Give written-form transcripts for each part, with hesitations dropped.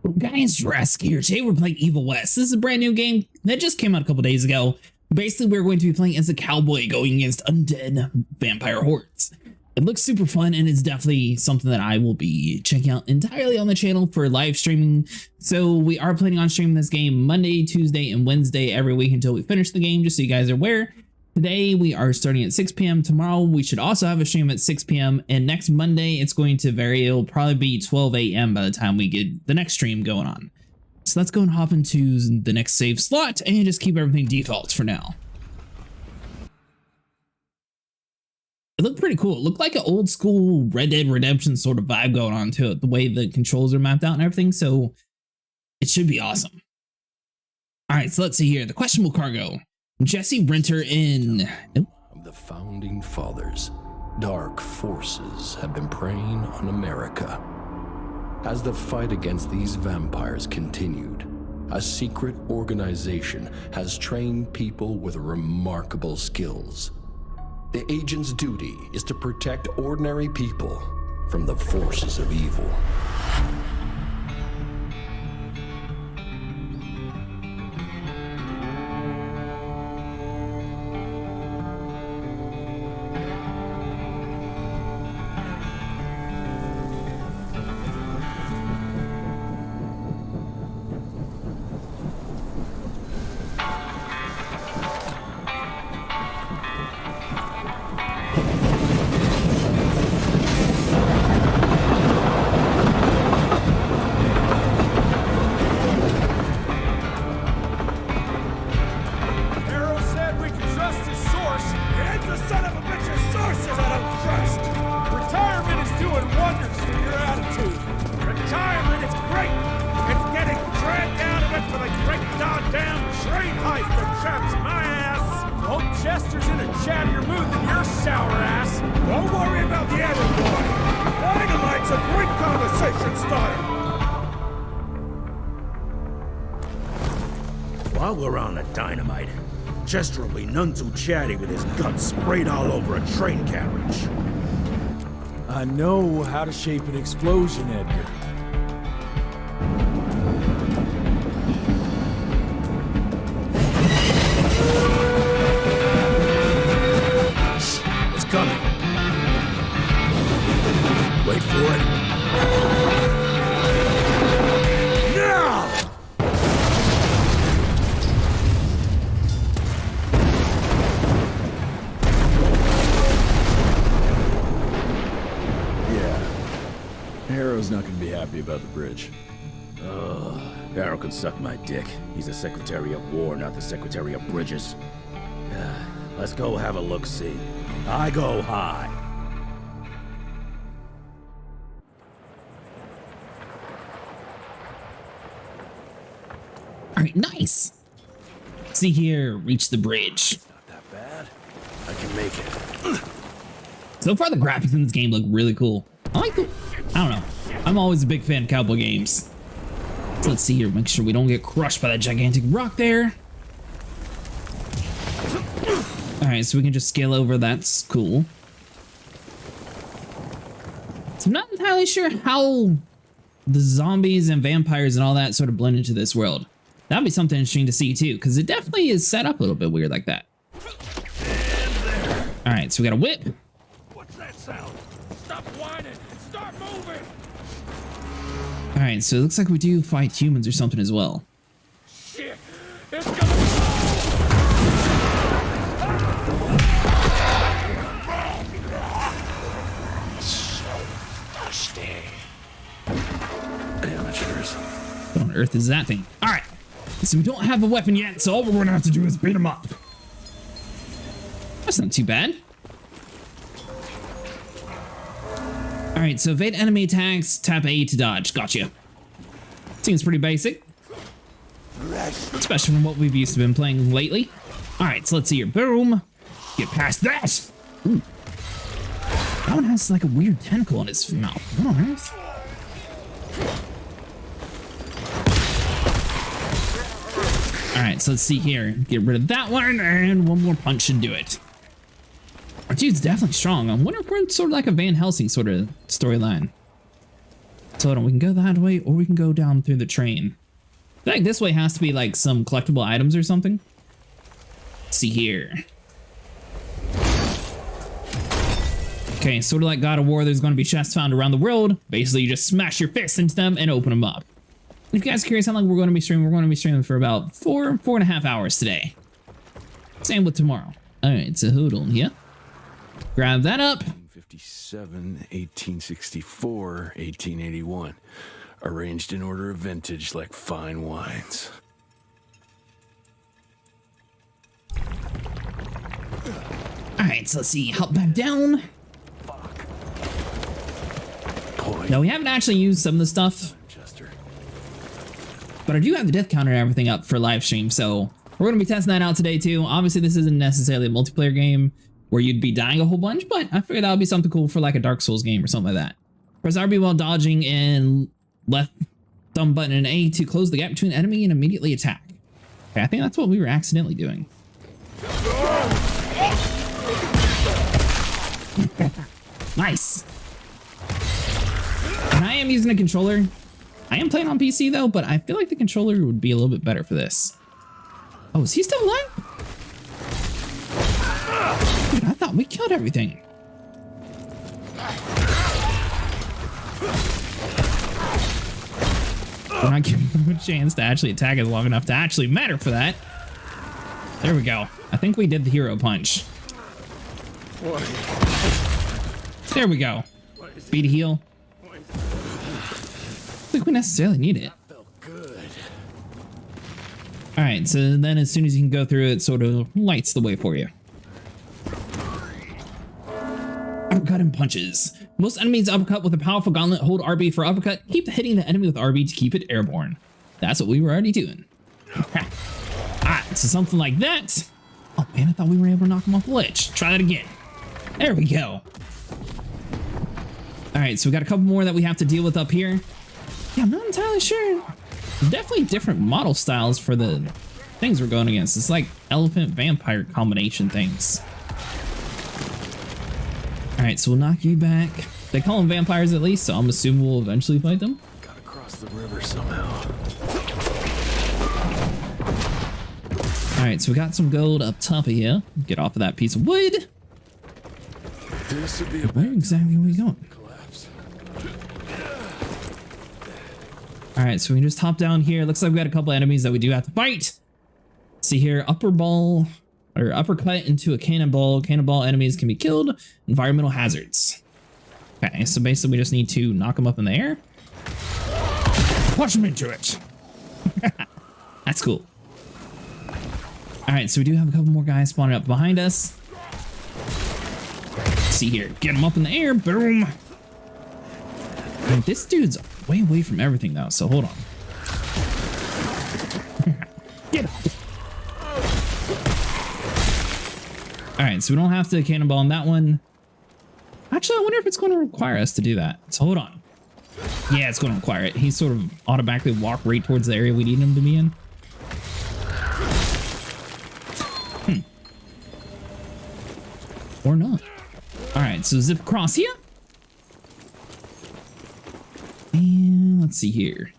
Well, guys, Jurassic here. Today we're playing Evil West. This is a brand new game that just came out a couple days ago. Basically, we're going to be playing as a cowboy going against undead vampire hordes. It looks super fun, and it's definitely something that I will be checking out entirely on the channel for live streaming. So we are planning on streaming this game Monday, Tuesday, and Wednesday every week until we finish the game, just so you guys are aware. Today we are starting at 6 p.m. Tomorrow we should also have a stream at 6 p.m. And next Monday it's going to vary. It'll probably be 12 a.m. by the time we get the next stream going on. So let's go and hop into the next save slot and just keep everything default for now. It looked pretty cool. It looked like an old school Red Dead Redemption sort of vibe going on to it, the way the controls are mapped out and everything. So it should be awesome. All right, so let's see here. The questionable cargo. Jesse Renter in of the founding fathers, dark forces have been preying on America. As the fight against these vampires continued, a secret organization has trained people with remarkable skills. The agent's duty is to protect ordinary people from the forces of evil. While we're on the dynamite, Chester will be none too chatty with his guts sprayed all over a train carriage. I know how to shape an explosion, Edgar. It's coming. Wait for it. Harrow's not gonna be happy about the bridge. Harrow can suck my dick. He's the Secretary of War, not the Secretary of Bridges. Let's go have a look-see. I go high. All right, nice. See here, reach the bridge. Not that bad. I can make it. So far, the graphics in this game look really cool. I like the, I don't know. I'm always a big fan of cowboy games. So let's see here, make sure we don't get crushed by that gigantic rock there. All right, so we can just scale over. That's cool. So I'm not entirely sure how the zombies and vampires and all that sort of blend into this world. That'd be something interesting to see too, because it definitely is set up a little bit weird like that. All right, so we got a whip. What's that sound? Stop whining and start moving. All right, so it looks like we do fight humans or something as well. Shit, it's gonna be... Amateurs. What on earth is that thing? All right, so we don't have a weapon yet, so all we're gonna have to do is beat them up. That's not too bad. All right, so evade enemy attacks, tap A to dodge. Gotcha. Seems pretty basic, especially from what we've used to been playing lately. All right, so let's see here. Boom. Get past that. Ooh. That one has like a weird tentacle in its mouth. What on earth? All right, so let's see here. Get rid of that one, and one more punch should do it. Our dude's definitely strong. I wonder if we're sort of like a Van Helsing sort of storyline. So hold on, we can go that way or we can go down through the train. I feel like this way has to be like some collectible items or something. Let's see here. Okay, sort of like God of War, there's going to be chests found around the world. Basically, you just smash your fist into them and open them up. If you guys are curious how long we're going to be streaming, we're going to be streaming for about 4.5 hours today. Same with tomorrow. All right, so hold on here. Grab that up. 1857, 1864, 1881. Arranged in order of vintage like fine wines. All right, so let's see. Hop back down. Now, we haven't actually used some of the stuff, but I do have the death counter and everything up for live stream, so we're going to be testing that out today too. Obviously, this isn't necessarily a multiplayer game where you'd be dying a whole bunch, but I figured that would be something cool for like a Dark Souls game or something like that. Press RB while dodging and left thumb button and A to close the gap between enemy and immediately attack. Okay, I think that's what we were accidentally doing. Nice. And I am using a controller. I am playing on PC though, but I feel like the controller would be a little bit better for this. Oh, is he still alive? Dude, I thought we killed everything. We're not giving him a chance to actually attack us long enough to actually matter for that. There we go. I think we did the hero punch. There we go. Beat a heal. I don't think we necessarily need it. All right, so then as soon as you can go through it, sort of lights the way for you. Uppercut and punches. Most enemies uppercut with a powerful gauntlet. Hold RB for uppercut. Keep hitting the enemy with RB to keep it airborne. That's what we were already doing. Alright, so something like that. Oh man, I thought we were able to knock him off the ledge. Try that again. There we go. Alright, so we got a couple more that we have to deal with up here. Yeah, I'm not entirely sure. Definitely different model styles for the things we're going against. It's like elephant vampire combination things. Alright, so we'll knock you back. They call them vampires at least, so I'm assuming we'll eventually fight them. Gotta cross the river somehow. Alright, so we got some gold up top of here. Get off of that piece of wood. This would be a Where exactly are we going? collapse. Alright, so we can just hop down here. Looks like we got a couple enemies that we do have to fight. See here, uppercut into a cannonball. Cannonball enemies can be killed. Environmental hazards. Okay, so basically we just need to knock them up in the air. Push them into it. That's cool. Alright, so we do have a couple more guys spawning up behind us. Let's see here. Get them up in the air. Boom. And this dude's way away from everything though, so hold on. Get up. Alright, so we don't have to cannonball on that one. Actually, I wonder if it's going to require us to do that. So hold on. Yeah, it's going to require it. He sort of automatically walk right towards the area we need him to be in. Or not. Alright, so zip across here. And let's see here.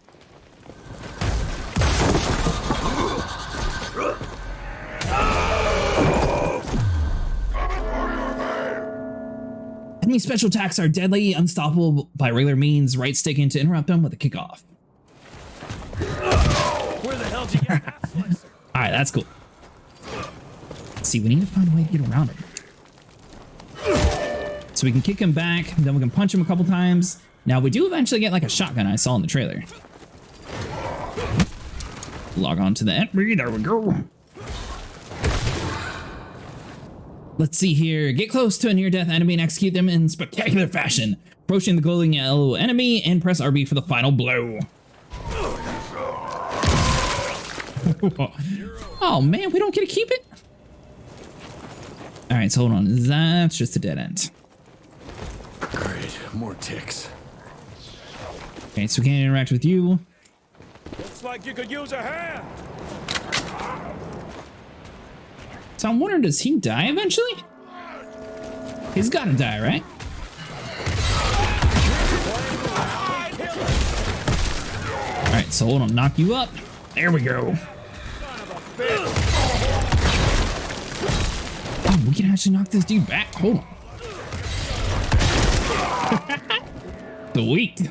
Enemy special attacks are deadly, unstoppable by regular means. Right stick in to interrupt them with a kickoff. Where the hell did you get that slicer? Alright, that's cool. Let's see, we need to find a way to get around him. So we can kick him back, then we can punch him a couple times. Now we do eventually get like a shotgun I saw in the trailer. Log on to the enemy, there we go. Let's see here. Get close to a near-death enemy and execute them in spectacular fashion. Approaching the glowing yellow enemy and press RB for the final blow. Oh man, we don't get to keep it? Alright, so hold on. That's just a dead end. Great, more ticks. Okay, so we can't interact with you. Looks like you could use a hand. So I'm wondering, does he die eventually? He's gotta die, right? so hold on, knock you up. There we go. Oh, we can actually knock this dude back. Hold on. Sweet.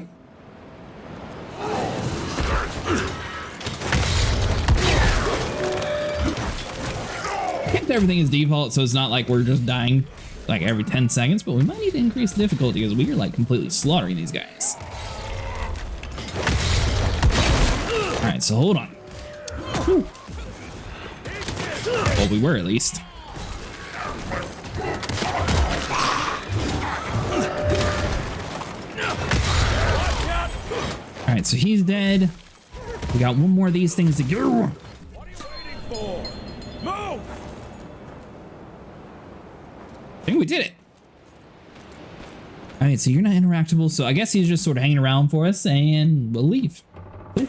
Kept everything as default, so it's not like we're just dying like every 10 seconds, but we might need to increase the difficulty because we are like completely slaughtering these guys. All right, so hold on. Whew. Well, we were at least. All right, so he's dead. We got one more of these things to go. What are you waiting for? Move! I think we did it. All right, so you're not interactable, so I guess he's just sort of hanging around for us, and we'll leave. Doc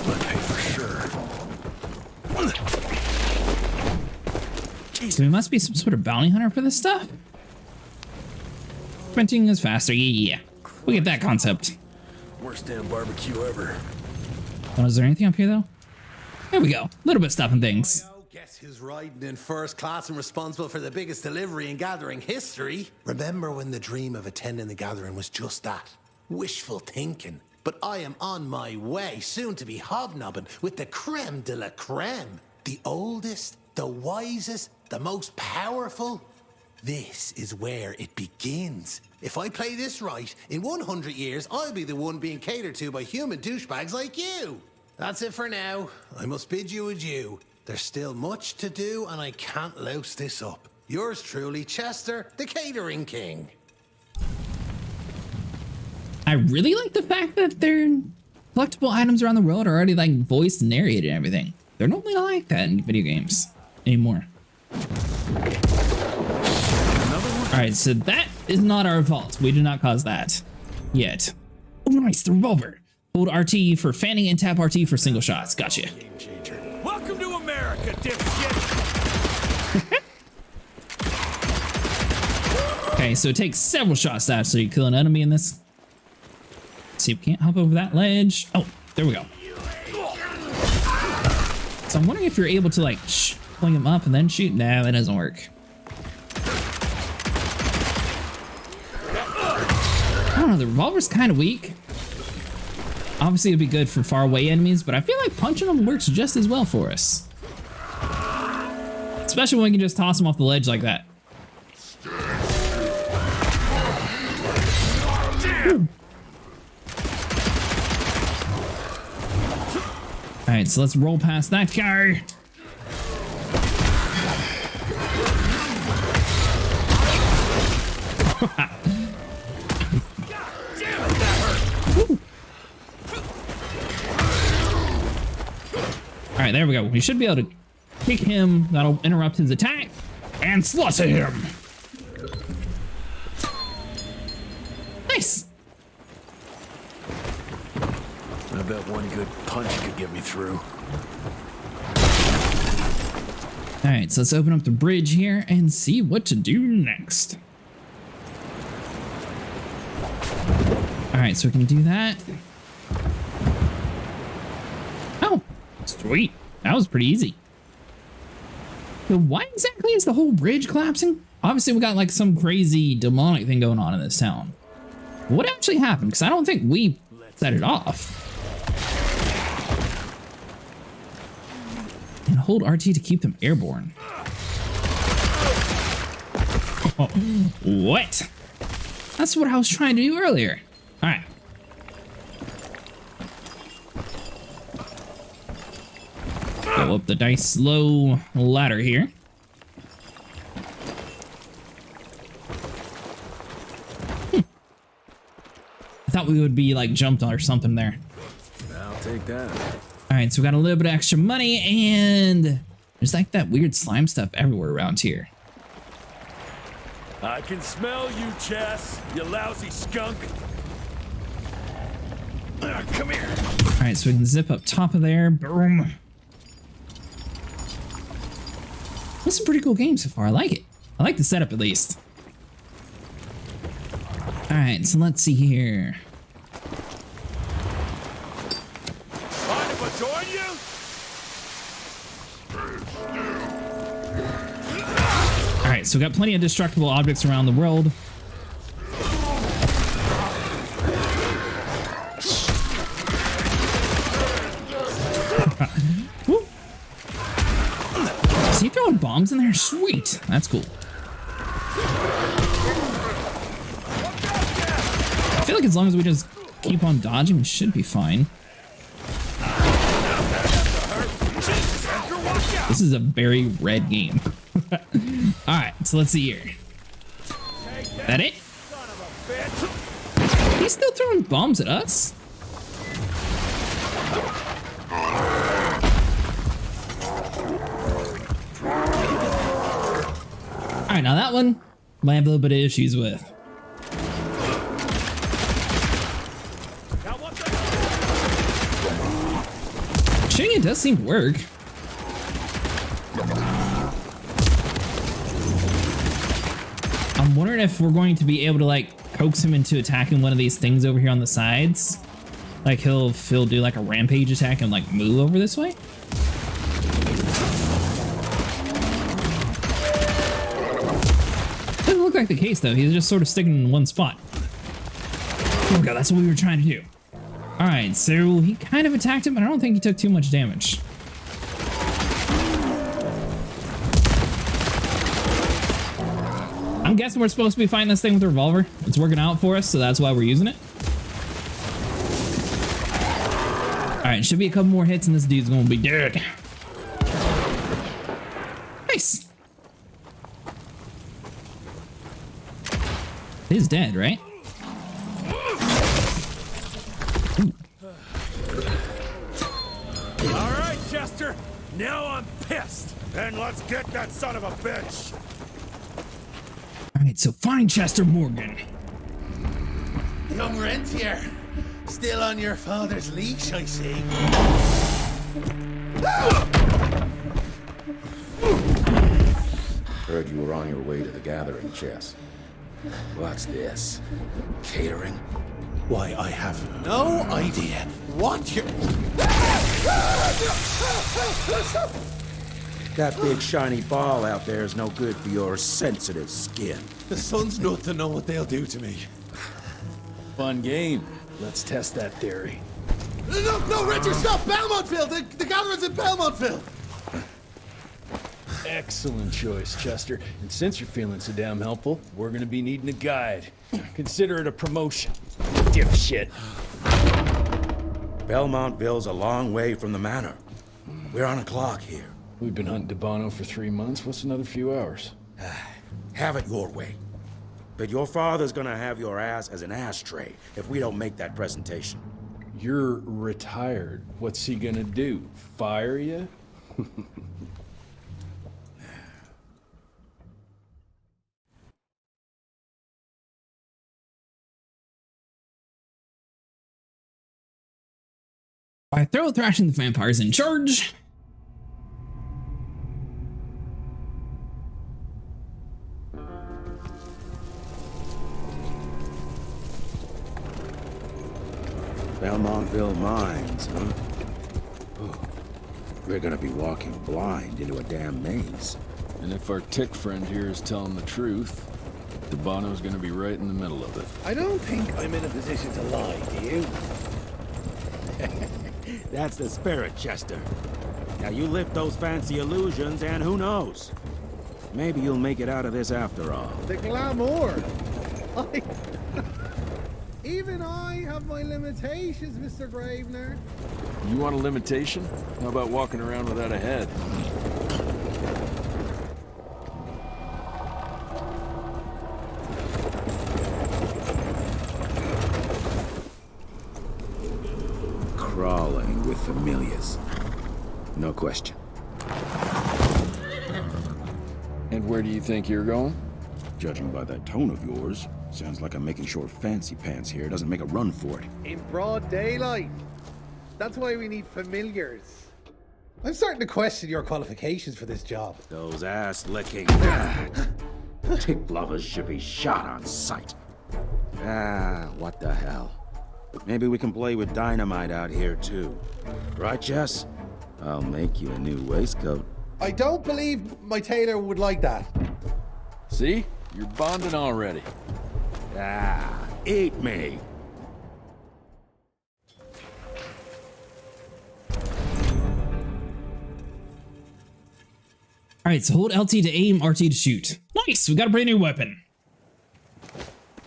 might pay for sure. So he must be some sort of bounty hunter for this stuff. Sprinting is faster, yeah. We get that concept. Worst damn barbecue ever. Oh, is there anything up here though? There we go. A little bit of stuff and things. Guess who's riding in first class and responsible for the biggest delivery in gathering history? Remember when the dream of attending the gathering was just that? Wishful thinking. But I am on my way, soon to be hobnobbing with the creme de la creme. The oldest, the wisest, the most powerful. This is where it begins. If I play this right, in 100 years, I'll be the one being catered to by human douchebags like you. That's it for now. I must bid you adieu. There's still much to do, and I can't louse this up. Yours truly, Chester, the Catering King. I really like the fact that their collectible items around the world are already like voiced and narrated and everything. They're normally not like that in video games anymore. All right, so that is not our fault. We did not cause that yet. Oh, nice, the revolver. Hold RT for fanning and tap RT for single shots. Gotcha. Game changer. Welcome to America, dipshit! Okay, so it takes several shots to actually kill an enemy in this. Let's see if we can't hop over that ledge. Oh, there we go. So I'm wondering if you're able to like fling him up and then shoot. Nah, that doesn't work. I don't know, the revolver's kind of weak. Obviously, it'd be good for far away enemies, but I feel like punching them works just as well for us. Especially when we can just toss them off the ledge like that. All right, so let's roll past that guy. All right, there we go. We should be able to kick him. That'll interrupt his attack and slaughter him. Nice. I bet one good punch could get me through. All right, so let's open up the bridge here and see what to do next. All right, so we can do that. Oh, sweet. That was pretty easy. So why exactly is the whole bridge collapsing? Obviously, we got like some crazy demonic thing going on in this town. What actually happened? Because I don't think we set it off. And hold RT to keep them airborne. Oh, what? That's what I was trying to do earlier. All right. Go up the nice slow ladder here. I thought we would be like jumped on or something there. I'll take that. All right, so we got a little bit of extra money, and there's like that weird slime stuff everywhere around here. I can smell you, Chess, you lousy skunk. Come here. All right, so we can zip up top of there. Boom. This is a pretty cool game so far. I like it. I like the setup at least. All right, so let's see here. so we got plenty of destructible objects around the world. Woo. Is he throwing bombs in there? Sweet. That's cool. I feel like as long as we just keep on dodging, we should be fine. This is a very red game. Alright, so let's see here. That it? He's still throwing bombs at us? Alright, now that one might have a little bit of issues with. Shooting it does seem to work. I'm wondering if we're going to be able to like coax him into attacking one of these things over here on the sides. Like he'll do like a rampage attack and like move over this way. Doesn't look like the case though. He's just sort of sticking in one spot. Oh god, that's what we were trying to do. All right, so he kind of attacked him, but I don't think he took too much damage. I'm guessing we're supposed to be fighting this thing with a revolver. It's working out for us, so that's why we're using it. All right, should be a couple more hits and this dude's gonna be dead. Nice. He's dead, right? All right, Chester. Now I'm pissed. And let's get that son of a bitch. All right, so find Chester Morgan. Young rentier, still on your father's leash, I see. Heard you were on your way to the gathering, Chess. What's this? Catering? Why, I have no idea what you're... That big shiny ball out there is no good for your sensitive skin. The sun's not to know what they'll do to me. Fun game. Let's test that theory. No, Richard, stop! Belmontville! The gatherer's in Belmontville! Excellent choice, Chester. And since you're feeling so damn helpful, we're gonna be needing a guide. Consider it a promotion. Dipshit. Belmontville's a long way from the manor. We're on a clock here. We've been hunting Debano for 3 months. What's another few hours? Have it your way. But your father's gonna have your ass as an ashtray if we don't make that presentation. You're retired. What's he gonna do? Fire you? All right, throw thrashing the vampires in charge. Belmontville Mines, huh? Oh, we're gonna be walking blind into a damn maze. And if our tick friend here is telling the truth, Debano's gonna be right in the middle of it. I don't think I'm in a position to lie, do you? That's the spirit, Chester. Now you lift those fancy illusions and who knows? Maybe you'll make it out of this after all. The glamour! Even I have my limitations, Mr. Gravener. You want a limitation? How about walking around without a head? Crawling with familiars. No question. And where do you think you're going? Judging by that tone of yours, sounds like I'm making short fancy pants here. Doesn't make a run for it. In broad daylight. That's why we need familiars. I'm starting to question your qualifications for this job. Those ass-licking tick lovers should be shot on sight. What the hell? Maybe we can play with dynamite out here, too. Right, Jess? I'll make you a new waistcoat. I don't believe my tailor would like that. See? You're bonding already. Ah, eat me. All right, so hold LT to aim, RT to shoot. Nice, we got a brand new weapon.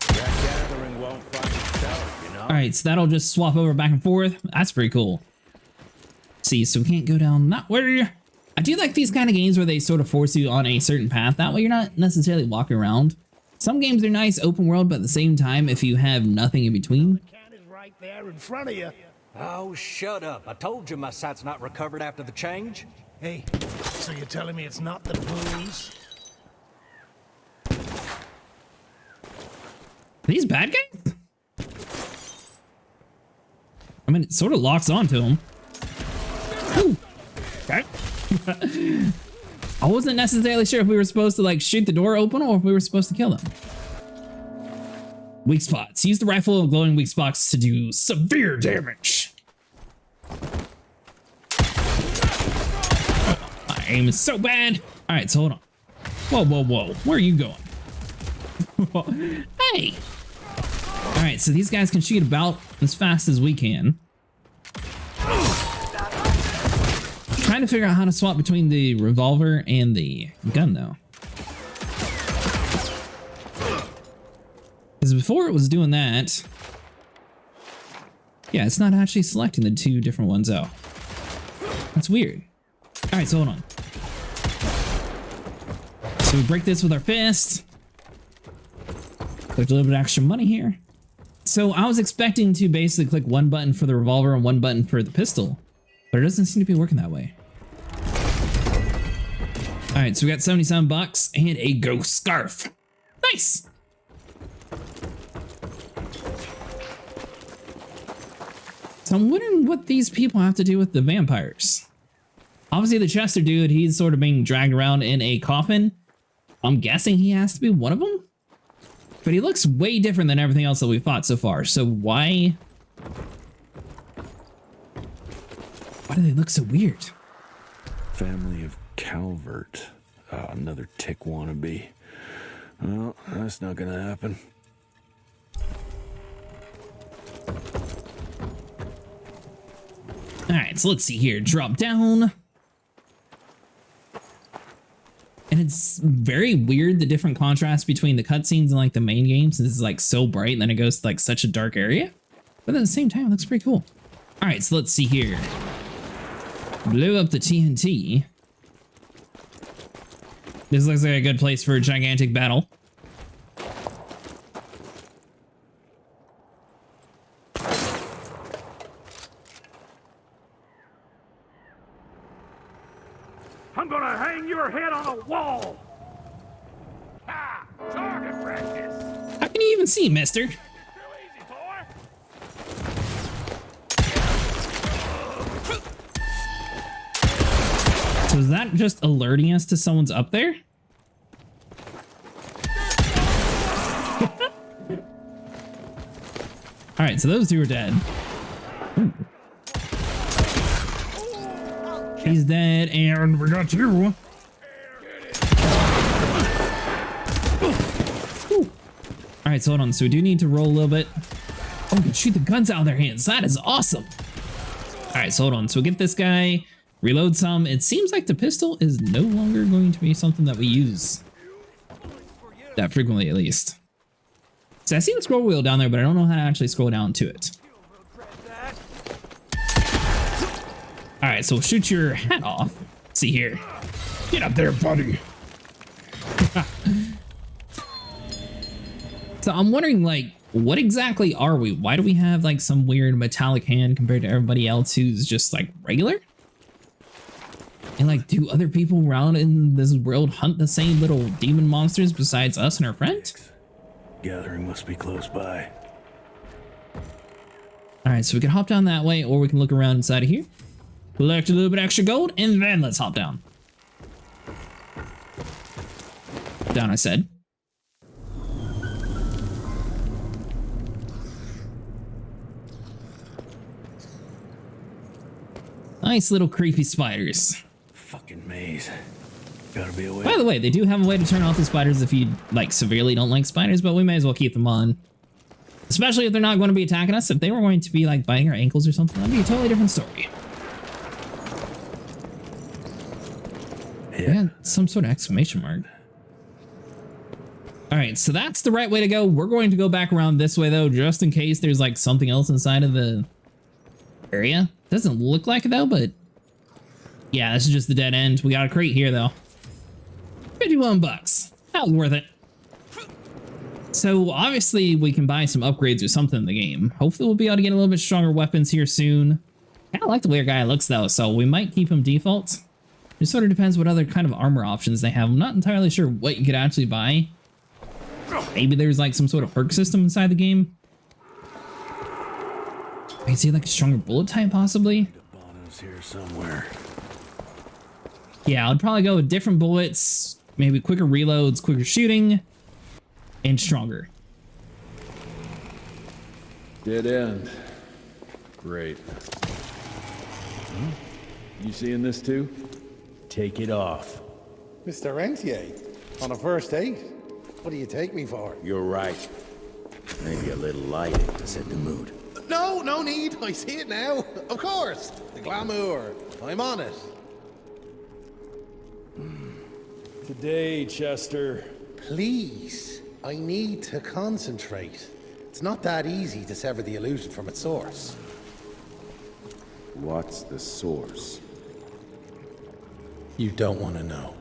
That gathering won't find itself, you know? All right, so that'll just swap over back and forth. That's pretty cool. See, so we can't go down that way. I do like these kind of games where they sort of force you on a certain path. That way you're not necessarily walking around. Some games are nice, open world, but at the same time, if you have nothing in between. The can is right there in front of you. Oh, shut up. I told you my sight's not recovered after the change. Hey, so you're telling me it's not the booze? Are these bad guys? I mean, it sort of locks onto them. Ooh. Okay. I wasn't necessarily sure if we were supposed to like shoot the door open or if we were supposed to kill them. Weak spots. Use the rifle of glowing weak spots to do severe damage. My aim is so bad. All right, so hold on. Whoa, whoa, whoa. Where are you going? Hey. All right, so these guys can shoot about as fast as we can. Trying to figure out how to swap between the revolver and the gun, though. Because before it was doing that. Yeah, it's not actually selecting the two different ones out. That's weird. All right, so hold on. So we break this with our fist. Collect a little bit of extra money here. So I was expecting to basically click one button for the revolver and one button for the pistol, but it doesn't seem to be working that way. All right, so we got 77 bucks and a ghost scarf. Nice. So I'm wondering what these people have to do with the vampires. Obviously the Chester dude, he's sort of being dragged around in a coffin. I'm guessing he has to be one of them. But he looks way different than everything else that we've fought so far. So why do they look so weird? Family of Calvert. Another tick wannabe. Well, that's not gonna happen. All right, so let's see here. Drop down. And it's very weird, the different contrast between the cutscenes and like the main games. This is like so bright and then it goes to like such a dark area. But at the same time, it looks pretty cool. All right, so let's see here. Blew up the TNT. This looks like a good place for a gigantic battle. I'm gonna hang your head on a wall! Ha! Target practice! How can you even see, mister? Too easy, boy! So is that just alerting us to someone's up there? All right, so those two are dead. Ooh. He's dead, and we got you. Ooh. All right, so hold on. So we do need to roll a little bit. Oh, we can shoot the guns out of their hands. That is awesome. All right, so hold on. So we get this guy, reload some. It seems like the pistol is no longer going to be something that we use that frequently, at least. So I see the scroll wheel down there, but I don't know how to actually scroll down to it. All right, so shoot your hat off. Let's see here. Get up there, buddy. So I'm wondering, like, what exactly are we? Why do we have like some weird metallic hand compared to everybody else who's just like regular? And like, do other people around in this world hunt the same little demon monsters besides us and our friend? Gathering must be close by. All right, so we can hop down that way, or we can look around inside of here. Collect a little bit extra gold, and then let's hop down. Down, I said. Nice little creepy spiders. Fucking maze. Gotta be a way. By the way, they do have a way to turn off the spiders if you like severely don't like spiders, but we may as well keep them on. Especially if they're not going to be attacking us. If they were going to be like biting our ankles or something, that'd be a totally different story. Yeah, some sort of exclamation mark. All right, so that's the right way to go. We're going to go back around this way though, just in case there's like something else inside of the area. Doesn't look like it though, but yeah, this is just the dead end. We got a crate here though. 51 bucks. That was worth it. So obviously we can buy some upgrades or something in the game. Hopefully we'll be able to get a little bit stronger weapons here soon. I like the way our guy looks though, so we might keep him default. It sort of depends what other kind of armor options they have. I'm not entirely sure what you could actually buy. Maybe there's like some sort of perk system inside the game. I can see like a stronger bullet type possibly. Bono's here somewhere. Yeah, I'd probably go with different bullets, maybe quicker reloads, quicker shooting, and stronger. Dead end. Great. You seeing this too? Take it off. Mr. Rentier, on a first date? What do you take me for? You're right. Maybe a little lighting to set the mood. No, no need. I see it now. Of course. The glamour. I'm on it. Today, Chester. Please. I need to concentrate. It's not that easy to sever the illusion from its source. What's the source? You don't want to know.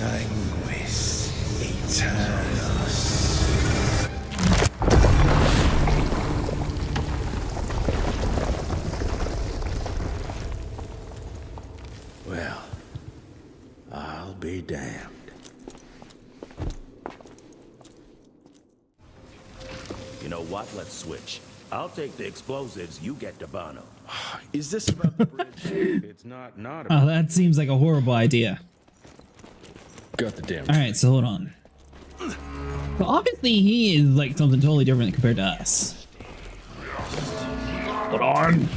Sanguis Eternus. Well, I'll be damned. You know what? Let's switch. I'll take the explosives, you get the Bono. Is this about the bridge? It's not Oh, that seems like a horrible idea. Got the damn. All right, so hold on. Well, obviously he is like something totally different compared to us. Hold on.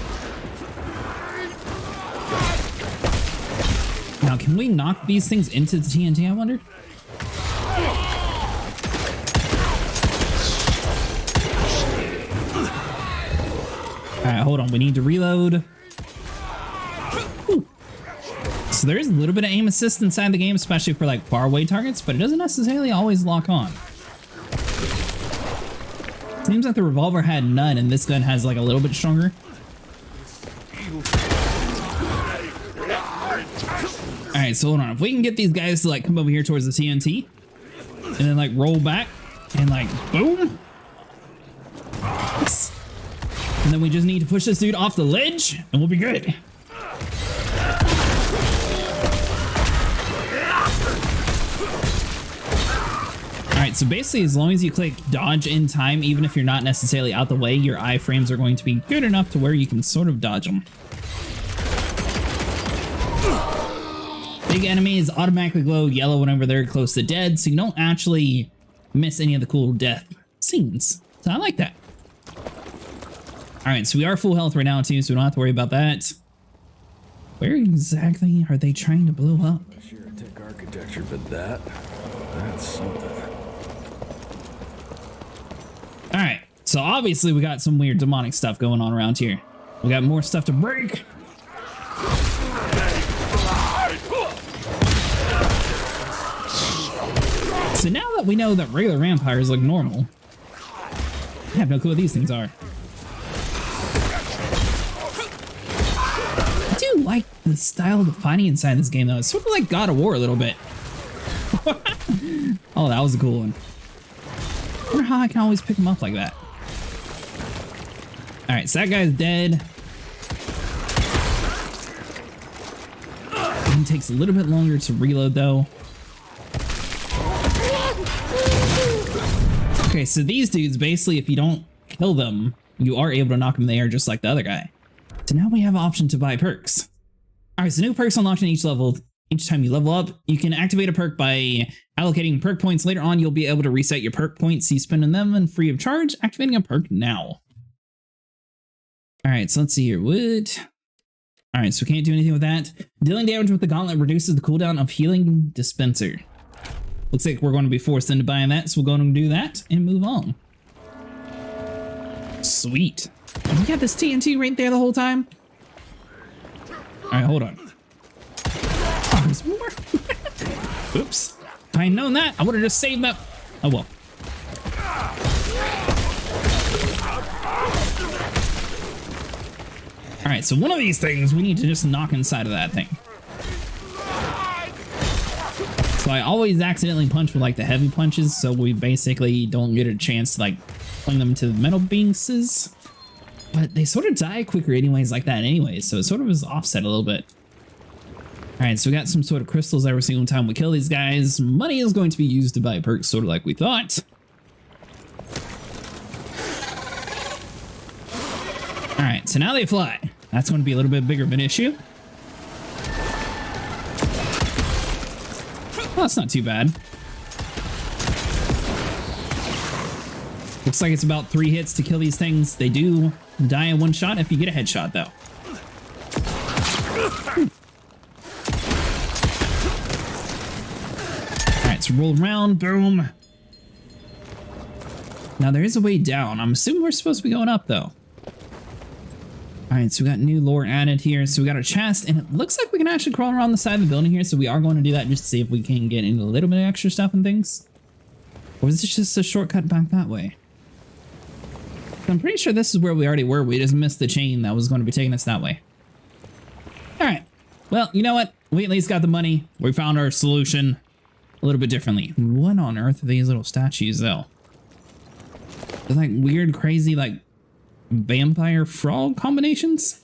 Now, can we knock these things into the TNT, I wonder? All right, hold on. We need to reload. Ooh. So there is a little bit of aim assist inside the game, especially for like far away targets, but it doesn't necessarily always lock on. Seems like the revolver had none, and this gun has like a little bit stronger. All right, so hold on. If we can get these guys to like come over here towards the TNT, and then like roll back, and like boom. Yes. And then we just need to push this dude off the ledge, and we'll be good. Alright, so basically as long as you click dodge in time, even if you're not necessarily out the way, your iframes are going to be good enough to where you can sort of dodge them. Big enemies automatically glow yellow whenever they're close to dead, so you don't actually miss any of the cool death scenes. So I like that. Alright, so we are full health right now too, so we don't have to worry about that. Where exactly are they trying to blow up? Sure, tech architecture, but that's something. Alright, so obviously we got some weird demonic stuff going on around here. We got more stuff to break. So now that we know that regular vampires look normal, I have no clue what these things are. I do like the style of the fighting inside this game though. It's sort of like God of War a little bit. Oh, that was a cool one. I wonder how I can always pick him up like that. Alright, so that guy's dead. It takes a little bit longer to reload though. Okay, so these dudes, basically, if you don't kill them, you are able to knock them in the air just like the other guy. So now we have an option to buy perks. Alright, so new perks unlocked in each level. Each time you level up, you can activate a perk by allocating perk points. Later on, you'll be able to reset your perk points, so you spend them and free of charge, activating a perk now. All right, so let's see here. Wood. All right, so we can't do anything with that. Dealing damage with the gauntlet reduces the cooldown of healing dispenser. Looks like we're going to be forced into buying that, so we're going to do that and move on. Sweet. We got this TNT right there the whole time. All right, hold on. Oh, there's more. Oops. If I had known that, I would have just saved that. Oh, well. All right, so one of these things we need to just knock inside of that thing. So I always accidentally punch with like the heavy punches, so we basically don't get a chance to like fling them to the metal beings. But they sort of die quicker anyways like that anyways, so it sort of is offset a little bit. All right, so we got some sort of crystals every single time we kill these guys. Money is going to be used to buy perks, sort of like we thought. All right, so now they fly. That's going to be a little bit bigger of an issue. Well, that's not too bad. Looks like it's about 3 hits to kill these things. They do die in one shot if you get a headshot, though. All right, so roll around. Boom. Now, there is a way down. I'm assuming we're supposed to be going up, though. All right, so we got new lore added here. So we got a chest, and it looks like we can actually crawl around the side of the building here. So we are going to do that just to see if we can get into a little bit of extra stuff and things. Or is this just a shortcut back that way? I'm pretty sure this is where we already were. We just missed the chain that was going to be taking us that way. All right. Well, you know what? We at least got the money. We found our solution a little bit differently. What on earth are these little statues, though? They're like weird, crazy, like vampire frog combinations.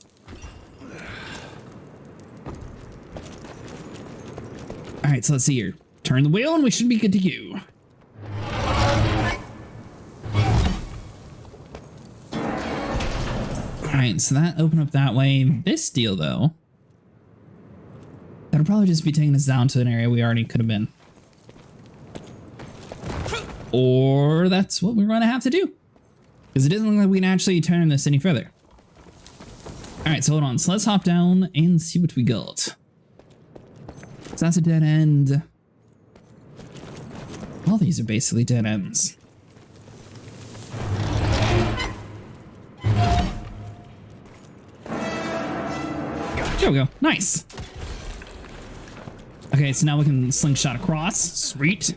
All right, so let's see here. Turn the wheel and we should be good to go. All right, so that opened up that way. This deal, though, that'll probably just be taking us down to an area we already could have been. Or that's what we're going to have to do. Because it doesn't look like we can actually turn this any further. All right, so hold on. So let's hop down and see what we got. So that's a dead end. All these are basically dead ends. There we go. Nice. Okay, so now we can slingshot across. Sweet.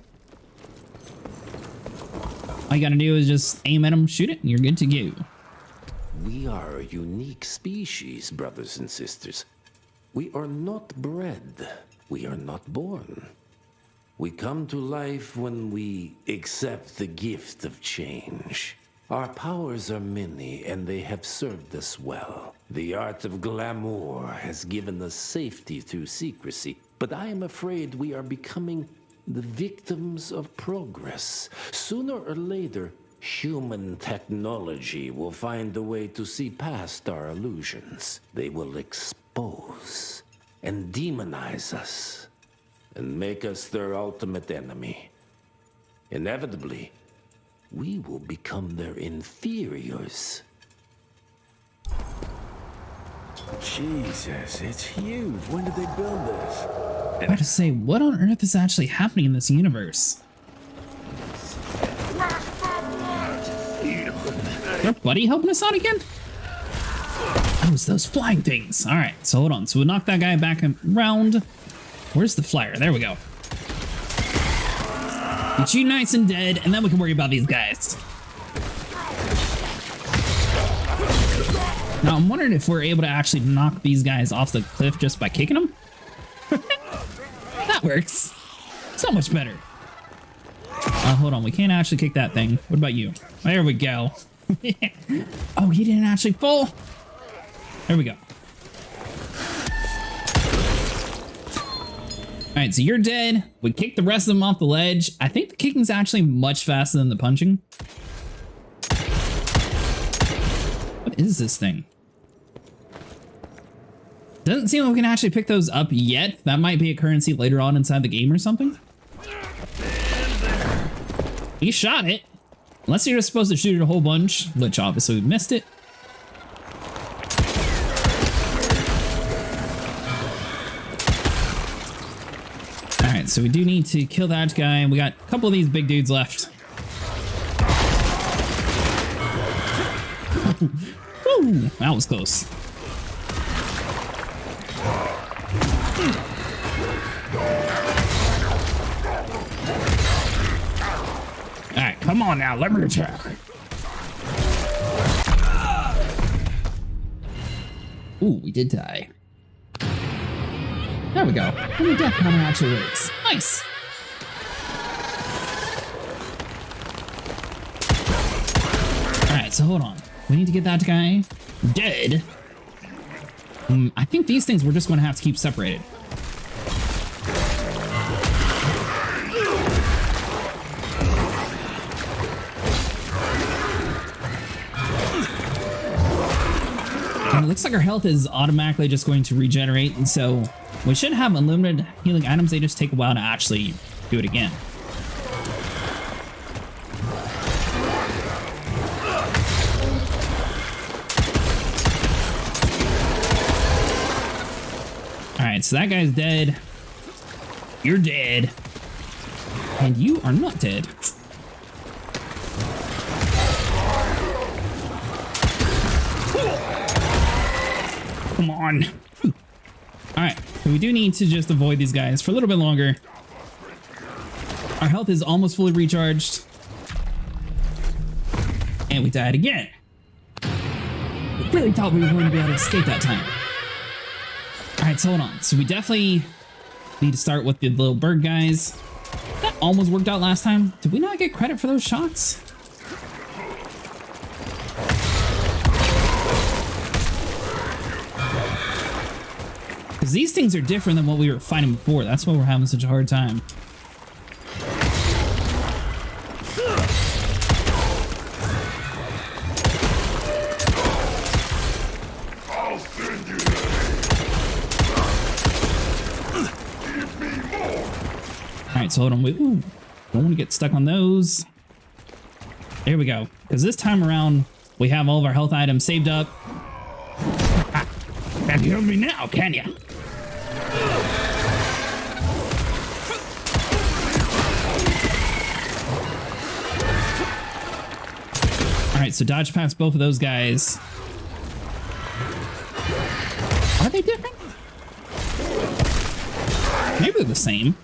All you gotta do is just aim at them, shoot it, and you're good to go. We are a unique species, brothers and sisters. We are not bred. We are not born. We come to life when we accept the gift of change. Our powers are many, and they have served us well. The art of glamour has given us safety through secrecy, but I am afraid we are becoming the victims of progress. Sooner or later, human technology will find a way to see past our illusions. They will expose and demonize us and make us their ultimate enemy. Inevitably, we will become their inferiors. Jesus, it's huge. When did they build this? I have to say, what on earth is actually happening in this universe? Is our buddy helping us out again? Oh, it's those flying things. All right, so hold on. So we'll knock that guy back around. Where's the flyer? There we go. Get you nice and dead, and then we can worry about these guys. Now, I'm wondering if we're able to actually knock these guys off the cliff just by kicking them. That works. So much better. Hold on. We can't actually kick that thing. What about you? There we go. Oh, he didn't actually fall. There we go. All right, so you're dead. We kicked the rest of them off the ledge. I think the kicking's actually much faster than the punching. What is this thing? Doesn't seem like we can actually pick those up yet. That might be a currency later on inside the game or something. He shot it. Unless you're just supposed to shoot it a whole bunch, which obviously we missed it. Alright, so we do need to kill that guy, and we got a couple of these big dudes left. Woo, that was close. Alright, come on now, let me attack. Ooh, we did die. There we go. And the death counter actually works. Nice. Alright, so hold on. We need to get that guy dead. I think these things we're just going to have to keep separated. And it looks like our health is automatically just going to regenerate, and so we should have unlimited healing items. They just take a while to actually do it again. Alright, so that guy's dead. You're dead. And you are not dead. Come on. Alright, so we do need to just avoid these guys for a little bit longer. Our health is almost fully recharged. And we died again. I really thought we were going to be able to escape that time. Alright, so hold on. So we definitely need to start with the little bird guys. That almost worked out last time. Did we not get credit for those shots? Because these things are different than what we were fighting before. That's why we're having such a hard time. I'll send you there. Give me more. Alright, so hold on. Wait, ooh, don't want to get stuck on those. There we go. Because this time around, we have all of our health items saved up. Can't heal me now, can ya? Alright, so dodge past both of those guys. Are they different? Maybe they're the same.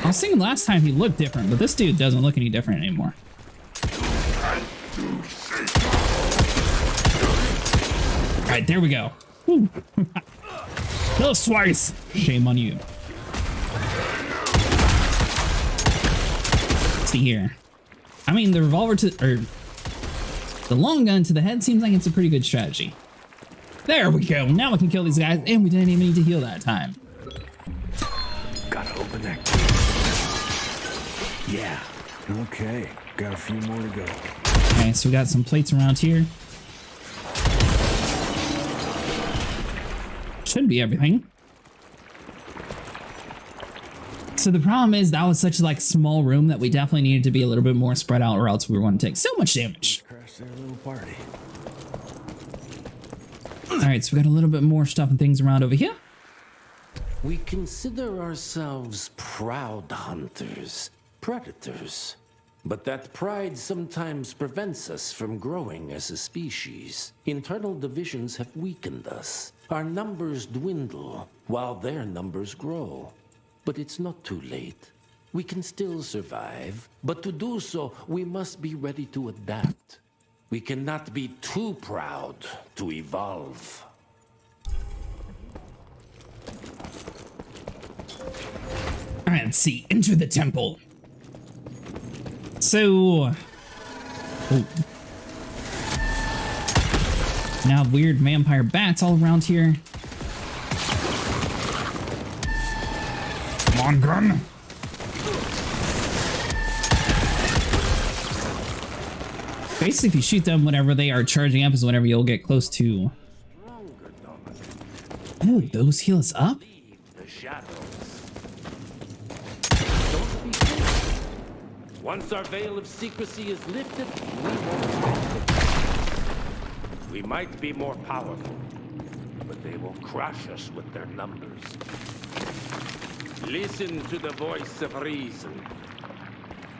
I was thinking last time he looked different, but this dude doesn't look any different anymore. Alright, there we go. Kill us twice. Shame on you. Let's see here. I mean, the revolver or the long gun to the head seems like it's a pretty good strategy. There we go. Now we can kill these guys, and we didn't even need to heal that time. Gotta open that. Yeah. Okay. Got a few more to go. Okay, so we got some plates around here. Should be everything. So the problem is that was such like small room that we definitely needed to be a little bit more spread out, or else we were going to take so much damage. Crash their little party. All right, so we got a little bit more stuff and things around over here. We consider ourselves proud hunters, predators. But that pride sometimes prevents us from growing as a species. Internal divisions have weakened us. Our numbers dwindle while their numbers grow. But it's not too late. We can still survive, but to do so, we must be ready to adapt. We cannot be too proud to evolve. All right, let's see. Enter the temple. So, now weird vampire bats all around here. Come on, gun. Basically, if you shoot them whenever they are charging up is whenever you'll get close to. Oh, those heal us up? Once our veil of secrecy is lifted, we won't. We might be more powerful, but they will crush us with their numbers. Listen to the voice of reason.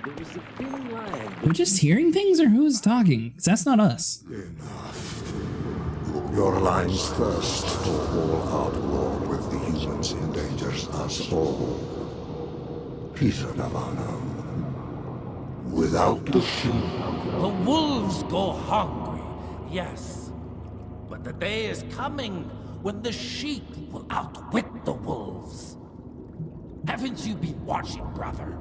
There is a thin line. We're just hearing things, or who's talking? Because that's not us. Your lines thirst for all-out war with the humans endangers us all. Peter Navana. Without the sheep. The wolves go hungry, yes. But the day is coming when the sheep will outwit the wolves. Haven't you been watching, brother?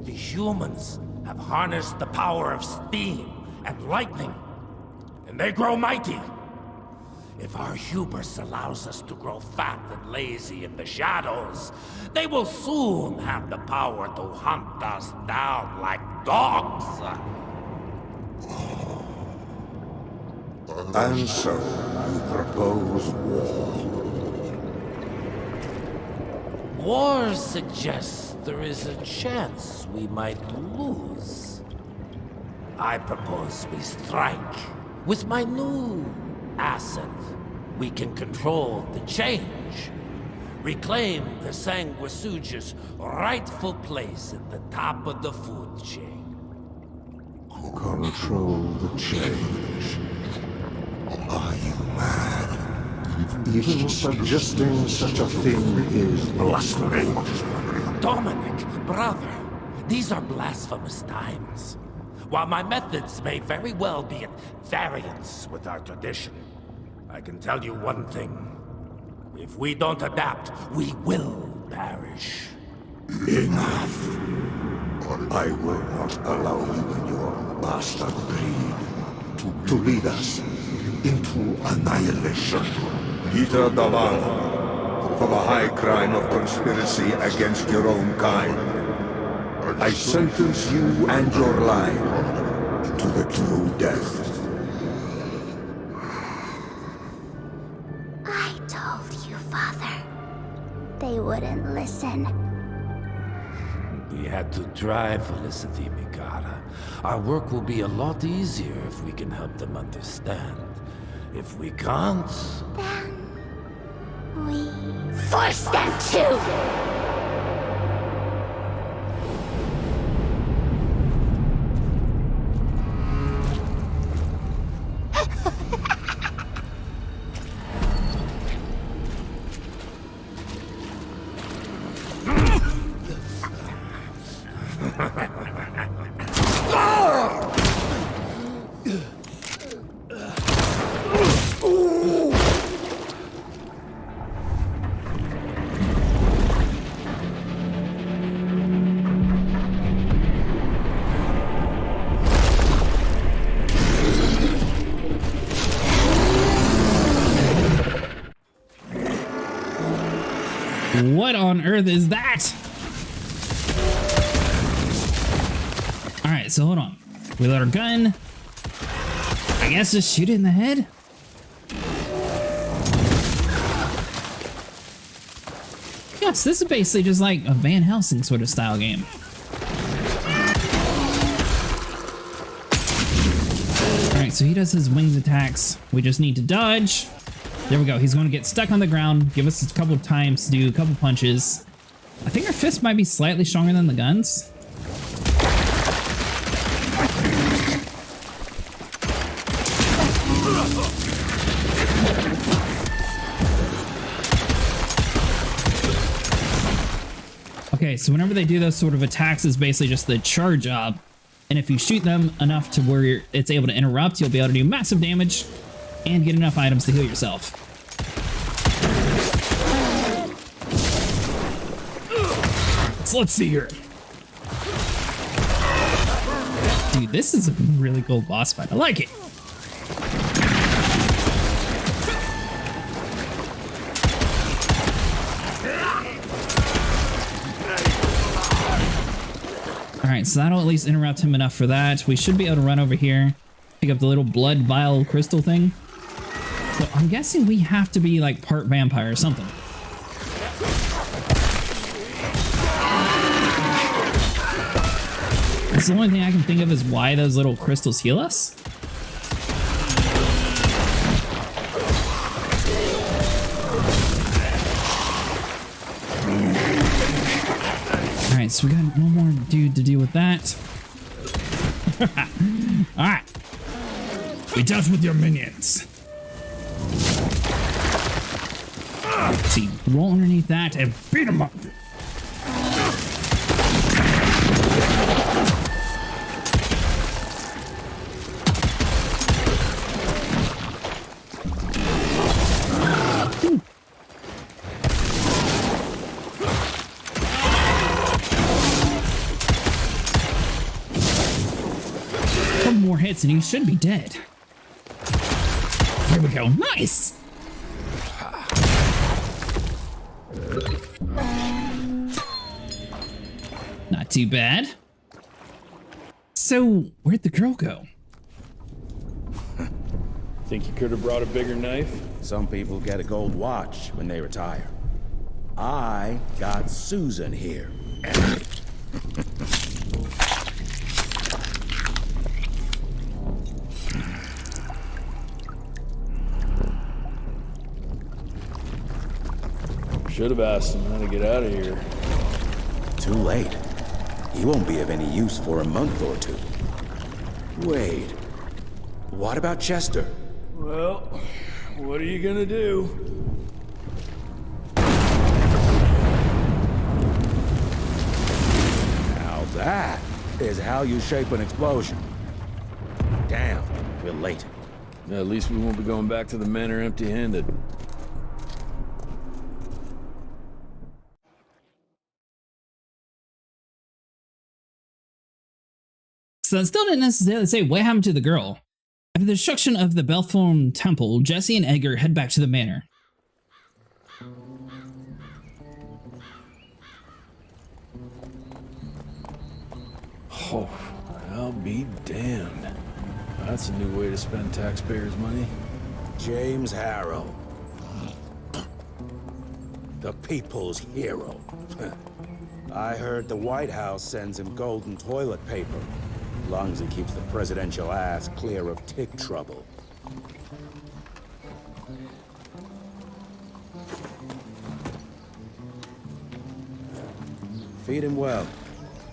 The humans have harnessed the power of steam and lightning, and they grow mighty. If our hubris allows us to grow fat and lazy in the shadows, they will soon have the power to hunt us down like dogs. And so, you propose war. War suggests there is a chance we might lose. I propose we strike. With my new asset, we can control the change. Reclaim the Sanguisuja's rightful place at the top of the food chain. Control the change. Are you mad? Even suggesting such a thing is blasphemy. Dominic, brother, these are blasphemous times. While my methods may very well be at variance with our tradition, I can tell you one thing. If we don't adapt, we will perish. Enough. I will not allow you and your bastard breed to lead us into annihilation. Peter Davana, for the high crime of conspiracy against your own kind, I sentence you and your line to the true death. I told you, Father. They wouldn't listen. We had to try, Felicity Mikata. Our work will be a lot easier if we can help them understand. If we can't... Then... we... force them to! What on earth is that? Alright, so hold on. We let our gun. I guess just shoot it in the head? Yes, this is basically just like a Van Helsing sort of style game. Alright, so he does his wings attacks. We just need to dodge. There we go. He's going to get stuck on the ground, give us a couple of times to do a couple punches. I think our fists might be slightly stronger than the guns. Okay, so whenever they do those sort of attacks, it's basically just the charge job. And if you shoot them enough to where it's able to interrupt, you'll be able to do massive damage and get enough items to heal yourself. So let's see here. Dude, this is a really cool boss fight. I like it. Alright, so that'll at least interrupt him enough for that. We should be able to run over here, pick up the little blood vial crystal thing. So I'm guessing we have to be like part vampire or something. That's the only thing I can think of is why those little crystals heal us. Alright, so we got one more dude to deal with that. Alright. We dealt with your minions. Let's see, roll underneath that and beat them up. Couple more hits and he should be dead. Here we go. Nice. Not too bad. So, where'd the girl go? Think you could have brought a bigger knife? Some people get a gold watch when they retire. I got Susan here. Should have asked him how to get out of here. Too late. He won't be of any use for a month or two. Wait. What about Chester? Well, what are you gonna do? Now that is how you shape an explosion. Damn, we're late. At least we won't be going back to the manor empty-handed. So that still didn't necessarily say what happened to the girl. After the destruction of the Belthorn Temple, Jesse and Edgar head back to the manor. Oh, I'll be damned. That's a new way to spend taxpayers' money. James Harrow. The people's hero. I heard the White House sends him golden toilet paper. As long as he keeps the presidential ass clear of tick trouble. Feed him well.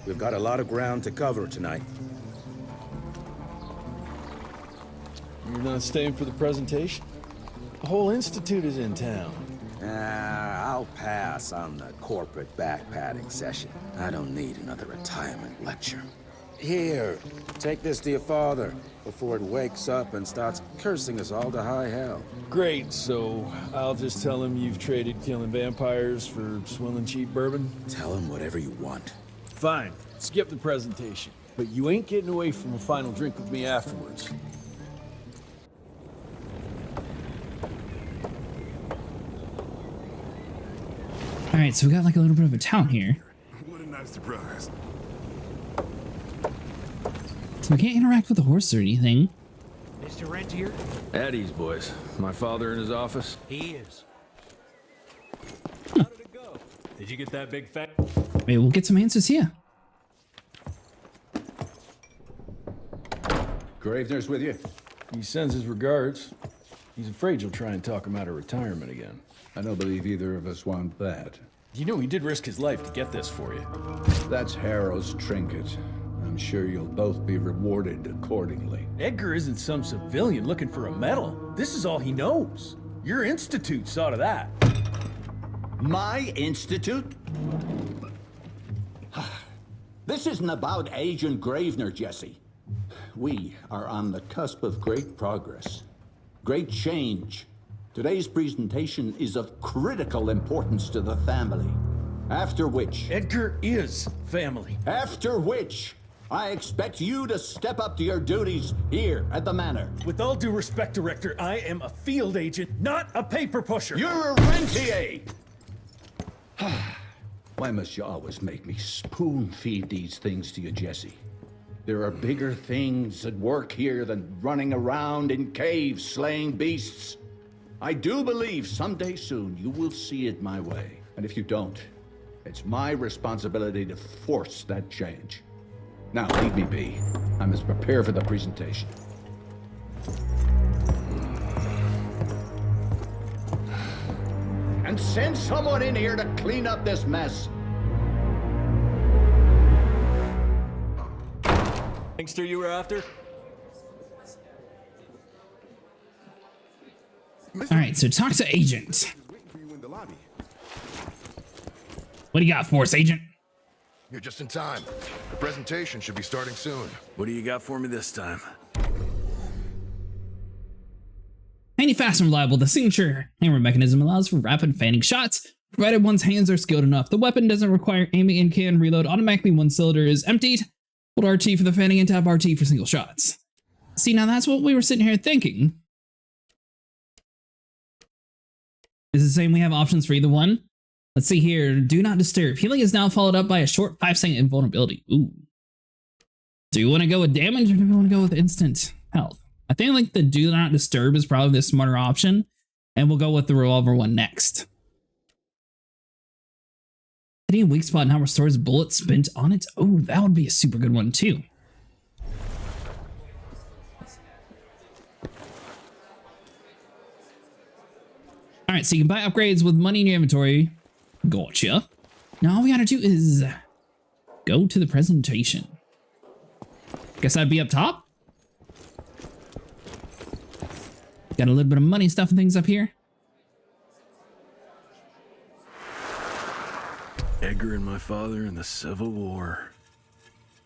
We've got a lot of ground to cover tonight. You're not staying for the presentation? The whole institute is in town. I'll pass on the corporate backpatting session. I don't need another retirement lecture. Here, take this to your father before it wakes up and starts cursing us all to high hell. Great, so I'll just tell him you've traded killing vampires for swilling cheap bourbon? Tell him whatever you want. Fine, skip the presentation. But you ain't getting away from a final drink with me afterwards. Alright, so we got like a little bit of a town here. What a nice surprise. So we can't interact with the horse or anything. Mr. Rentier? At ease, boys. My father in his office? He is. How did it go? Did you get that big fat? Maybe we'll get some answers here. Gravener's with you? He sends his regards. He's afraid you'll try and talk him out of retirement again. I don't believe either of us want that. You know he did risk his life to get this for you. That's Harrow's trinket. I'm sure you'll both be rewarded accordingly. Edgar isn't some civilian looking for a medal. This is all he knows. Your institute saw to that. My institute? This isn't about Agent Gravener, Jesse. We are on the cusp of great progress, great change. Today's presentation is of critical importance to the family. After which... Edgar is family. After which, I expect you to step up to your duties here at the manor. With all due respect, Director, I am a field agent, not a paper pusher. You're a rentier! Why must you always make me spoon-feed these things to you, Jesse? There are bigger things at work here than running around in caves slaying beasts. I do believe someday soon you will see it my way. And if you don't, it's my responsibility to force that change. Now, leave me be. I must prepare for the presentation. And send someone in here to clean up this mess. Gangster you were after? All right, so talk to Agent. What do you got for us, Agent? You're just in time. The presentation should be starting soon. What do you got for me this time? Handy, fast, and reliable, the signature hammer mechanism allows for rapid fanning shots, provided one's hands are skilled enough. The weapon doesn't require aiming and can reload automatically when cylinder is emptied. Hold RT for the fanning and tap RT for single shots. See, now that's what we were sitting here thinking. Is it saying we have options for either one? Let's see here. Do not disturb. Healing is now followed up by a short 5-second invulnerability. Ooh. Do you want to go with damage or do you want to go with instant health? I think like the do not disturb is probably the smarter option, and we'll go with the revolver one next. Hitting a weak spot now restores bullets spent on it. Oh, that would be a super good one too. All right, so you can buy upgrades with money in your inventory. Gotcha. Now all we gotta do is go to the presentation. Guess I'd be up top. Got a little bit of money stuff and things up here. Edgar and my father in the Civil War.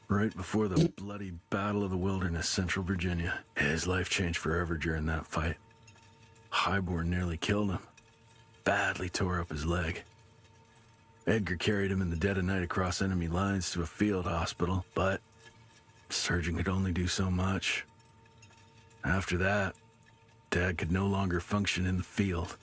Right before the bloody Battle of the Wilderness, Central Virginia. His life changed forever during that fight. Highborn nearly killed him. Badly tore up his leg. Edgar carried him in the dead of night across enemy lines to a field hospital, but the surgeon could only do so much. After that, Dad could no longer function in the field.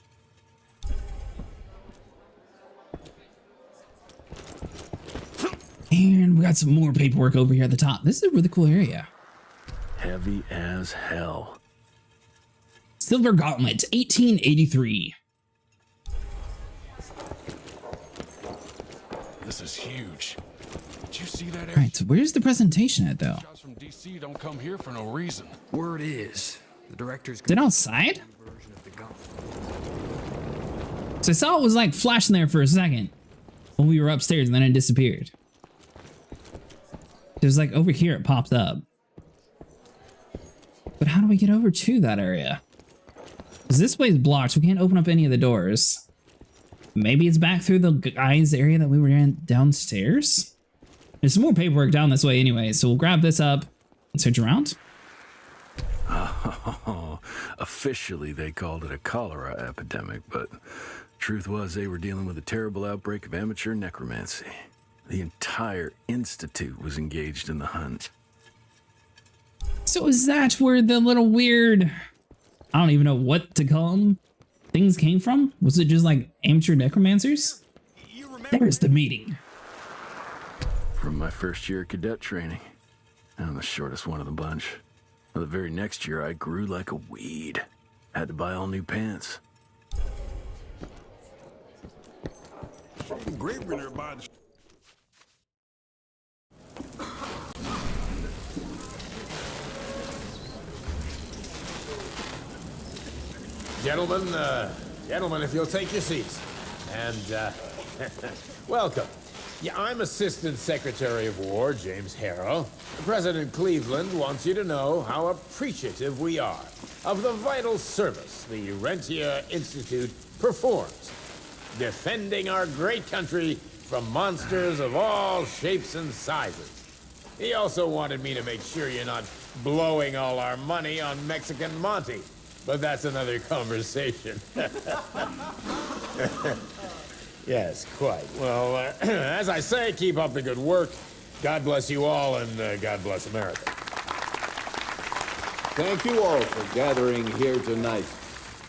And we got some more paperwork over here at the top. This is a really cool area. Heavy as hell. Silver Gauntlet, 1883. This is huge. Did you see that? All right, so where's the presentation at, though? Shots from DC don't come here for no reason. Word is, the director's... Is it outside? So I saw it was like flashing there for a second when we were upstairs and then it disappeared. It was like over here it popped up. But how do we get over to that area? Because this way is blocked, so we can't open up any of the doors. Maybe it's back through the guy's area that we were in downstairs? There's some more paperwork down this way anyway, so we'll grab this up and search around. Oh, officially they called it a cholera epidemic, but truth was they were dealing with a terrible outbreak of amateur necromancy. The entire institute was engaged in the hunt. So is that where the little weird, I don't even know what to call them, things came from? Was it just like amateur necromancers? There's the meeting. From my first year of cadet training. I'm the shortest one of the bunch. The very next year I grew like a weed. Had to buy all new pants. Gentlemen, if you'll take your seats. And, welcome. Yeah, I'm Assistant Secretary of War, James Harrow. President Cleveland wants you to know how appreciative we are of the vital service the Rentier Institute performs, defending our great country from monsters of all shapes and sizes. He also wanted me to make sure you're not blowing all our money on Mexican Monty, but that's another conversation. Yes, quite. Well, as I say, keep up the good work. God bless you all, and God bless America. Thank you all for gathering here tonight.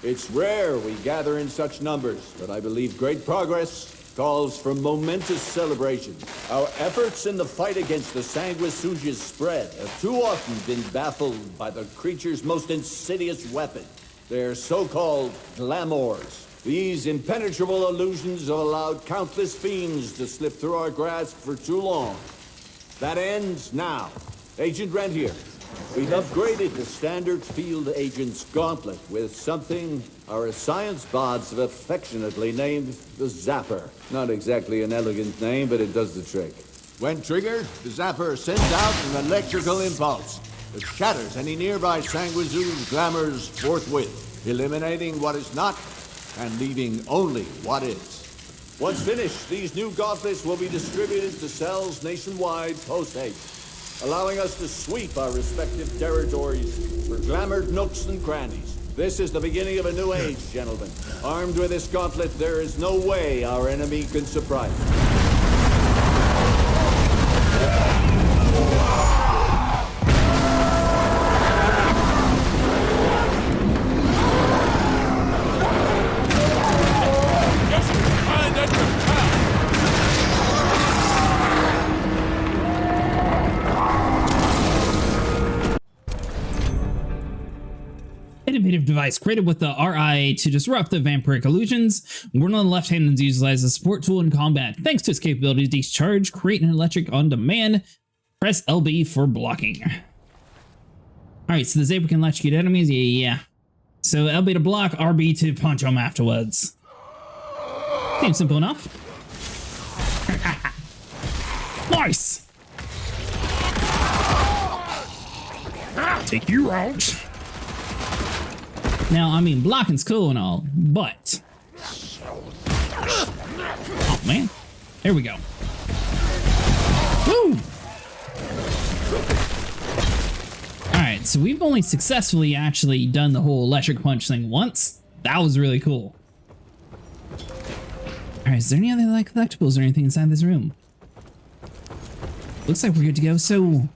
It's rare we gather in such numbers, but I believe great progress calls for momentous celebration. Our efforts in the fight against the sanguisuga's spread have too often been baffled by the creature's most insidious weapon, their so-called glamours. These impenetrable illusions have allowed countless fiends to slip through our grasp for too long. That ends now. Agent Rentier, we've upgraded the standard field agent's gauntlet with something our science bots have affectionately named the Zapper. Not exactly an elegant name, but it does the trick. When triggered, the zapper sends out an electrical impulse that shatters any nearby sanguizu's glamours forthwith, eliminating what is not and leaving only what is. Once finished, these new gauntlets will be distributed to cells nationwide post-haste, allowing us to sweep our respective territories for glamoured nooks and crannies. This is the beginning of a new age, gentlemen. Armed with this gauntlet, there is no way our enemy can surprise us. Innovative device created with the RI to disrupt the vampiric illusions. One on the left hand is utilized as a support tool in combat. Thanks to its capability to discharge, create an electric on demand. Press LB for blocking. Alright, so the Zaper can electrocute enemies? Yeah. So LB to block, RB to punch them afterwards. Seems simple enough. Nice! Take you out. Now, I mean, blocking's cool and all, but... Oh, man. There we go. Woo! Alright, so we've only successfully actually done the whole electric punch thing once. That was really cool. Alright, is there any other, like, collectibles or anything inside this room? Looks like we're good to go, so...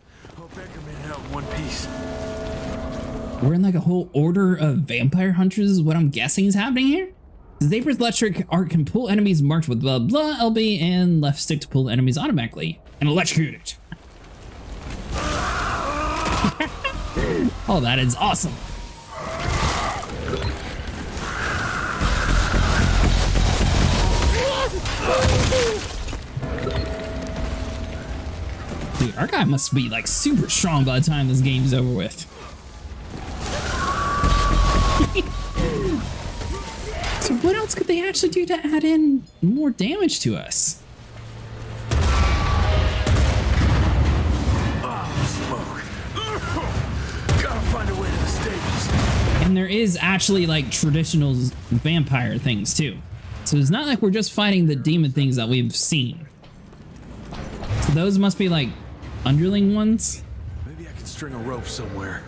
We're in like a whole order of vampire hunters is what I'm guessing is happening here. Zaper's electric art can pull enemies marked with blah blah LB and left stick to pull enemies automatically and electrocute it. Oh, that is awesome. Dude, our guy must be like super strong by the time this game's over with. So what else could they actually do to add in more damage to us? Smoke. Gotta find a way to the stables. And there is actually like traditional vampire things too. So it's not like we're just fighting the demon things that we've seen. So those must be like underling ones. Maybe I could string a rope somewhere.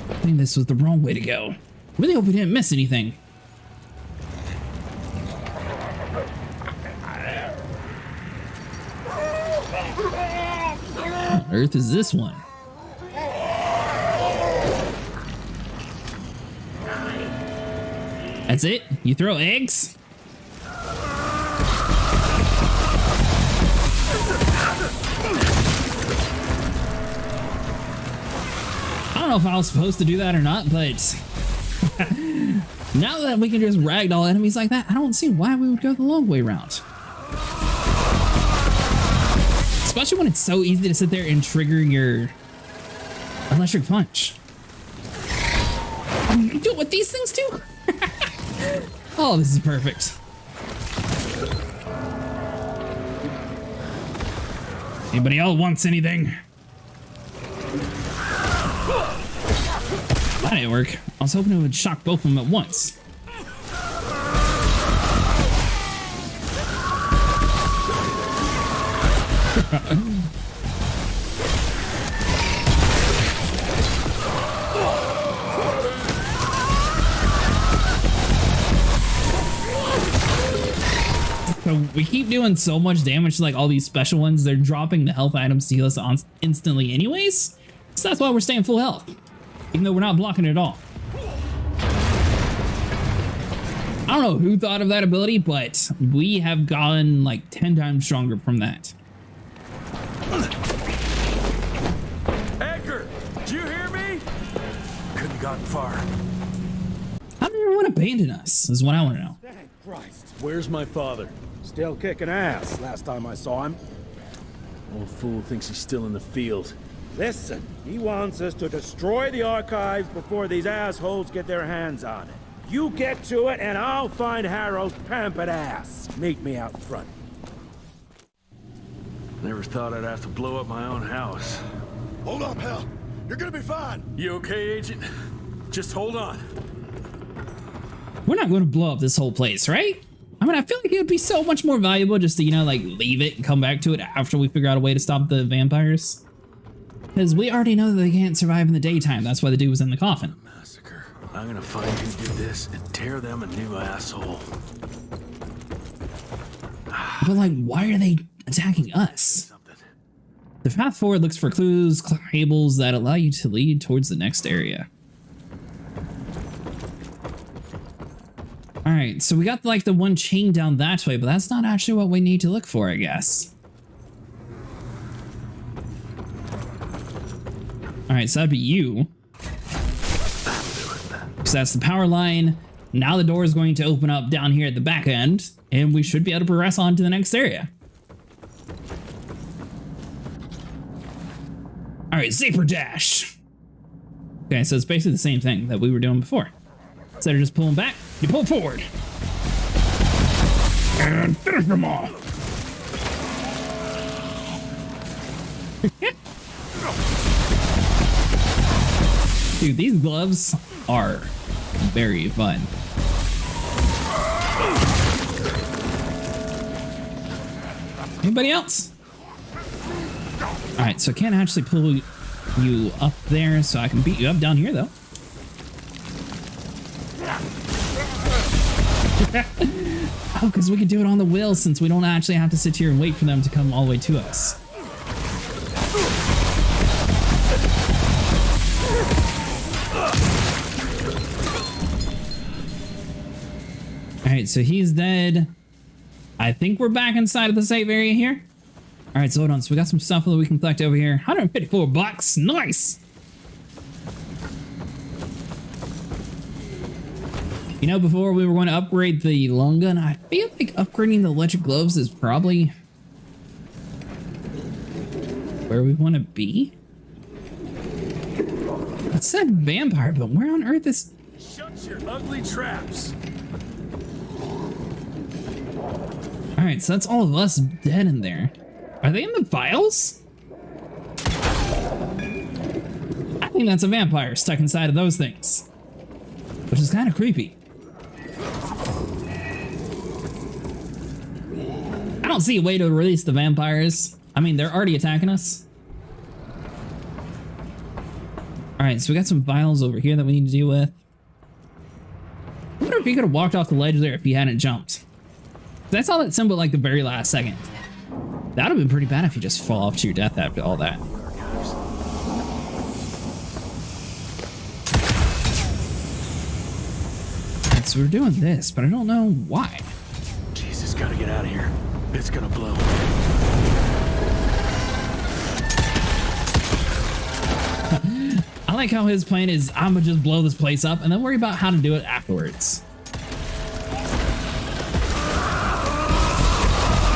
I think this was the wrong way to go. Really hope we didn't miss anything. What on earth is this one? That's it? You throw eggs? I don't know if I was supposed to do that or not, but now that we can just ragdoll enemies like that, I don't see why we would go the long way around. Especially when it's so easy to sit there and trigger your electric punch. I mean, you can do it with these things too. Oh, this is perfect. Anybody else wants anything? That didn't work. I was hoping it would shock both of them at once. So we keep doing so much damage to like all these special ones, they're dropping the health items to heal us on instantly anyways. So that's why we're staying full health, even though we're not blocking it at all. I don't know who thought of that ability, but we have gotten like 10 times stronger from that. Edgar, did you hear me? Couldn't have gotten far. How did everyone abandon us is what I want to know. Thank Christ. Where's my father? Still kicking ass last time I saw him. Old fool thinks he's still in the field. Listen, he wants us to destroy the archives before these assholes get their hands on it. You get to it, and I'll find Harrow's pampered ass. Meet me out front. Never thought I'd have to blow up my own house. Hold up, Hal. You're gonna be fine. You okay, Agent? Just hold on. We're not going to blow up this whole place, right? I mean, I feel like it would be so much more valuable just to, you know, like, leave it and come back to it after we figure out a way to stop the vampires. Because we already know that they can't survive in the daytime. That's why the dude was in the coffin. Massacre. I'm gonna find who did this and tear them a new asshole. But, like, why are they attacking us? The path forward looks for clues, cables that allow you to lead towards the next area. Alright, so we got, like, the one chain down that way, but that's not actually what we need to look for, I guess. Alright, so that'd be you. Because that's the power line. Now the door is going to open up down here at the back end, and we should be able to progress on to the next area. Alright, Zaper Dash. Okay, so it's basically the same thing that we were doing before. Instead of just pulling back, you pull forward. And finish them all. Dude, these gloves are very fun. Anybody else? Alright, so I can't actually pull you up there, so I can beat you up down here, though. Oh, because we can do it on the wheel since we don't actually have to sit here and wait for them to come all the way to us. Alright, so he's dead. I think we're back inside of the safe area here. Alright, so hold on. So we got some stuff that we can collect over here. 154 bucks. Nice! You know, before we were going to upgrade the long gun, I feel like upgrading the electric gloves is probably where we want to be. It said vampire, but where on earth is... Shut your ugly traps. Alright, so that's all of us dead in there. Are they in the files? I think that's a vampire stuck inside of those things. Which is kind of creepy. I don't see a way to release the vampires. I mean, they're already attacking us. Alright, so we got some vials over here that we need to deal with. I wonder if he could have walked off the ledge there if he hadn't jumped. I saw that symbol like the very last second. That would have been pretty bad if you just fall off to your death after all that. Right, so we're doing this, but I don't know why. Jesus, gotta get out of here. It's gonna blow. I like how his plan is, I'm gonna just blow this place up and then worry about how to do it afterwards.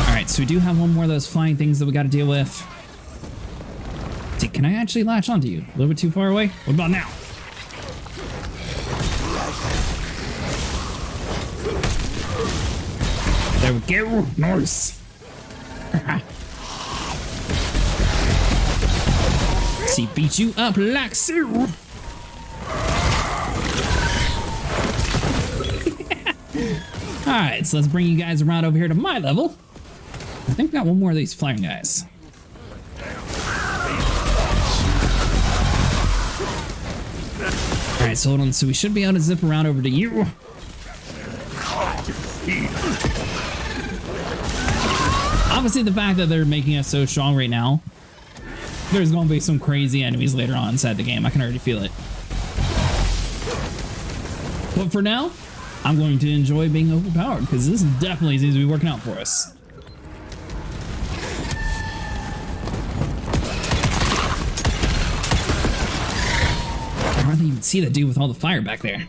Alright, so we do have one more of those flying things that we gotta deal with. See, can I actually latch onto you? A little bit too far away? What about now? There we go. Nice. See, beat you up like so. Alright, so let's bring you guys around over here to my level. I think we got one more of these flying guys. Alright, so hold on. So we should be able to zip around over to you. Obviously, the fact that they're making us so strong right now, there's going to be some crazy enemies later on inside the game. I can already feel it. But for now, I'm going to enjoy being overpowered because this definitely seems to be working out for us. I hardly even see that dude with all the fire back there.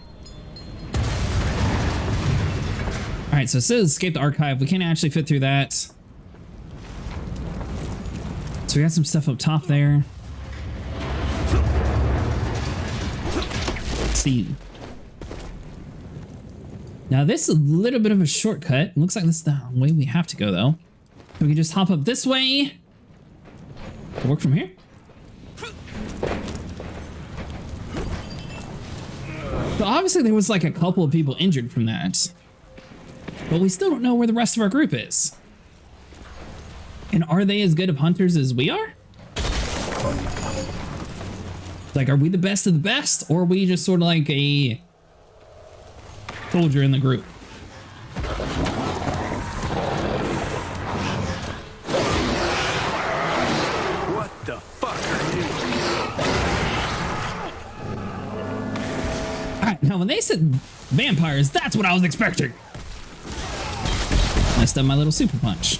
Alright, so it says escape the archive. We can't actually fit through that. So we got some stuff up top there. Let's see. Now this is a little bit of a shortcut. Looks like this is the way we have to go though. We can just hop up this way. Work from here. So obviously there was like a couple of people injured from that. But we still don't know where the rest of our group is. And are they as good of hunters as we are? Like, are we the best of the best? Or are we just sort of like a soldier in the group? What the fuck are you? Alright, now when they said vampires, that's what I was expecting. Messed up my little super punch.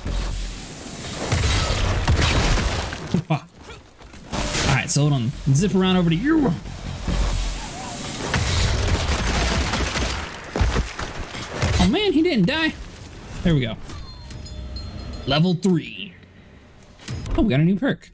Alright, so hold on. Zip around over to you. Oh man, he didn't die. There we go. Level 3. Oh, we got a new perk.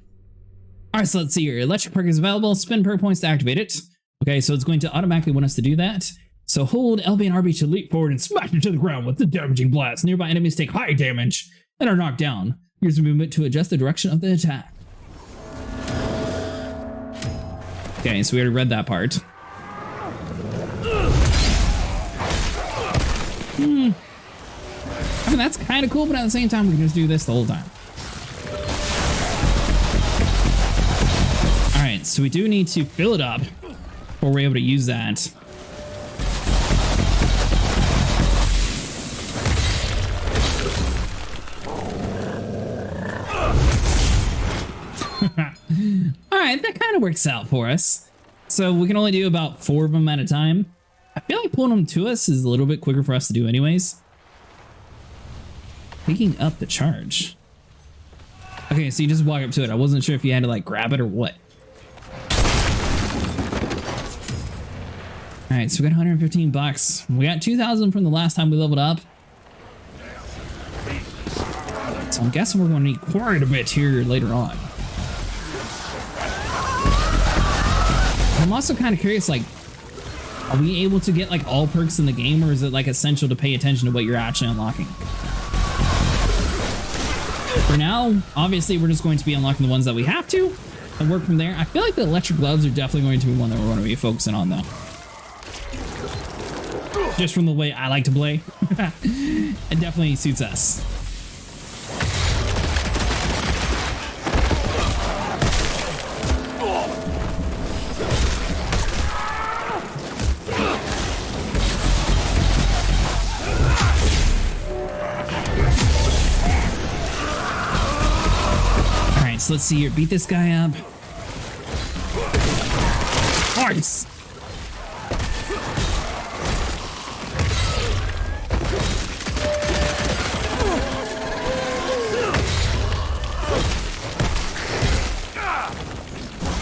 Alright, so let's see here. Electric perk is available. Spend perk points to activate it. Okay, so it's going to automatically want us to do that. So hold LB and RB to leap forward and smash into the ground with the damaging blast. Nearby enemies take high damage and are knocked down. Use the movement to adjust the direction of the attack. Okay, so we already read that part. I mean, that's kind of cool, but at the same time, we can just do this the whole time. Alright, so we do need to fill it up before we're able to use that. Alright, that kind of works out for us. So we can only do about 4 of them at a time. I feel like pulling them to us is a little bit quicker for us to do anyways. Picking up the charge. Okay, so you just walk up to it. I wasn't sure if you had to like grab it or what. Alright, so we got 115 bucks. We got 2,000 from the last time we leveled up. So I'm guessing we're going to need quite a bit here later on. I'm also kind of curious, like, are we able to get like all perks in the game, or is it like essential to pay attention to what you're actually unlocking? For now, obviously we're just going to be unlocking the ones that we have to and work from there. I feel like the electric gloves are definitely going to be one that we're going to be focusing on though. Just from the way I like to play. It definitely suits us. So let's see here. Beat this guy up. Nice.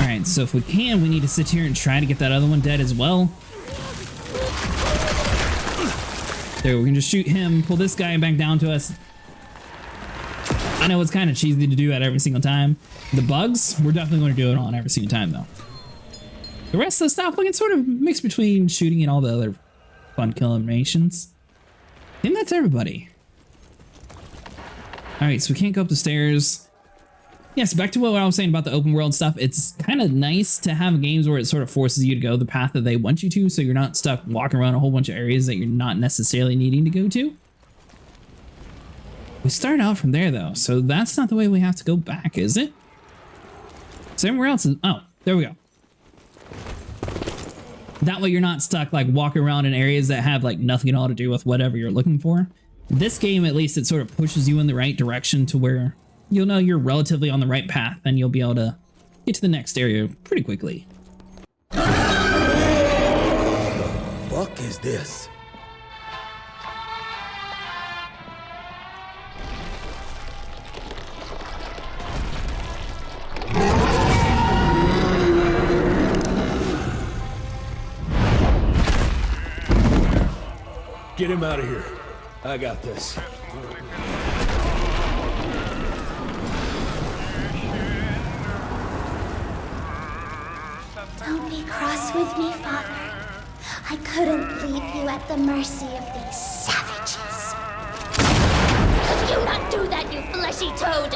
Alright, so if we can, we need to sit here and try to get that other one dead as well. There, we can just shoot him, pull this guy back down to us. I know it's kind of cheesy to do that every single time. The bugs, we're definitely going to do it on every single time though. The rest of the stuff, we can sort of mix between shooting and all the other fun kill animations. I think that's everybody. Alright, so we can't go up the stairs. Yes, back to what I was saying about the open world stuff. It's kind of nice to have games where it sort of forces you to go the path that they want you to, so you're not stuck walking around a whole bunch of areas that you're not necessarily needing to go to. We start out from there though, so that's not the way we have to go back, is it? Somewhere else is, oh, there we go. That way you're not stuck like walking around in areas that have like nothing at all to do with whatever you're looking for. This game, at least, it sort of pushes you in the right direction to where you'll know you're relatively on the right path, and you'll be able to get to the next area pretty quickly. Fuck is this? Get him out of here. I got this. Don't be cross with me, Father. I couldn't leave you at the mercy of these savages. Could you not do that, you fleshy toad?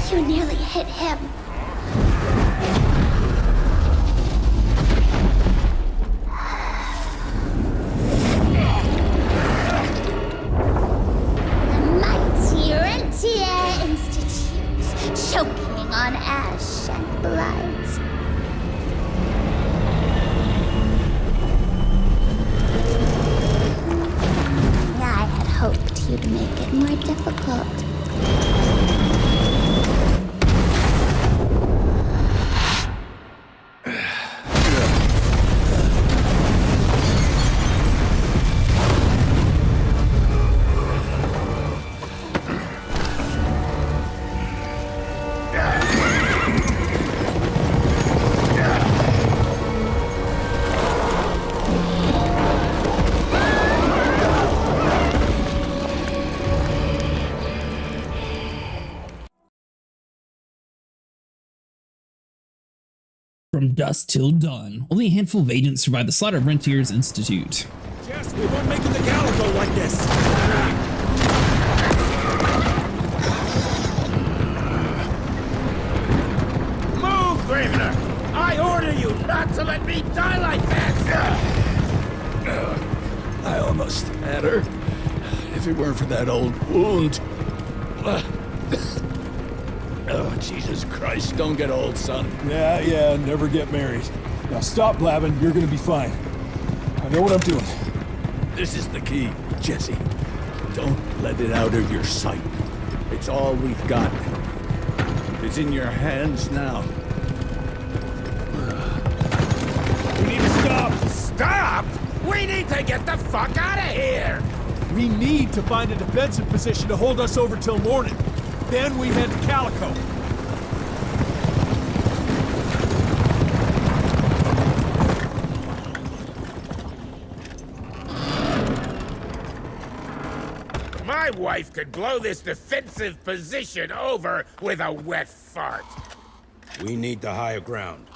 You nearly hit him. Rentier Institutes, choking on ash and blood. I had hoped you'd make it more difficult. From dusk till dawn, only a handful of agents survived the slaughter of Rentier's Institute. Jess, we weren't making the gala go like this. Move, Gravener! I order you not to let me die like that! I almost had her. If it weren't for that old wound. Oh, Jesus Christ, don't get old, son. Yeah, never get married. Now stop blabbing, you're gonna be fine. I know what I'm doing. This is the key, Jesse. Don't let it out of your sight. It's all we've got. It's in your hands now. We need to stop! Stop? We need to get the fuck out of here! We need to find a defensive position to hold us over till morning. Then we head to Calico. My wife could blow this defensive position over with a wet fart. We need the higher ground.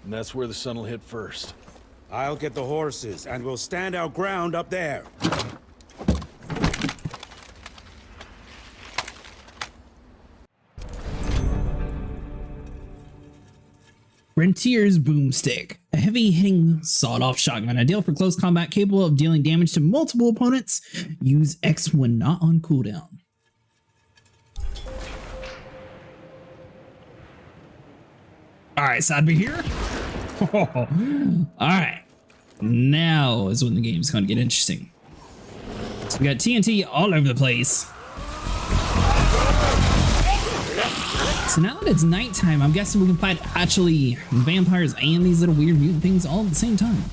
And that's where the sun will hit first. I'll get the horses, and we'll stand our ground up there. Rentier's Boomstick, a heavy-hitting, sawed-off shotgun, ideal for close combat, capable of dealing damage to multiple opponents. Use X when not on cooldown. Alright, side B here. Alright. Now is when the game's gonna get interesting. So we got TNT all over the place. So now that it's nighttime, I'm guessing we can fight actually vampires and these little weird mutant things all at the same time.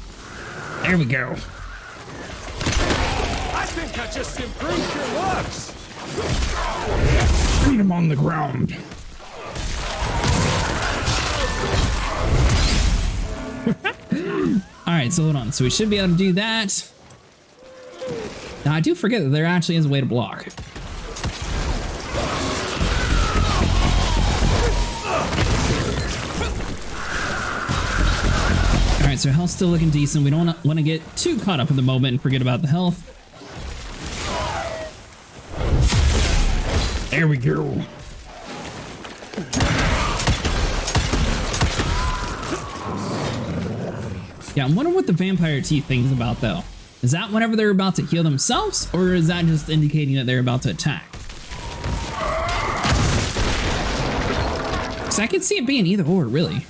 There we go. I think I just improved your looks! Beat him on the ground. Alright, so hold on. So we should be able to do that. Now I do forget that there actually is a way to block. Alright, so health's still looking decent. We don't want to get too caught up in the moment and forget about the health. There we go. Yeah, I'm wondering what the vampire teeth thing is about, though. Is that whenever they're about to heal themselves, or is that just indicating that they're about to attack? So I could see it being either or, really.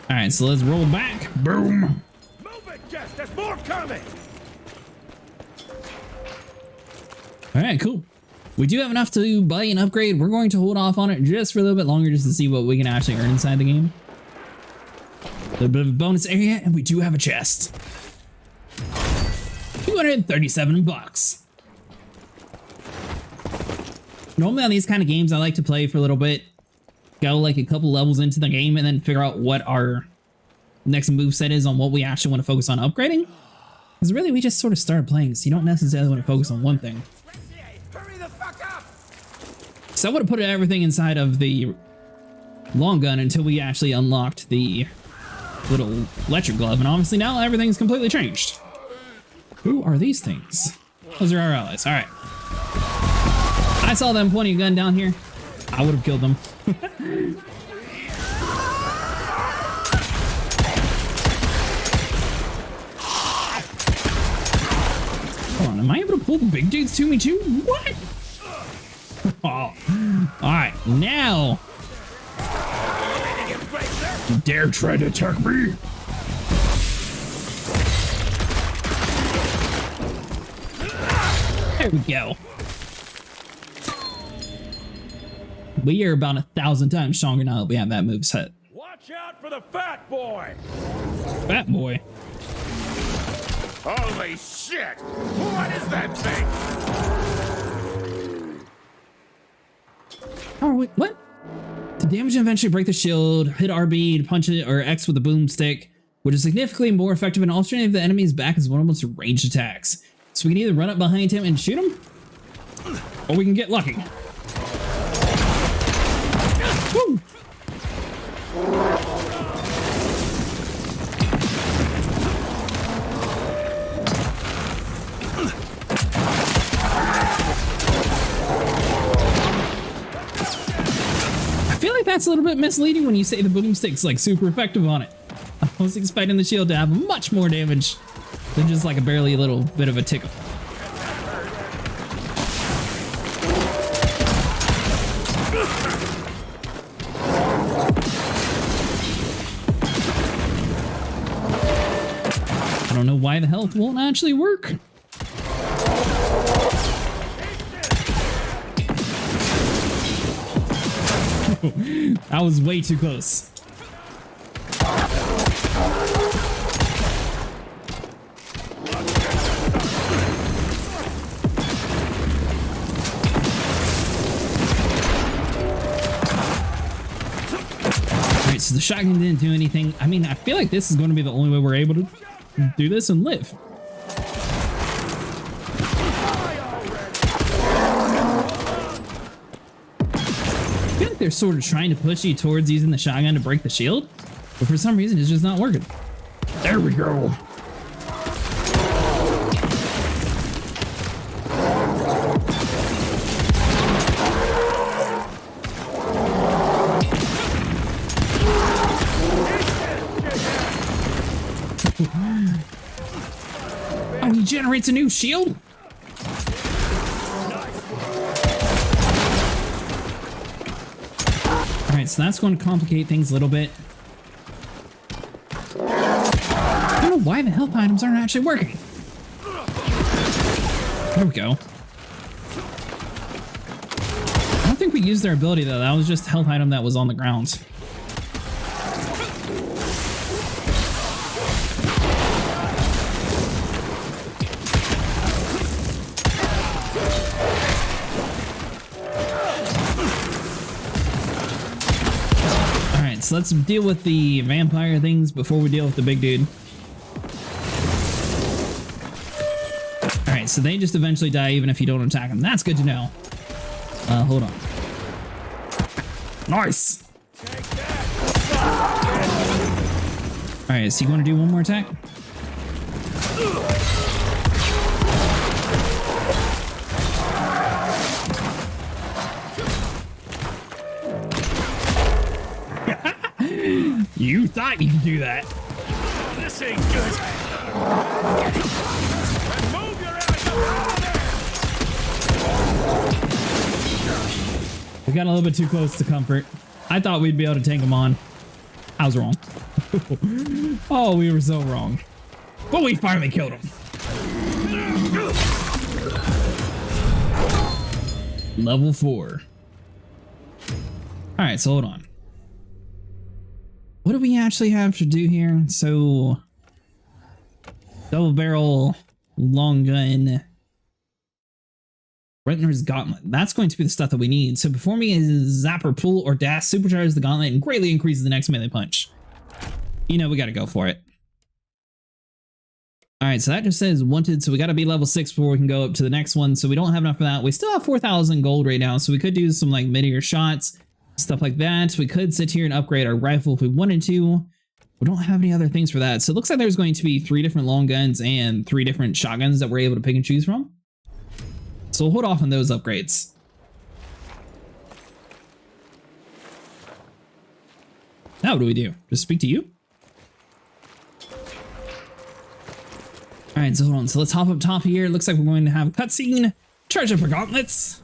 Alright, so let's roll back. Boom. Move it, Jess! There's more coming! Alright, cool. We do have enough to buy an upgrade. We're going to hold off on it just for a little bit longer just to see what we can actually earn inside the game. A little bit of a bonus area, and we do have a chest. 237 bucks. Normally on these kind of games, I like to play for a little bit, go like a couple levels into the game, and then figure out what our next moveset is on what we actually want to focus on upgrading. Because really, we just sort of started playing, so you don't necessarily want to focus on one thing. So I would have put everything inside of the long gun until we actually unlocked the little electric glove, and obviously now everything's completely changed. Who are these things? Those are our allies. All right. I saw them pointing a gun down here. I would have killed them. Hold on, am I able to pull the big dudes to me too? What? Oh. All right, now. You dare try to attack me? There we go. We are about 1,000 times stronger now that we have that moveset. Watch out for the fat boy! Fat boy? Holy shit! What is that thing? Oh, wait, what? To damage and eventually break the shield, hit RB to punch it, or X with a boomstick, which is significantly more effective and alternating if the enemy's back is vulnerable to ranged attacks. So we can either run up behind him and shoot him, or we can get lucky. Woo! I feel like that's a little bit misleading when you say the boomstick's like super effective on it. I was expecting the shield to have much more damage than just like a barely little bit of a tickle. I don't know why the health won't actually work. That was way too close. Alright, so the shotgun didn't do anything. I mean, I feel like this is going to be the only way we're able to do this and live. I feel like they're sort of trying to push you towards using the shotgun to break the shield, but for some reason it's just not working. There we go. Oh, he generates a new shield? Alright, so that's going to complicate things a little bit. I don't know why the health items aren't actually working. There we go. I don't think we used their ability though. That was just a health item that was on the ground. So let's deal with the vampire things before we deal with the big dude. Alright, so they just eventually die even if you don't attack them. That's good to know. Hold on. Nice! Alright, so you want to do one more attack? You thought you could do that. This ain't good. Move your ass out of there. We got a little bit too close to comfort. I thought we'd be able to tank him on. I was wrong. Oh, we were so wrong. But we finally killed him. Level 4. Alright, so hold on. What do we actually have to do here? So, double barrel, long gun, Retner's Gauntlet. That's going to be the stuff that we need. So performing a zapper pull or dash supercharges the gauntlet and greatly increases the next melee punch. You know, we got to go for it. All right, so that just says wanted. So we got to be level 6 before we can go up to the next one. So we don't have enough for that. We still have 4,000 gold right now. So we could do some like mid-ear shots. stuff like that. We could sit here and upgrade our rifle if we wanted to. We don't have any other things for that. So it looks like there's going to be 3 different long guns and 3 different shotguns that we're able to pick and choose from. So we'll hold off on those upgrades. Now what do we do? Just speak to you? All right, so hold on. So let's hop up top here. It looks like we're going to have a cutscene. Charge up our gauntlets.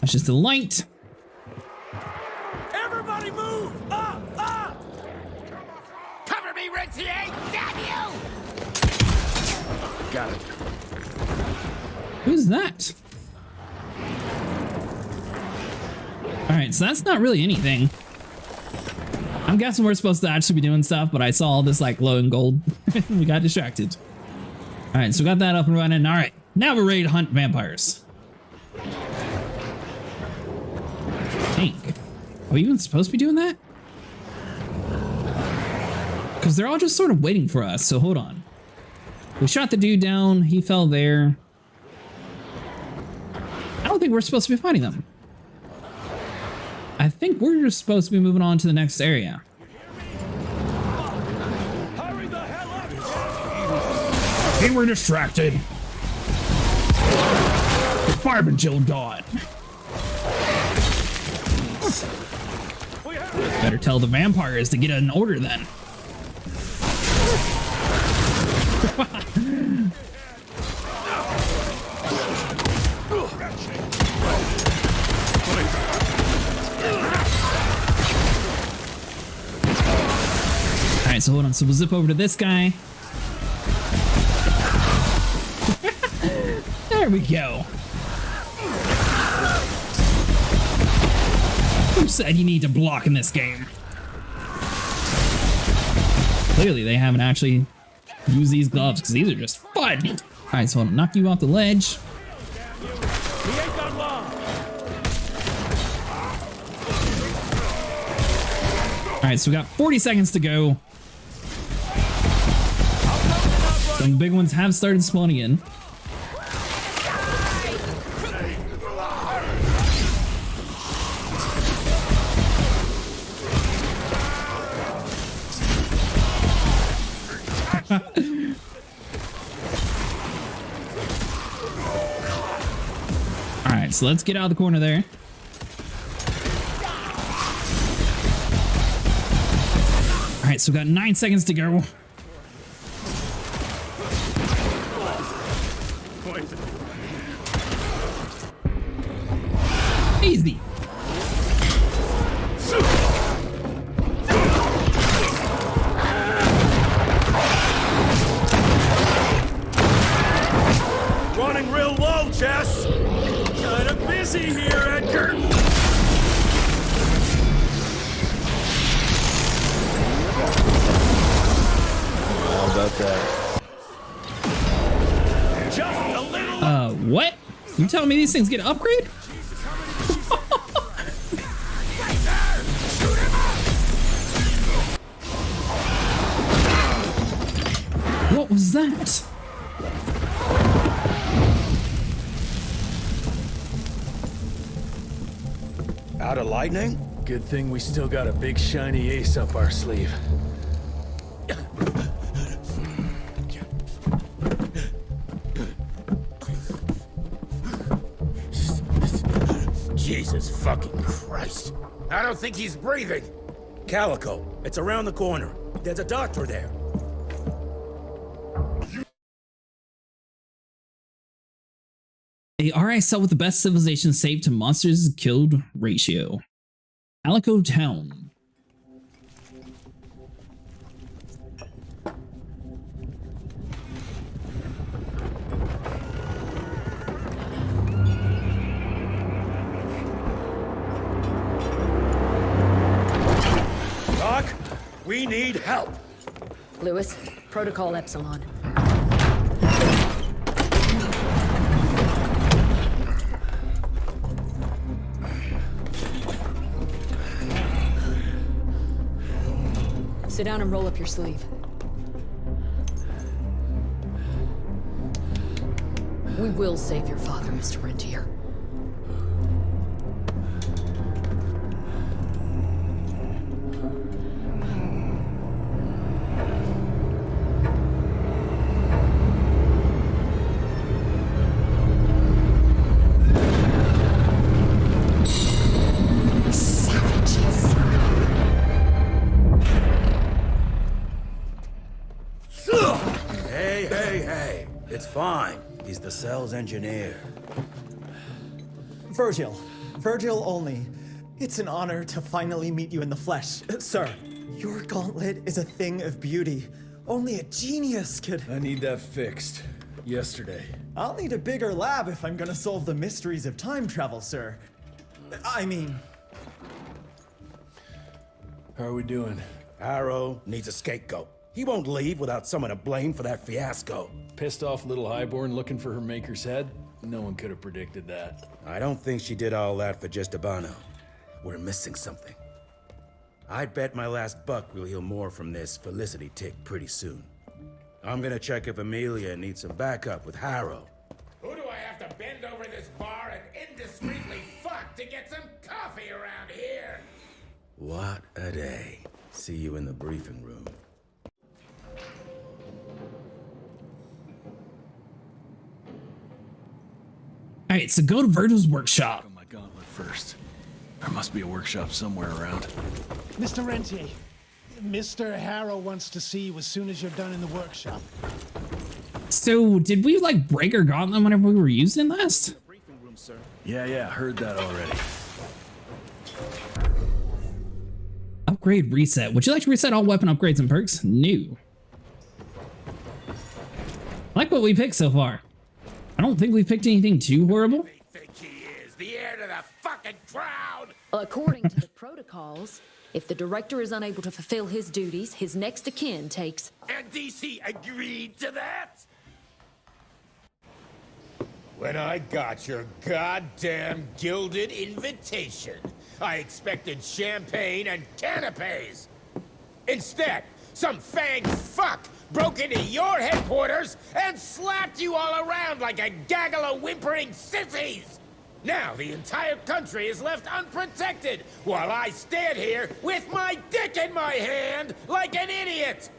That's just a light. Everybody move! Up! Up! Cover me, Rentier! Damn you! Got it. Who's that? All right, so that's not really anything. I'm guessing we're supposed to actually be doing stuff, but I saw all this like glowing gold. We got distracted. All right, so we got that up and running. All right, now we're ready to hunt vampires. Tank. Are we even supposed to be doing that? Because they're all just sort of waiting for us, so hold on. We shot the dude down, he fell there. I don't think we're supposed to be fighting them. I think we're just supposed to be moving on to the next area. Okay, we're distracted. The fireman Jill died. Better tell the vampires to get in order then. Alright, so hold on. So we'll zip over to this guy. There we go. Who said you need to block in this game? Clearly they haven't actually used these gloves because these are just fun. Alright, so I'll knock you off the ledge. Alright, so we got 40 seconds to go. Some big ones have started spawning in. Alright, so let's get out of the corner there. Alright, so we got 9 seconds to go. Easy. Running real low, Jess. Kinda busy here, Edgar. How about that? Just a little. What? You telling me these things get an upgrade? What was that? Out of lightning? Good thing we still got a big shiny ace up our sleeve. Jesus fucking Christ. I don't think he's breathing. Calico, it's around the corner. There's a doctor there. A RI cell with the best civilization saved to monsters killed ratio. Calico Town. Doc, we need help. Lewis, Protocol Epsilon. Sit down and roll up your sleeve. We will save your father, Mr. Rentier. Hey. It's fine. He's the cell's engineer. Virgil only. It's an honor to finally meet you in the flesh. Sir, your gauntlet is a thing of beauty. Only a genius could... I need that fixed. Yesterday. I'll need a bigger lab if I'm gonna solve the mysteries of time travel, sir. I mean... How are we doing? Harrow needs a scapegoat. He won't leave without someone to blame for that fiasco. Pissed off little highborn looking for her maker's head? No one could have predicted that. I don't think she did all that for just Abano. We're missing something. I'd bet my last buck we'll hear more from this Felicity tick pretty soon. I'm gonna check if Emilia needs some backup with Harrow. Who do I have to bend over this bar and indiscreetly fuck to get some coffee around here? What a day. See you in the briefing room. Alright, so go to Virgil's workshop. My gauntlet first. There must be a workshop somewhere around. Mr. Rentier, Mr. Harrow wants to see you as soon as you're done in the workshop. So, did we, like, break our gauntlet whenever we were using it last? Yeah, heard that already. Upgrade reset. Would you like to reset all weapon upgrades and perks? No. I like what we picked so far. I don't think we picked anything too horrible. The heir to the fucking crown! According to the protocols, if the director is unable to fulfill his duties, his next of kin takes... And DC agreed to that? When I got your goddamn gilded invitation, I expected champagne and canapes. Instead, some fanged fuck broke into your headquarters and slapped you all around like a gaggle of whimpering sissies! Now the entire country is left unprotected while I stand here with my dick in my hand like an idiot!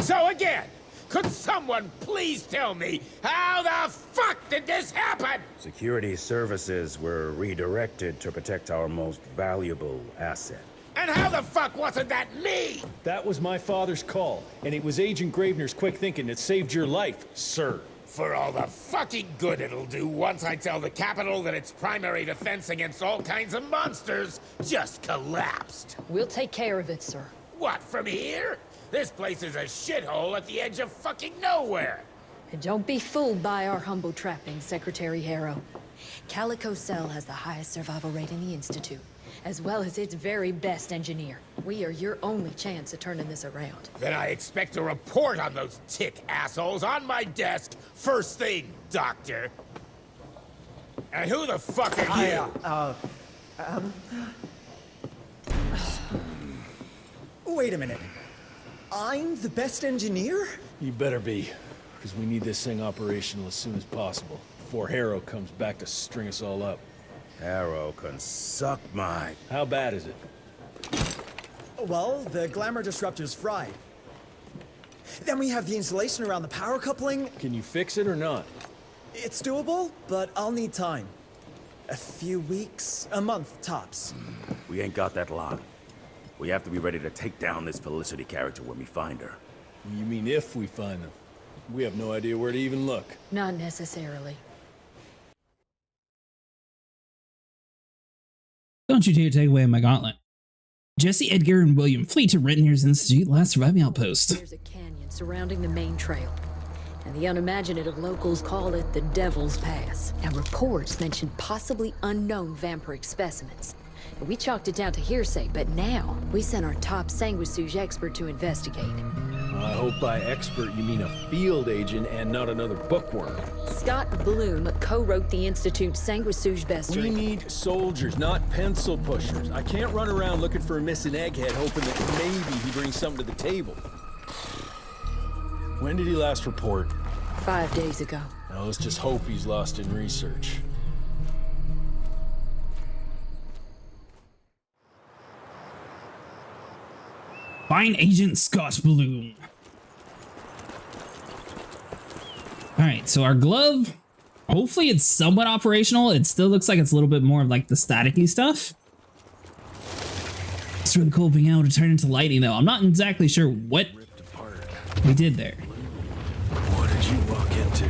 So again, could someone please tell me how the fuck did this happen? Security services were redirected to protect our most valuable asset. And how the fuck wasn't that me? That was my father's call, and it was Agent Gravener's quick thinking that saved your life, sir. For all the fucking good it'll do once I tell the Capitol that its primary defense against all kinds of monsters just collapsed. We'll take care of it, sir. What, from here? This place is a shithole at the edge of fucking nowhere. And don't be fooled by our humble trappings, Secretary Harrow. Calico Cell has the highest survival rate in the Institute, as well as its very best engineer. We are your only chance of turning this around. Then I expect a report on those tick assholes on my desk first thing, Doctor. And who the fuck are you? Wait a minute. I'm the best engineer? You better be, because we need this thing operational as soon as possible, before Harrow comes back to string us all up. Harrow can suck my... How bad is it? Well, the glamour disruptor's fried. Then we have the insulation around the power coupling. Can you fix it or not? It's doable, but I'll need time. A few weeks, a month tops. We ain't got that long. We have to be ready to take down this Felicity character when we find her. You mean if we find them? We have no idea where to even look. Not necessarily. Don't you dare take away my gauntlet. Jesse, Edgar, and William flee to Rentonier's Institute, last surviving outpost. There's a canyon surrounding the main trail, and the unimaginative locals call it the Devil's Pass. And reports mention possibly unknown vampiric specimens. And we chalked it down to hearsay, but now we sent our top sanguisuge expert to investigate. I hope by expert you mean a field agent and not another bookworm. Scott Bloom co-wrote the Institute's sanguisuge bestiary. We need soldiers, not pencil pushers. I can't run around looking for a missing egghead hoping that maybe he brings something to the table. When did he last report? 5 days ago. Now let's just hope he's lost in research. Find Agent Scott Bloom. Alright, so our glove, hopefully it's somewhat operational. It still looks like it's a little bit more of like the staticky stuff. It's really cool being able to turn into lighting though. I'm not exactly sure what we did there. did you walk into?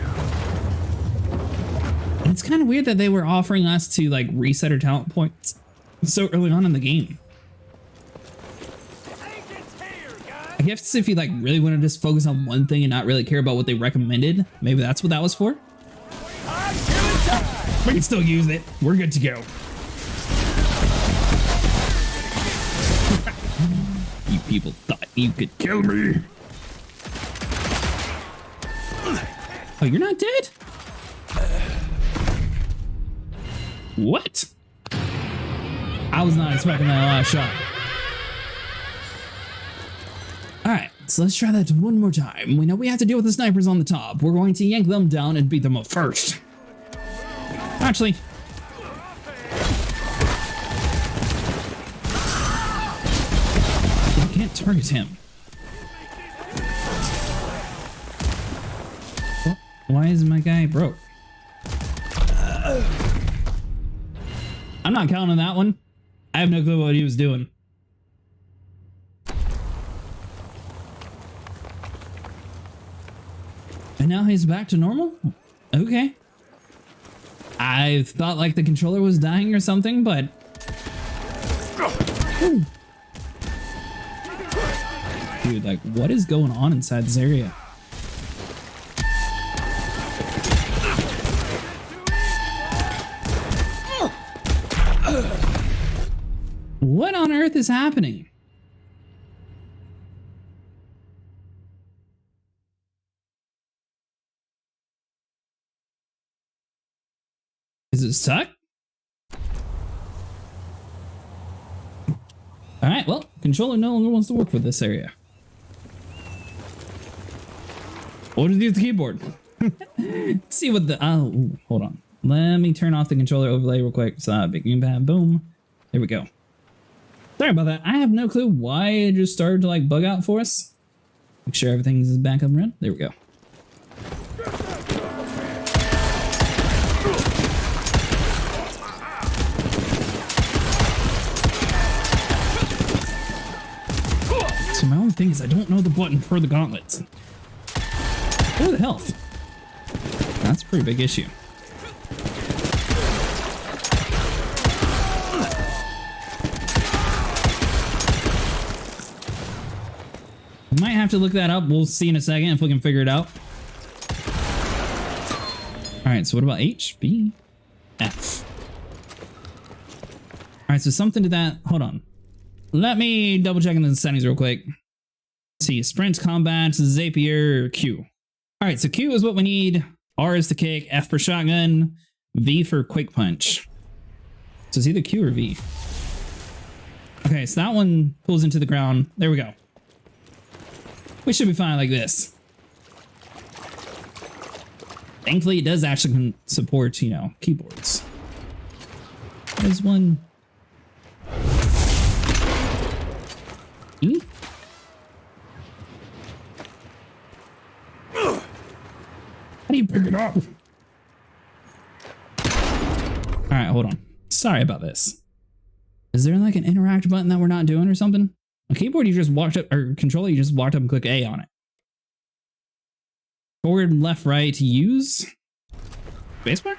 And it's kind of weird that they were offering us to like reset our talent points so early on in the game. I guess if you like really want to just focus on one thing and not really care about what they recommended, maybe that's what that was for. We can still use it. We're good to go. You people thought you could kill me. Oh, you're not dead? What? I was not expecting that last shot. Alright, so let's try that one more time. We know we have to deal with the snipers on the top. We're going to yank them down and beat them up first. Actually, I can't target him. Why is my guy broke? I'm not counting that one. I have no clue what he was doing. And now he's back to normal? Okay. I thought like the controller was dying or something, but... Ooh. Dude, like what is going on inside this area? What on earth is happening? Is it stuck? Alright, well, controller no longer wants to work for this area. What did you do with the keyboard? Let's see what the... Oh, hold on. Let me turn off the controller overlay real quick. So, big impact, boom. There we go. Sorry about that. I have no clue why it just started to like bug out for us. Make sure everything's back up and running. There we go. So my only thing is I don't know the button for the gauntlets. Or the health. That's a pretty big issue. Might have to look that up. We'll see in a second if we can figure it out. Alright, so what about H, B, F? Alright, so something to that. Hold on. Let me double check in the settings real quick. Let's see, sprint, combat, Zapier, Q. Alright, so Q is what we need. R is the kick, F for shotgun, V for quick punch. So it's either Q or V. Okay, so that one pulls into the ground. There we go. We should be fine like this. Thankfully, it does actually support, you know, keyboards. There's one. E? How do you pick it up? Alright, hold on. Sorry about this. Is there like an interact button that we're not doing or something? A keyboard, you just walked up, or controller, you just walked up and click A on it. Forward, left, right, use. Spacebar?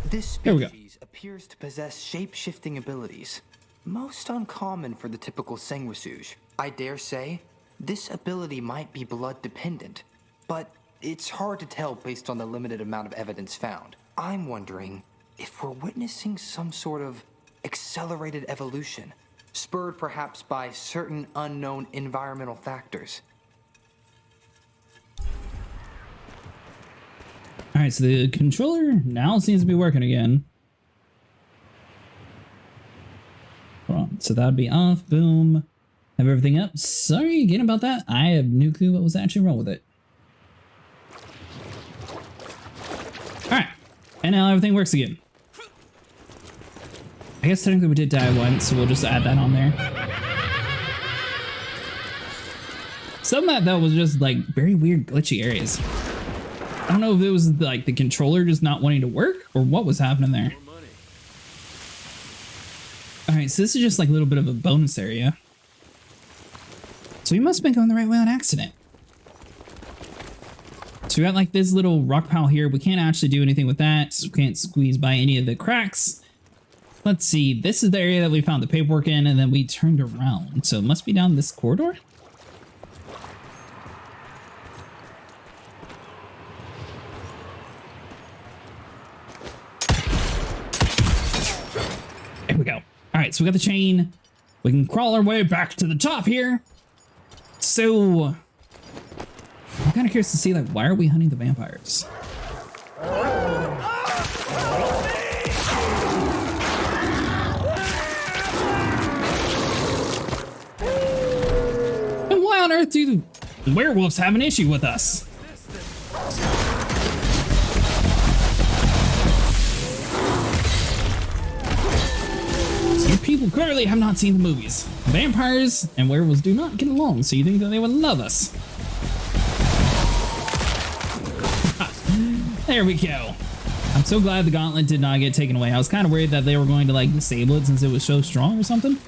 This species appears to possess shape-shifting abilities, most uncommon for the typical sanguisuge. I dare say, this ability might be blood-dependent, but it's hard to tell based on the limited amount of evidence found. I'm wondering if we're witnessing some sort of accelerated evolution, spurred perhaps by certain unknown environmental factors. Alright, so the controller now seems to be working again. Hold on, so that'd be off, boom. Have everything up. Sorry again about that. I have no clue what was actually wrong with it. Alright, and now everything works again. I guess technically we did die once, so we'll just add that on there. Some of that, though, was just, like, very weird glitchy areas. I don't know if it was, like, the controller just not wanting to work, or what was happening there. Alright, so this is just, like, a little bit of a bonus area. So we must have been going the right way on accident. So we got like this little rock pile here. We can't actually do anything with that. So we can't squeeze by any of the cracks. Let's see. This is the area that we found the paperwork in, and then we turned around. So it must be down this corridor. There we go. All right, so we got the chain. We can crawl our way back to the top here. So I'm kind of curious to see, like, why are we hunting the vampires? And why on earth do the werewolves have an issue with us? You people clearly have not seen the movies. Vampires and werewolves do not get along, so you think that they would love us. There we go. I'm so glad the gauntlet did not get taken away. I was kind of worried that they were going to like disable it since it was so strong or something.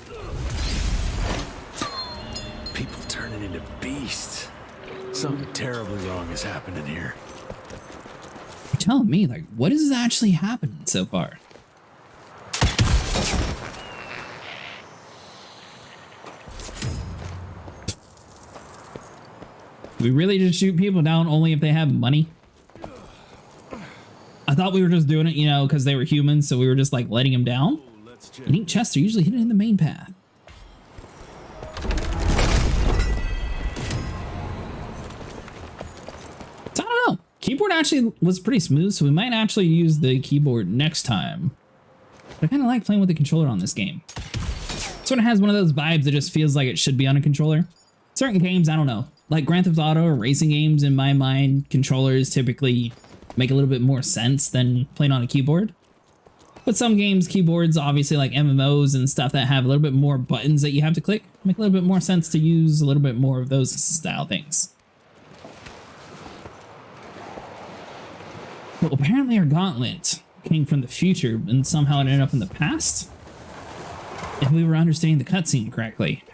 People turning into beasts. Something terribly wrong is happening here. You're telling me, like, what is actually happening so far? We really just shoot people down only if they have money? I thought we were just doing it, you know, because they were humans, so we were just like letting them down. Unique chests are usually hidden in the main path. So I don't know. Keyboard actually was pretty smooth, so we might actually use the keyboard next time. But I kind of like playing with the controller on this game. Sort of has one of those vibes that just feels like it should be on a controller. Certain games, I don't know. Like Grand Theft Auto or racing games, in my mind, controllers typically make a little bit more sense than playing on a keyboard. But some games, keyboards, obviously like MMOs and stuff that have a little bit more buttons that you have to click, make a little bit more sense to use a little bit more of those style things. Well, apparently our gauntlet came from the future and somehow it ended up in the past. If we were understanding the cutscene correctly.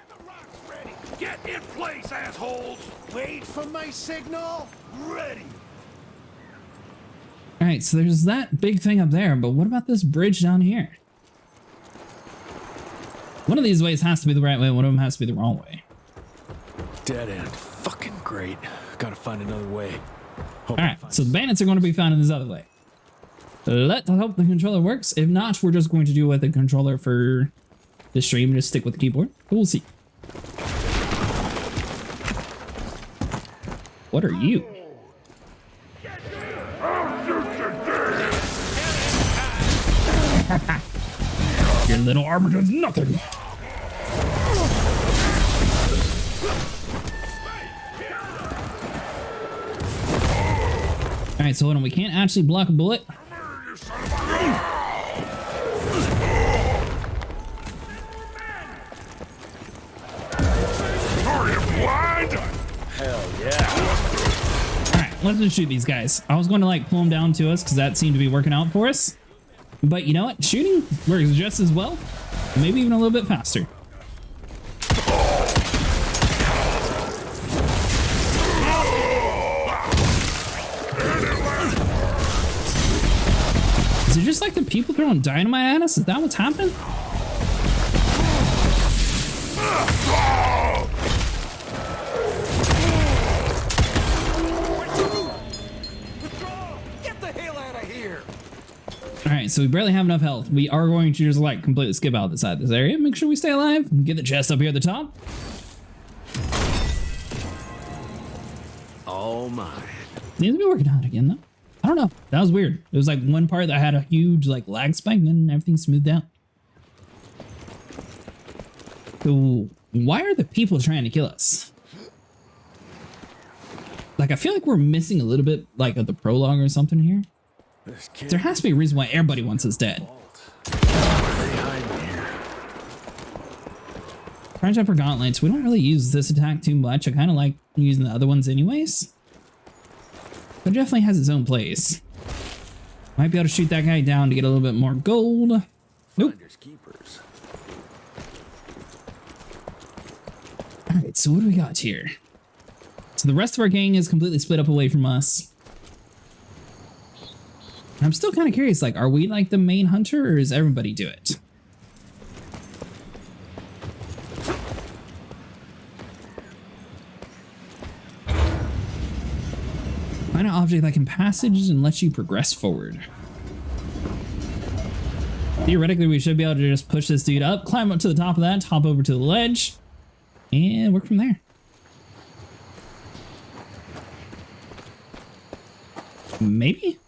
Get in place, assholes! Wait for my signal! Ready! Alright, so there's that big thing up there, but what about this bridge down here? One of these ways has to be the right way, one of them has to be the wrong way. Dead end. Fucking great. Gotta find another way. Alright, so the bandits are going to be found in this other way. Let's hope the controller works. If not, we're just going to do with the controller for the stream and just stick with the keyboard. But we'll see. What are you? Your little armor does nothing. Alright, so hold on. We can't actually block a bullet. Hell yeah. Alright, let's just shoot these guys. I was going to like pull them down to us because that seemed to be working out for us. But you know what? Shooting works just as well. Maybe even a little bit faster. Is it just like the people throwing dynamite at us? Is that what's happening? Get the hell out of here! Alright, so we barely have enough health. We are going to just like completely skip out the side of this area. Make sure we stay alive. Get the chest up here at the top. Oh my. Seems to be working out again though. I don't know. That was weird. It was like one part that had a huge like lag spike and then everything smoothed out. So why are the people trying to kill us? Like I feel like we're missing a little bit like of the prologue or something here. There has to be a reason why everybody wants us dead. Trying to for gauntlets. We don't really use this attack too much. I kind of like using the other ones anyways. But it definitely has its own place. Might be able to shoot that guy down to get a little bit more gold. Nope. Alright, so what do we got here? So the rest of our gang is completely split up away from us. I'm still kind of curious, like, are we like the main hunter or does everybody do it? Find an object that can passage and lets you progress forward. Theoretically, we should be able to just push this dude up, climb up to the top of that, hop over to the ledge, and work from there. Maybe?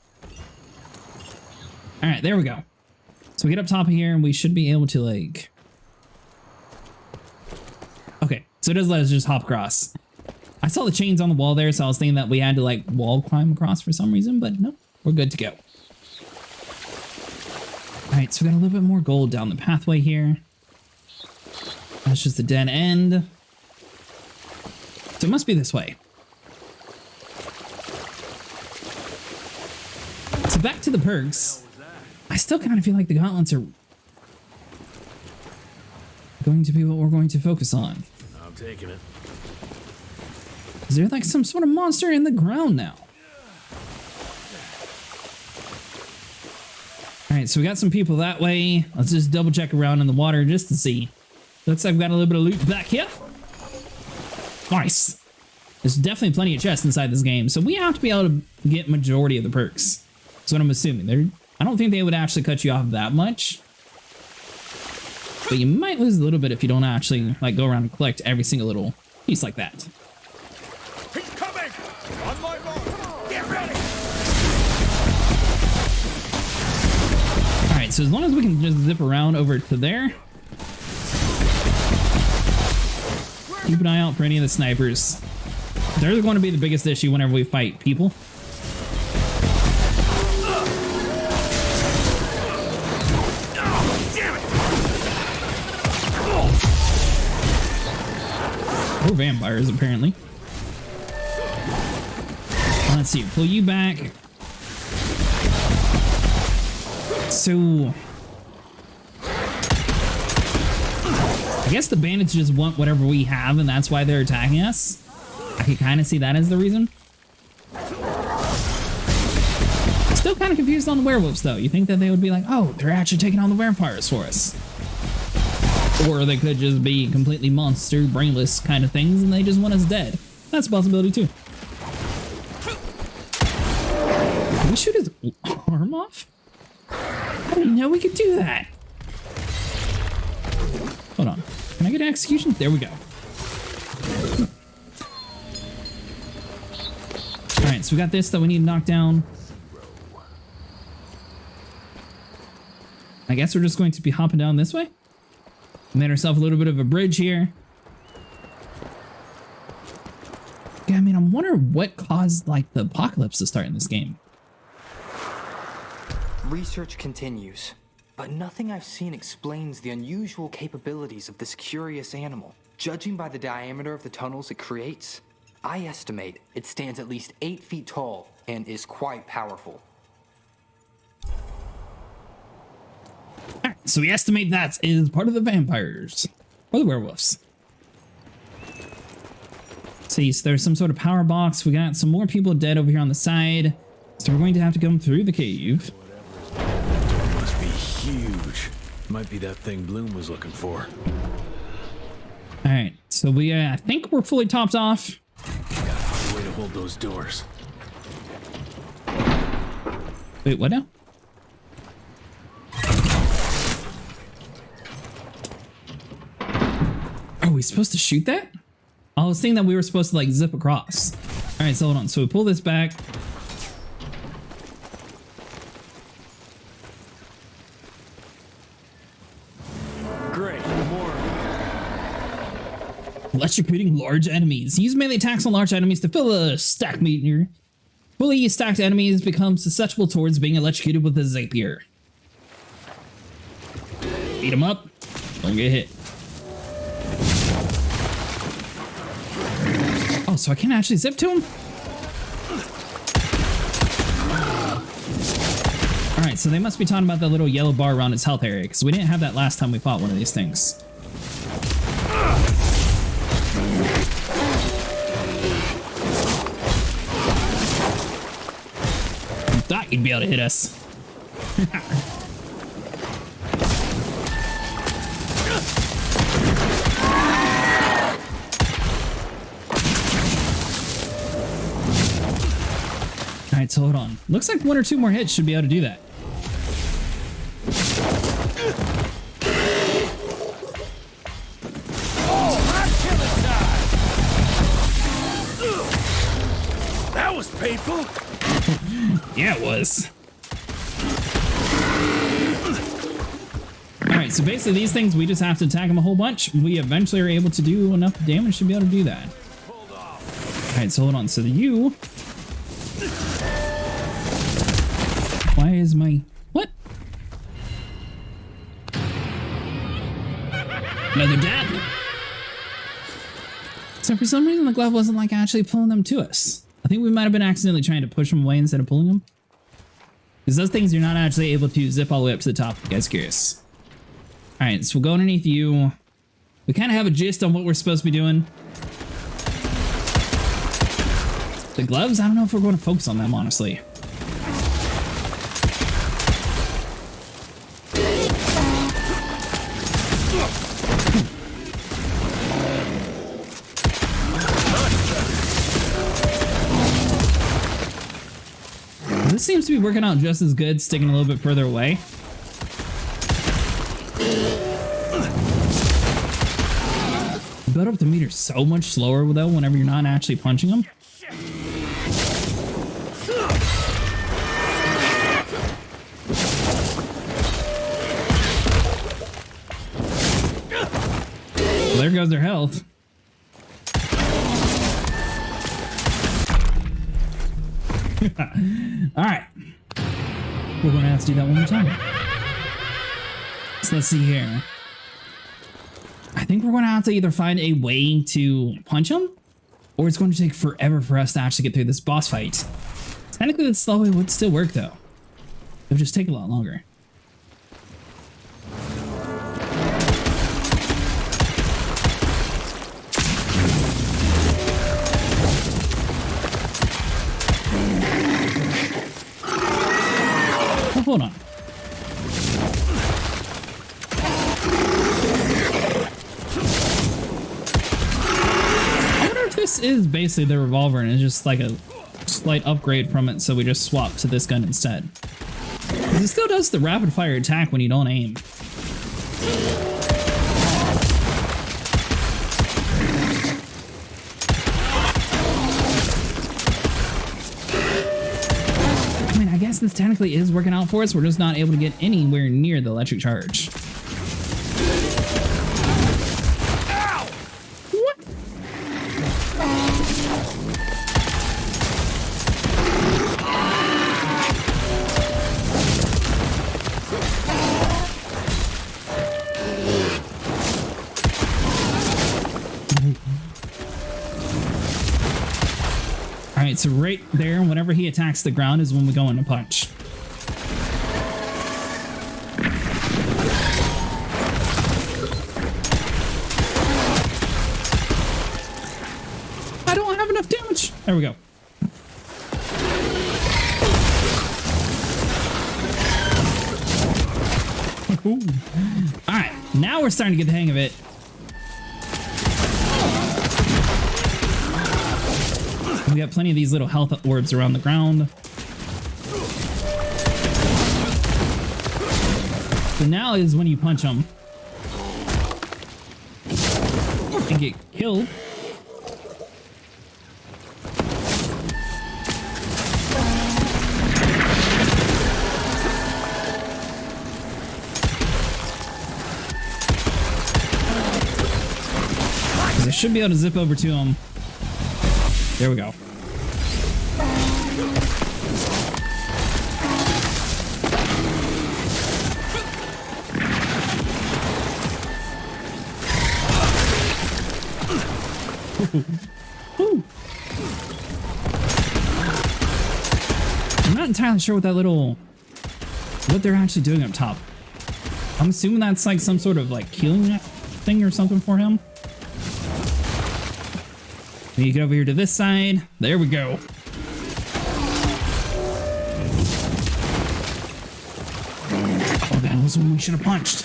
All right, there we go. So we get up top of here and we should be able to like... Okay, so it does let us just hop across. I saw the chains on the wall there, so I was thinking that we had to like wall climb across for some reason, but no, we're good to go. All right, so we got a little bit more gold down the pathway here. That's just a dead end. So it must be this way. So back to the perks. I still kind of feel like the gauntlets are going to be what we're going to focus on. I'm taking it. Is there like some sort of monster in the ground now? All right, so we got some people that way. Let's just double check around in the water just to see. Looks like we've got a little bit of loot back here. Nice. There's definitely plenty of chests inside this game, so we have to be able to get majority of the perks. That's what I'm assuming. I don't think they would actually cut you off that much. But you might lose a little bit if you don't actually like go around and collect every single little piece like that. He's coming! On my mark! Get ready! Alright, so as long as we can just zip around over to there. Keep an eye out for any of the snipers. They're going to be the biggest issue whenever we fight people. Or vampires, apparently. Let's see, pull you back. So... I guess the bandits just want whatever we have, and that's why they're attacking us. I can kind of see that as the reason. Still kind of confused on the werewolves, though. You think that they would be like, oh, they're actually taking on the vampires for us. Or they could just be completely monster, brainless kind of things, and they just want us dead. That's a possibility, too. Can we shoot his arm off? I didn't know we could do that. Hold on. Can I get an execution? There we go. Alright, so we got this that we need to knock down. I guess we're just going to be hopping down this way. Made ourselves a little bit of a bridge here. Yeah, I mean, I'm wondering what caused, like, the apocalypse to start in this game. Research continues, but nothing I've seen explains the unusual capabilities of this curious animal. Judging by the diameter of the tunnels it creates, I estimate it stands at least 8 feet tall and is quite powerful. Alright, so we estimate that is part of the vampires. Or the werewolves. See, so there's some sort of power box. We got some more people dead over here on the side. So we're going to have to come through the cave. Must be huge. Might be that thing Bloom was looking for. Alright, so we I think we're fully topped off. Gotta find a way to hold those doors. Wait, what now? Are we supposed to shoot that? I was thinking that we were supposed to like zip across. All right, so hold on. So we pull this back. Great, more. Electrocuting large enemies. Use melee attacks on large enemies to fill a stack meter. Fully stacked enemies become susceptible towards being electrocuted with a Zapier. Beat them up. Don't get hit. Oh, so I can actually zip to him? Alright, so they must be talking about that little yellow bar around its health area, because we didn't have that last time we fought one of these things. Thought you'd be able to hit us. Alright, so hold on. Looks like 1 or 2 more hits should be able to do that. That was painful. Yeah, it was. Alright, so basically these things, we just have to attack them a whole bunch. We eventually are able to do enough damage to be able to do that. Alright, so hold on. So you... Why is my... What? Another dab. So for some reason the glove wasn't like actually pulling them to us. I think we might have been accidentally trying to push them away instead of pulling them. Because those things you're not actually able to zip all the way up to the top, if you guys are curious. Alright, so we'll go underneath you. We kind of have a gist on what we're supposed to be doing. The gloves, I don't know if we're going to focus on them, honestly. This seems to be working out just as good, sticking a little bit further away. Build up the meter so much slower though whenever you're not actually punching them. Well, there goes their health. Alright. We're going to have to do that one more time. So let's see here. I think we're going to have to either find a way to punch him, or it's going to take forever for us to actually get through this boss fight. Technically, the slow way would still work, though. It would just take a lot longer. Oh, hold on. This is basically the revolver, and it's just like a slight upgrade from it, so we just swap to this gun instead. It still does the rapid fire attack when you don't aim. I mean, I guess this technically is working out for us. We're just not able to get anywhere near the electric charge. Alright, so right there, whenever he attacks the ground is when we go into punch. I don't have enough damage. There we go. Alright, now we're starting to get the hang of it. We got plenty of these little health orbs around the ground. So now is when you punch them and get killed. I should be able to zip over to him. There we go. I'm not entirely sure what what they're actually doing up top. I'm assuming that's like some sort of like healing thing or something for him. You get over here to this side. There we go. was the one we should have punched.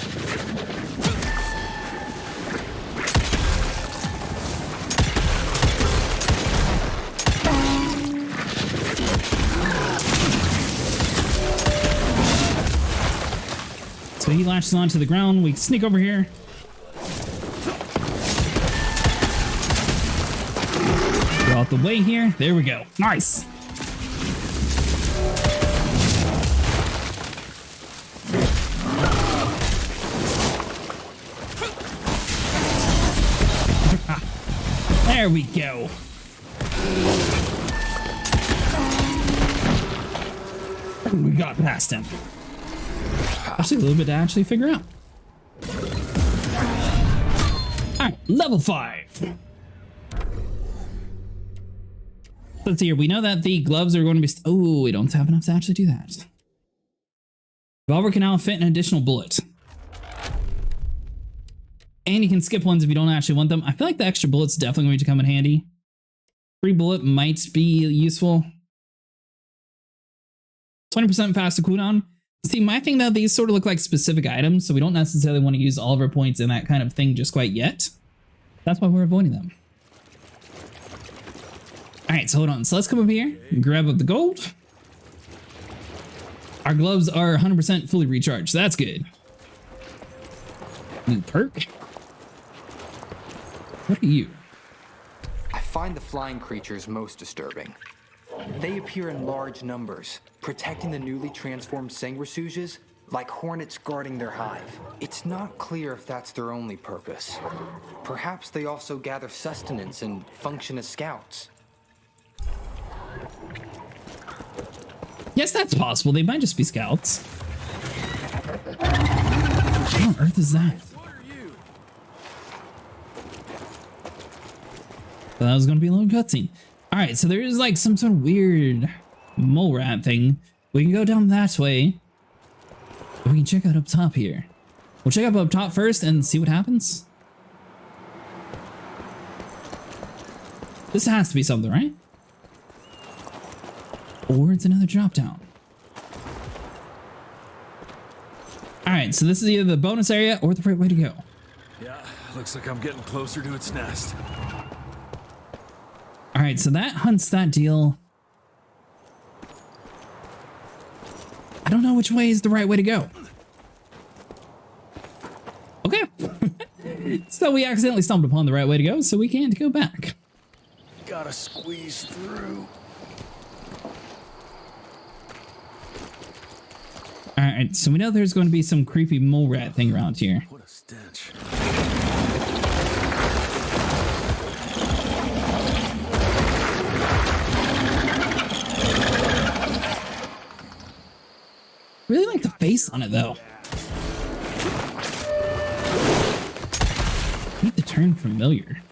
So he latches onto the ground. We sneak over here. Go out the way here. There we go. Nice. There we go. We got past him. Actually, a little bit to actually figure out. Alright, level 5. Let's see here. We know that the gloves are going to be... Oh, we don't have enough to actually do that. Revolver can now fit an additional bullet. And you can skip ones if you don't actually want them. I feel like the extra bullet's definitely going to come in handy. Free bullet might be useful. 20% faster cooldown. See, my thing though, these sort of look like specific items, so we don't necessarily want to use all of our points in that kind of thing just quite yet. That's why we're avoiding them. Alright, so hold on. So let's come over here and grab up the gold. Our gloves are 100% fully recharged, so that's good. New perk. What are you? I find the flying creatures most disturbing. They appear in large numbers, protecting the newly transformed sanguisuges like hornets guarding their hive. It's not clear if that's their only purpose. Perhaps they also gather sustenance and function as scouts. Yes, that's possible. They might just be scouts. What on earth is that? So that was going to be a little cutscene. Alright, so there is like some sort of weird mole rat thing. We can go down that way. We can check out up top here. We'll check out up top first and see what happens. This has to be something, right? Or it's another drop down. Alright, so this is either the bonus area or the right way to go. Yeah, looks like I'm getting closer to its nest. Alright, so that hunts that deal. I don't know which way is the right way to go. Okay. So we accidentally stumbled upon the right way to go, so we can't go back. Gotta squeeze through. Alright, so we know there's going to be some creepy mole rat thing around here. What a stench. Really like the face on it though. Need to turn familiar.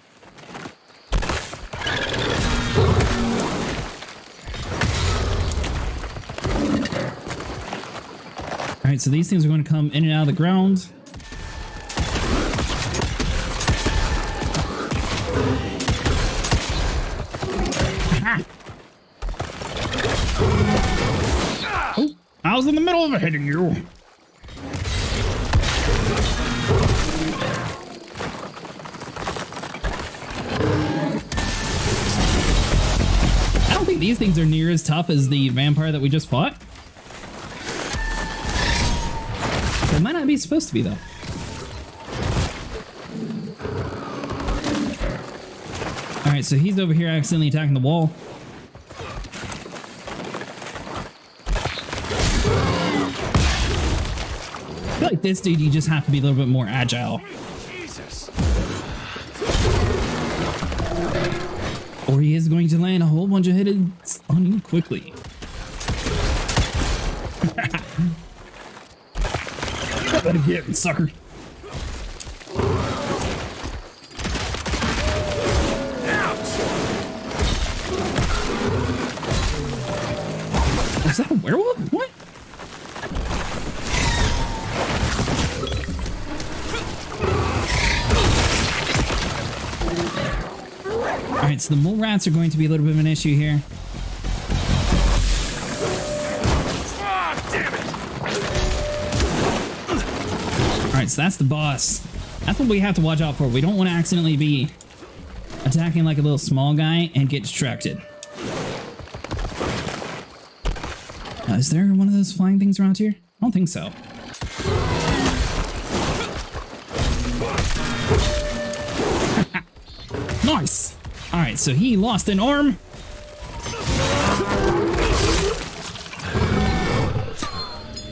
Alright, so these things are going to come in and out of the ground. Oh, I was in the middle of hitting you. I don't think these things are near as tough as the vampire that we just fought. They might not be supposed to be, though. Alright, so he's over here accidentally attacking the wall. I feel like this dude, you just have to be a little bit more agile. Jesus. Or he is going to land a whole bunch of hits on you quickly. Let him get, sucker. Is that a werewolf? What? Alright, so the mole rats are going to be a little bit of an issue here. Alright, so that's the boss. That's what we have to watch out for. We don't want to accidentally be attacking like a little small guy and get distracted. Is there one of those flying things around here? I don't think so. Nice! Alright, so he lost an arm.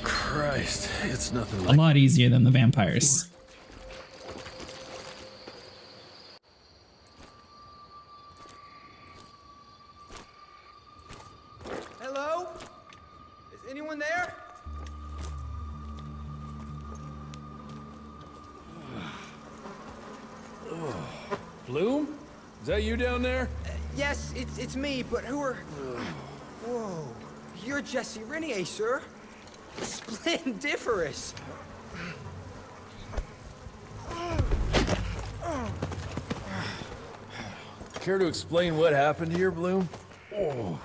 Christ, it's nothing A lot easier than the vampires. Hello? Is anyone there? Bloom? Is that you down there? Yes, it's me, but who are... Whoa. You're Jesse Renier, sir. Splendiferous. Care to explain what happened here, Bloom? Well,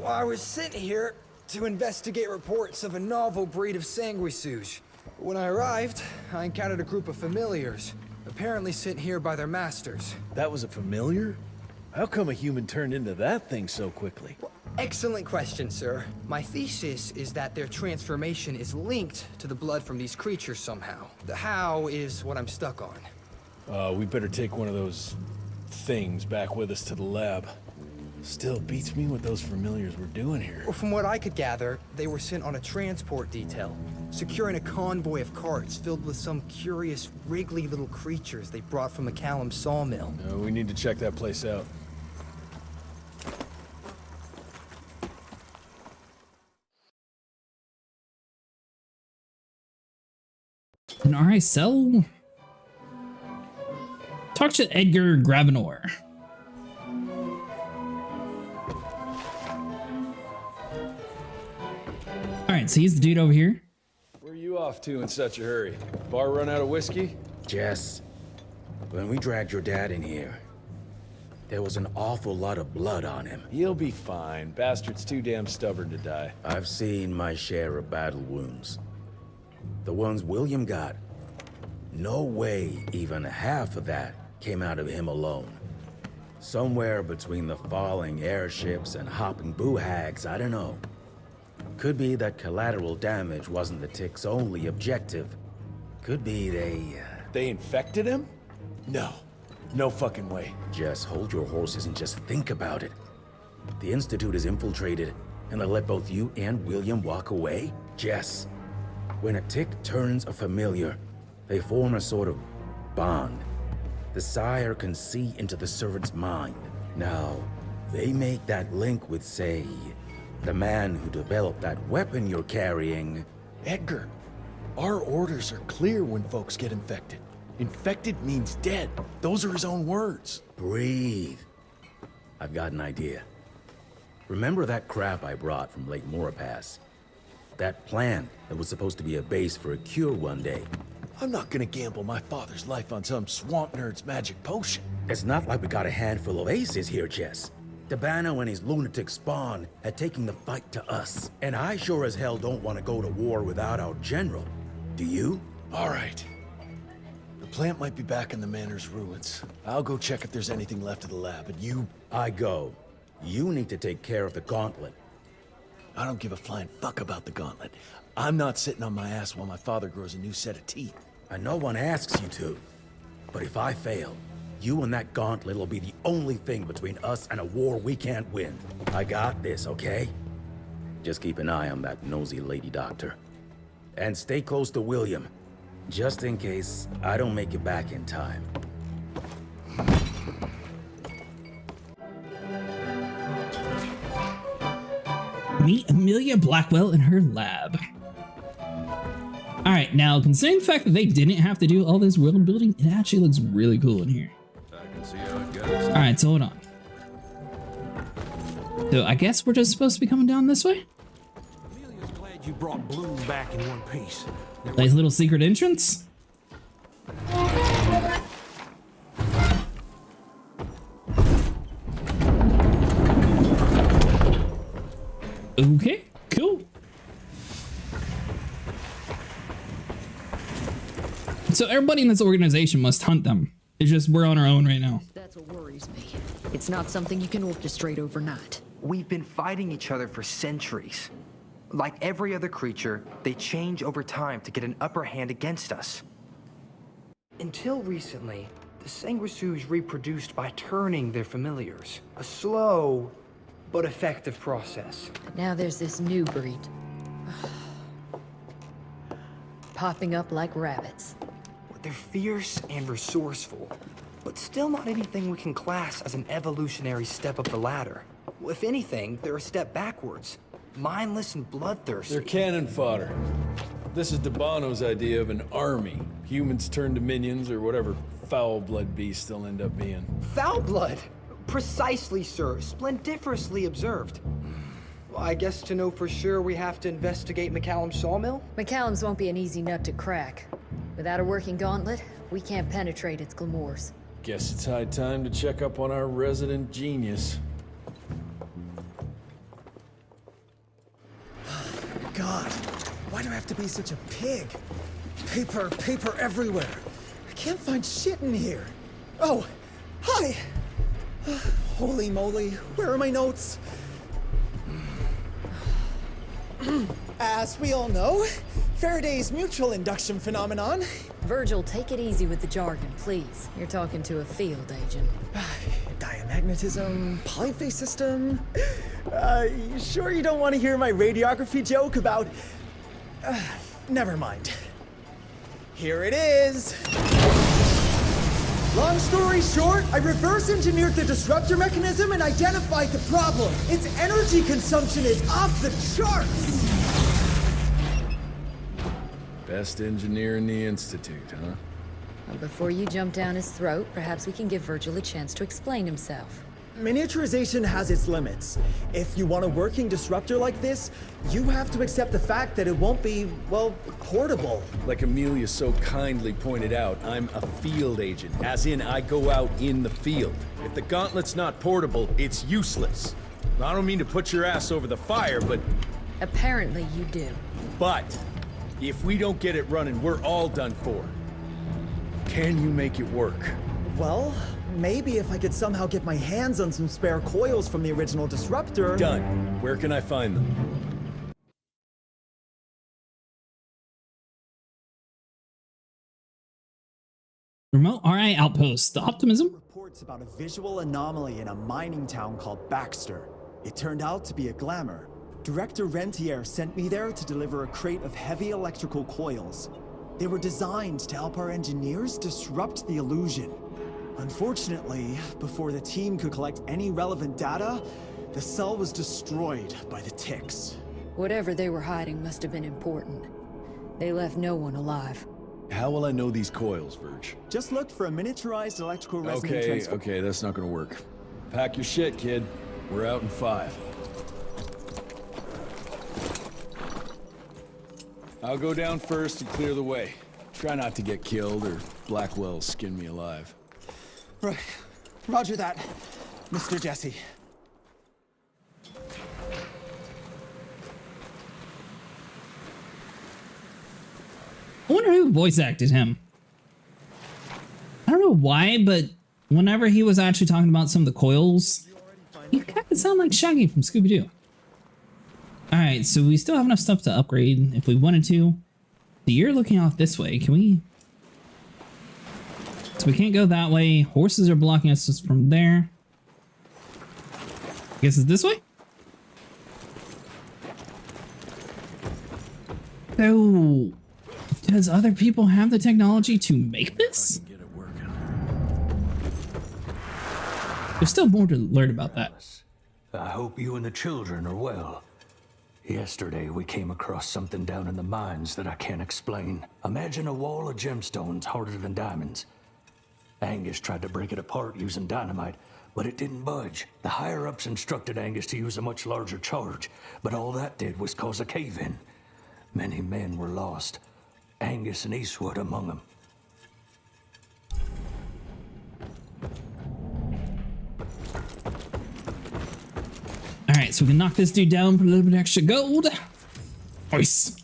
I was sent here to investigate reports of a novel breed of sanguisuge. When I arrived, I encountered a group of familiars, apparently sent here by their masters. That was a familiar? How come a human turned into that thing so quickly? Well, excellent question, sir. My thesis is that their transformation is linked to the blood from these creatures somehow. The how is what I'm stuck on. We better take one of those things back with us to the lab. Still beats me what those familiars were doing here. Well, from what I could gather, they were sent on a transport detail, securing a convoy of carts filled with some curious, wriggly little creatures they brought from McCallum's sawmill. We need to check that place out. An RSL? Talk to Edgar Gravenor. Alright, so he's the dude over here. Where are you off to in such a hurry? Bar run out of whiskey? Jess, when we dragged your dad in here, there was an awful lot of blood on him. He'll be fine. Bastard's too damn stubborn to die. I've seen my share of battle wounds. The ones William got, no way even half of that came out of him alone. Somewhere between the falling airships and hopping boo-hags, I don't know. Could be that collateral damage wasn't the tick's only objective. Could be They infected him? No. No fucking way. Just hold your horses and just think about it. The Institute is infiltrated, and they let both you and William walk away? Jess, when a tick turns a familiar, they form a sort of bond. The sire can see into the servant's mind. Now, they make that link with, say, the man who developed that weapon you're carrying. Edgar, our orders are clear when folks get infected. Infected means dead. Those are his own words. Breathe. I've got an idea. Remember that crap I brought from Lake Morapass? That plant that was supposed to be a base for a cure one day. I'm not gonna gamble my father's life on some swamp nerd's magic potion. It's not like we got a handful of aces here, Jess. Dabano and his lunatic spawn had taken the fight to us. And I sure as hell don't want to go to war without our general. Do you? All right. The plant might be back in the manor's ruins. I'll go check if there's anything left of the lab, and you... I go. You need to take care of the gauntlet. I don't give a flying fuck about the gauntlet. I'm not sitting on my ass while my father grows a new set of teeth. And no one asks you to. But if I fail, you and that gauntlet will be the only thing between us and a war we can't win. I got this, okay? Just keep an eye on that nosy lady doctor. And stay close to William, just in case I don't make it back in time. Meet Emilia Blackwell in her lab. Alright, now considering the fact that they didn't have to do all this world building, it actually looks really cool in here. I can see how it goes. Alright, so hold on. So I guess we're just supposed to be coming down this way? Amelia's glad you brought Bloom back in one piece. Nice little secret entrance? Okay, cool. So everybody in this organization must hunt them. It's just we're on our own right now. That's what worries me. It's not something you can orchestrate overnight. We've been fighting each other for centuries. Like every other creature, they change over time to get an upper hand against us. Until recently, the sanguisuges reproduced by turning their familiars. A slow but effective process. But now there's this new breed. Popping up like rabbits. They're fierce and resourceful, but still not anything we can class as an evolutionary step up the ladder. If anything, they're a step backwards. Mindless and bloodthirsty. They're cannon fodder. This is Debano's idea of an army. Humans turn to minions or whatever foul blood beasts they'll end up being. Foul blood? Precisely, sir. Splendiferously observed. Well, I guess to know for sure we have to investigate McCallum's sawmill? McCallum's won't be an easy nut to crack. Without a working gauntlet, we can't penetrate its glamours. Guess it's high time to check up on our resident genius. God, why do I have to be such a pig? Paper everywhere. I can't find shit in here. Oh, hi! Holy moly, where are my notes? As we all know, Faraday's mutual induction phenomenon. Virgil, take it easy with the jargon, please. You're talking to a field agent. Diamagnetism, polyphase system. You sure you don't want to hear my radiography joke about... never mind. Here it is. Long story short, I reverse engineered the disruptor mechanism and identified the problem. Its energy consumption is off the charts. Best engineer in the Institute, huh? Well, before you jump down his throat, perhaps we can give Virgil a chance to explain himself. Miniaturization has its limits. If you want a working disruptor like this, you have to accept the fact that it won't be, well, portable. Like Emilia so kindly pointed out, I'm a field agent, as in I go out in the field. If the gauntlet's not portable, it's useless. I don't mean to put your ass over the fire, but... Apparently you do. But, if we don't get it running, we're all done for. Can you make it work? Well, maybe if I could somehow get my hands on some spare coils from the original disruptor... Done. Where can I find them? Remote RI outpost. The optimism? Reports about a visual anomaly in a mining town called Baxter. It turned out to be a glamour. Director Rentier sent me there to deliver a crate of heavy electrical coils. They were designed to help our engineers disrupt the illusion. Unfortunately, before the team could collect any relevant data, the cell was destroyed by the ticks. Whatever they were hiding must have been important. They left no one alive. How will I know these coils, Verge? Just look for a miniaturized electrical resonant transfer. Okay, that's not gonna work. Pack your shit, kid. We're out in 5. I'll go down first and clear the way. Try not to get killed or Blackwell skin me alive. Right. Roger that, Mr. Jesse. I wonder who voice acted him. I don't know why, but whenever he was actually talking about some of the coils, he kind of sound like Shaggy from Scooby-Doo. Alright, so we still have enough stuff to upgrade if we wanted to. So you're looking off this way. Can we... So we can't go that way. Horses are blocking us just from there. I guess it's this way? So... does other people have the technology to make this? There's still more to learn about that. I hope you and the children are well. Yesterday, we came across something down in the mines that I can't explain. Imagine a wall of gemstones harder than diamonds. Angus tried to break it apart using dynamite, but it didn't budge. The higher-ups instructed Angus to use a much larger charge, but all that did was cause a cave-in. Many men were lost, Angus and Eastwood among them. Alright, so we can knock this dude down, put a little bit extra gold. Nice.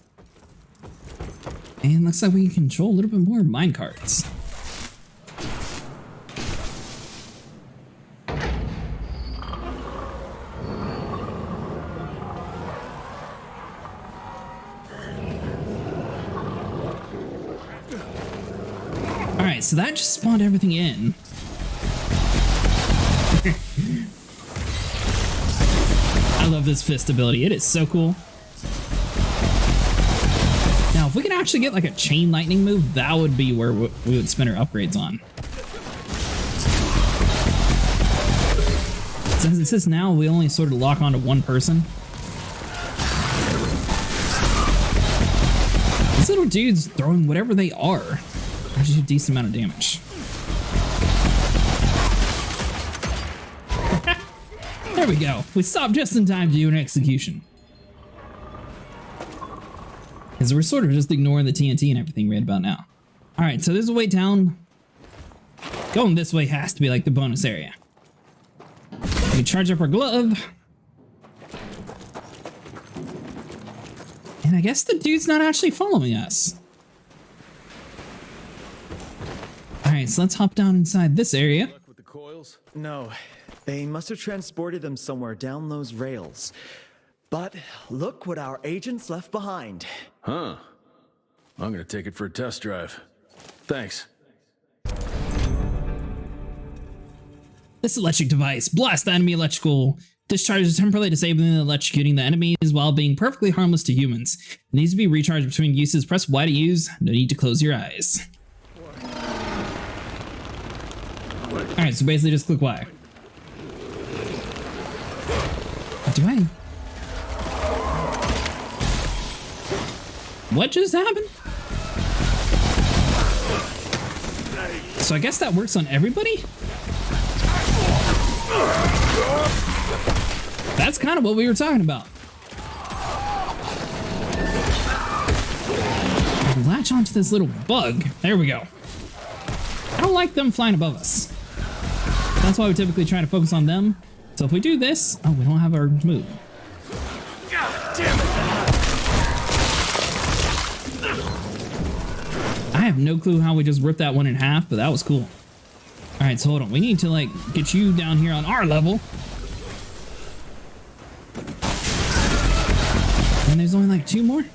And looks like we can control a little bit more minecarts. Alright, so that just spawned everything in. I love this fist ability. It is so cool. Now, if we could actually get like a chain lightning move, that would be where we would spend our upgrades on. Since it says now we only sort of lock onto one person. These little dudes throwing whatever they are actually do a decent amount of damage. There we go. We stopped just in time to do an execution. Because we're sort of just ignoring the TNT and everything right about now. Alright, so there's a way down. Going this way has to be like the bonus area. We charge up our glove. And I guess the dude's not actually following us. Alright, so let's hop down inside this area. With the coils? No, they must have transported them somewhere down those rails. But look what our agents left behind. Huh. I'm gonna take it for a test drive. Thanks. This electric device blasts the enemy electrical discharges, temporarily disabling and electrocuting the enemies while being perfectly harmless to humans. It needs to be recharged between uses. Press Y to use. No need to close your eyes. Alright, so basically just click Y. What do I... What just happened? So I guess that works on everybody? That's kind of what we were talking about. Latch onto this little bug. There we go. I don't like them flying above us. That's why we typically try to focus on them. So if we do this... Oh, we don't have our move. God damn it! I have no clue how we just ripped that one in half, but that was cool. Alright, so hold on. We need to, like, get you down here on our level. And there's only, like, 2 more?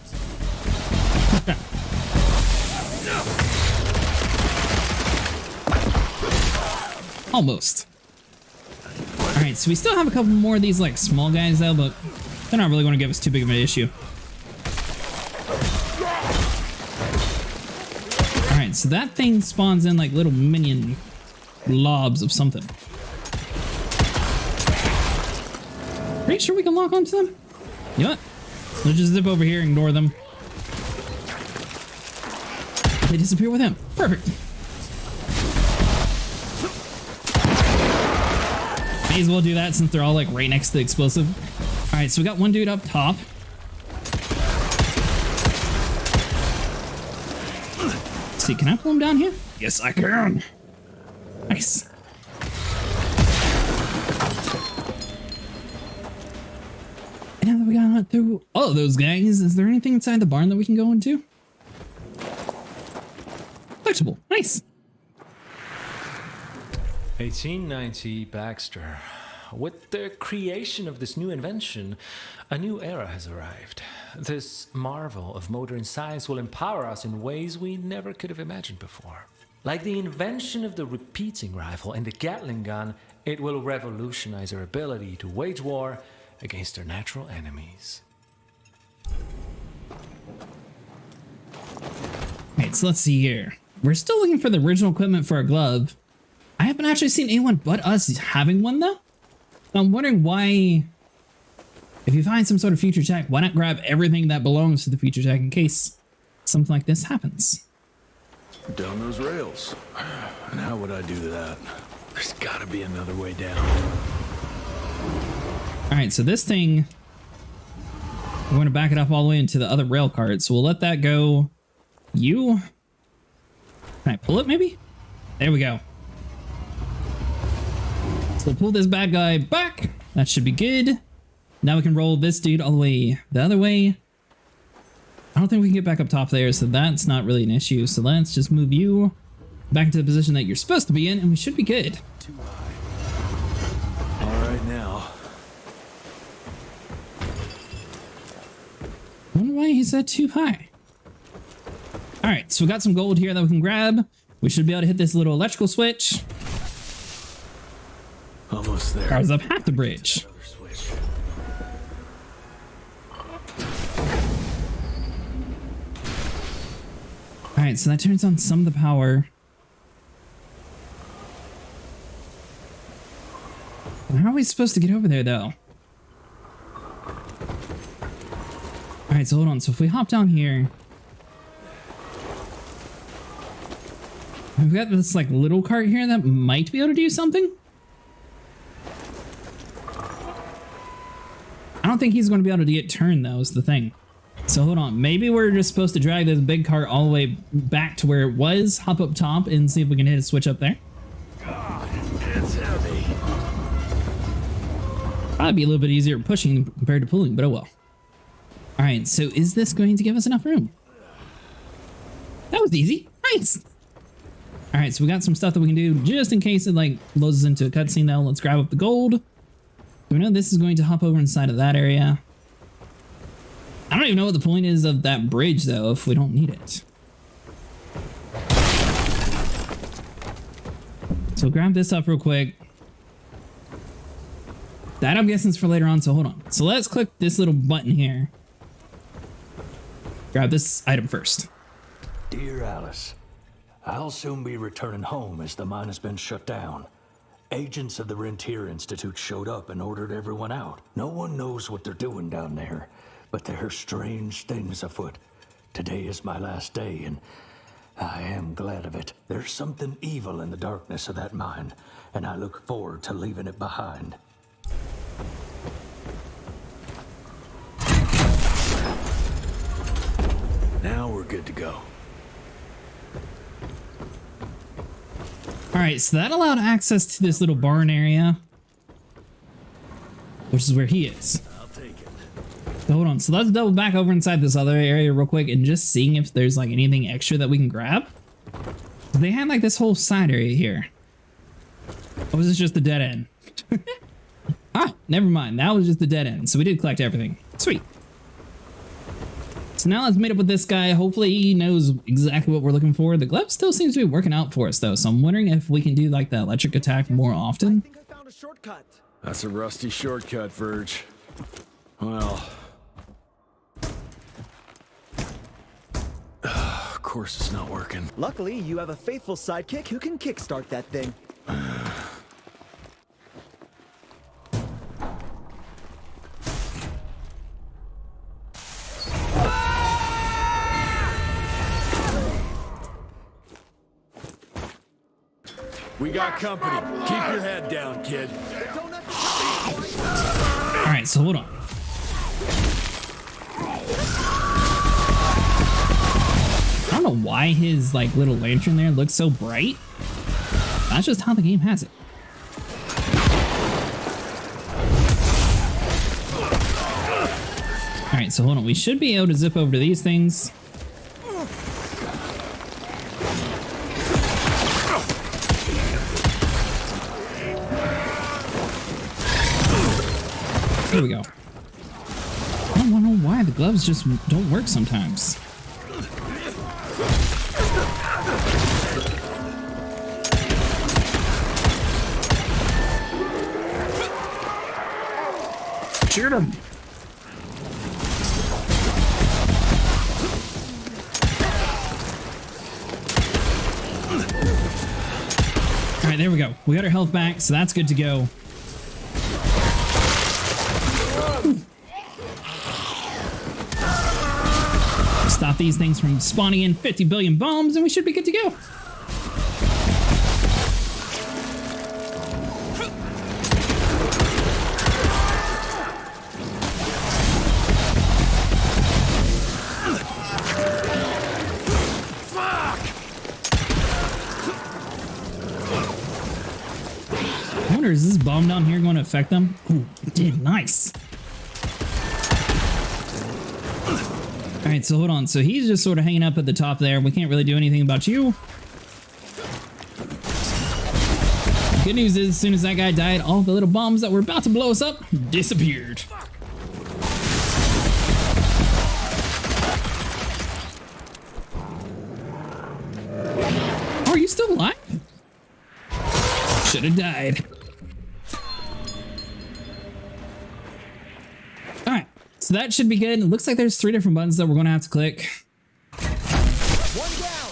Almost. Alright, so we still have a couple more of these, like, small guys, though, but they're not really going to give us too big of an issue. Alright, so that thing spawns in, like, little minion blobs of something. Pretty sure we can lock onto them? You know what? Let's just zip over here and ignore them. They disappear with him. Perfect. May as well do that since they're all like right next to the explosive. Alright, so we got one dude up top. Let's see, can I pull him down here? Yes, I can. Nice. And now that we got through all of those guys, is there anything inside the barn that we can go into? Flexible. Nice. 1890 Baxter. With the creation of this new invention, a new era has arrived. This marvel of modern science will empower us in ways we never could have imagined before. Like the invention of the repeating rifle and the Gatling gun, it will revolutionize our ability to wage war against our natural enemies. Alright, so let's see here. We're still looking for the original equipment for our glove. I haven't actually seen anyone but us having one, though. So I'm wondering why... If you find some sort of future tech, why not grab everything that belongs to the future tech in case something like this happens? Down those rails. And how would I do that? There's gotta be another way down. Alright, so this thing... We're going to back it up all the way into the other rail cart, so we'll let that go. You... Can I pull it, maybe? There we go. So we'll pull this bad guy back. That should be good. Now we can roll this dude all the way the other way. don't think we can get back up top there, so that's not really an issue. So let's just move you back into the position that you're supposed to be in, and we should be good. Too high. All right now. I wonder why he said too high. All right, so we got some gold here that we can grab. We should be able to hit this little electrical switch. Almost there. Powers up half the bridge. All right, so that turns on some of the power. How are we supposed to get over there, though? All right, so hold on. So if we hop down here, we've got this like little cart here that might be able to do something. I don't think he's going to be able to get turned, though, is the thing. So hold on. Maybe we're just supposed to drag this big cart all the way back to where it was, hop up top, and see if we can hit a switch up there. God, it's heavy. Probably be a little bit easier pushing compared to pulling, but oh well. All right, so is this going to give us enough room? That was easy. Nice. All right, so we got some stuff that we can do just in case it like loads us into a cutscene now. Let's grab up the gold. We know this is going to hop over inside of that area. I don't even know what the point is of that bridge, though, if we don't need it. So grab this up real quick. That, I'm guessing, is for later on, so hold on. So let's click this little button here. Grab this item first. Dear Alice, I'll soon be returning home as the mine has been shut down. Agents of the Rentier Institute showed up and ordered everyone out. No one knows what they're doing down there, but there are strange things afoot. Today is my last day, and I am glad of it. There's something evil in the darkness of that mine, and I look forward to leaving it behind. Now we're good to go. All right, so that allowed access to this little barn area, which is where he is. I'll take it. So hold on, so let's double back over inside this other area real quick and just seeing if there's like anything extra that we can grab. They had like this whole side area here. Or was this just the dead end? Ah, never mind. That was just the dead end. So we did collect everything. Sweet. So now let's meet up with this guy. Hopefully he knows exactly what we're looking for. The glove still seems to be working out for us, though. So I'm wondering if we can do like the electric attack more often. I think I found a shortcut. That's a rusty shortcut, Verge. Well... of course it's not working. Luckily, you have a faithful sidekick who can kickstart that thing. We got company. Keep your head down, kid. All right, so hold on. I don't know why his like little lantern there looks so bright. That's just how the game has it. All right, so hold on. We should be able to zip over to these things. There we go. I don't know why the gloves just don't work sometimes. Shoot him! All right, there we go. We got our health back, so that's good to go. Stop these things from spawning in 50 billion bombs, and we should be good to go. I wonder, is this bomb down here going to affect them? Ooh, it did. Nice. right, so hold on. So he's just sort of hanging up at the top there. We can't really do anything about you. Good news is, as soon as that guy died, all the little bombs that were about to blow us up disappeared. Oh, are you still alive? Should have died. Alright, so that should be good. It looks like there's 3 different buttons that we're going to have to click. One down.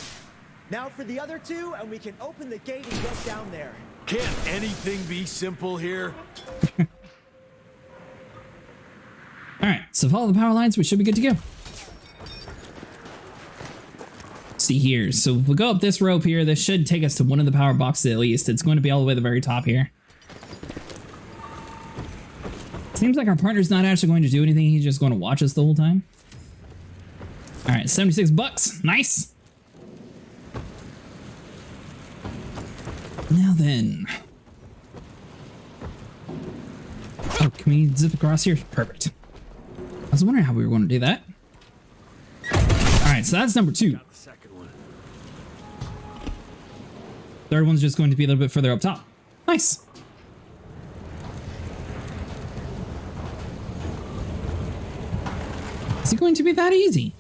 Now for the other 2, and we can open the gate and get down there. Can't anything be simple here? Alright, so follow the power lines. We should be good to go. See here. So if we go up this rope here, this should take us to one of the power boxes at least. It's going to be all the way to the very top here. Seems like our partner's not actually going to do anything. He's just going to watch us the whole time. All right, 76 bucks. Nice. Now then. Oh, can we zip across here? Perfect. I was wondering how we were going to do that. All right, so that's number 2. Third one's just going to be a little bit further up top. Nice. Is it going to be that easy?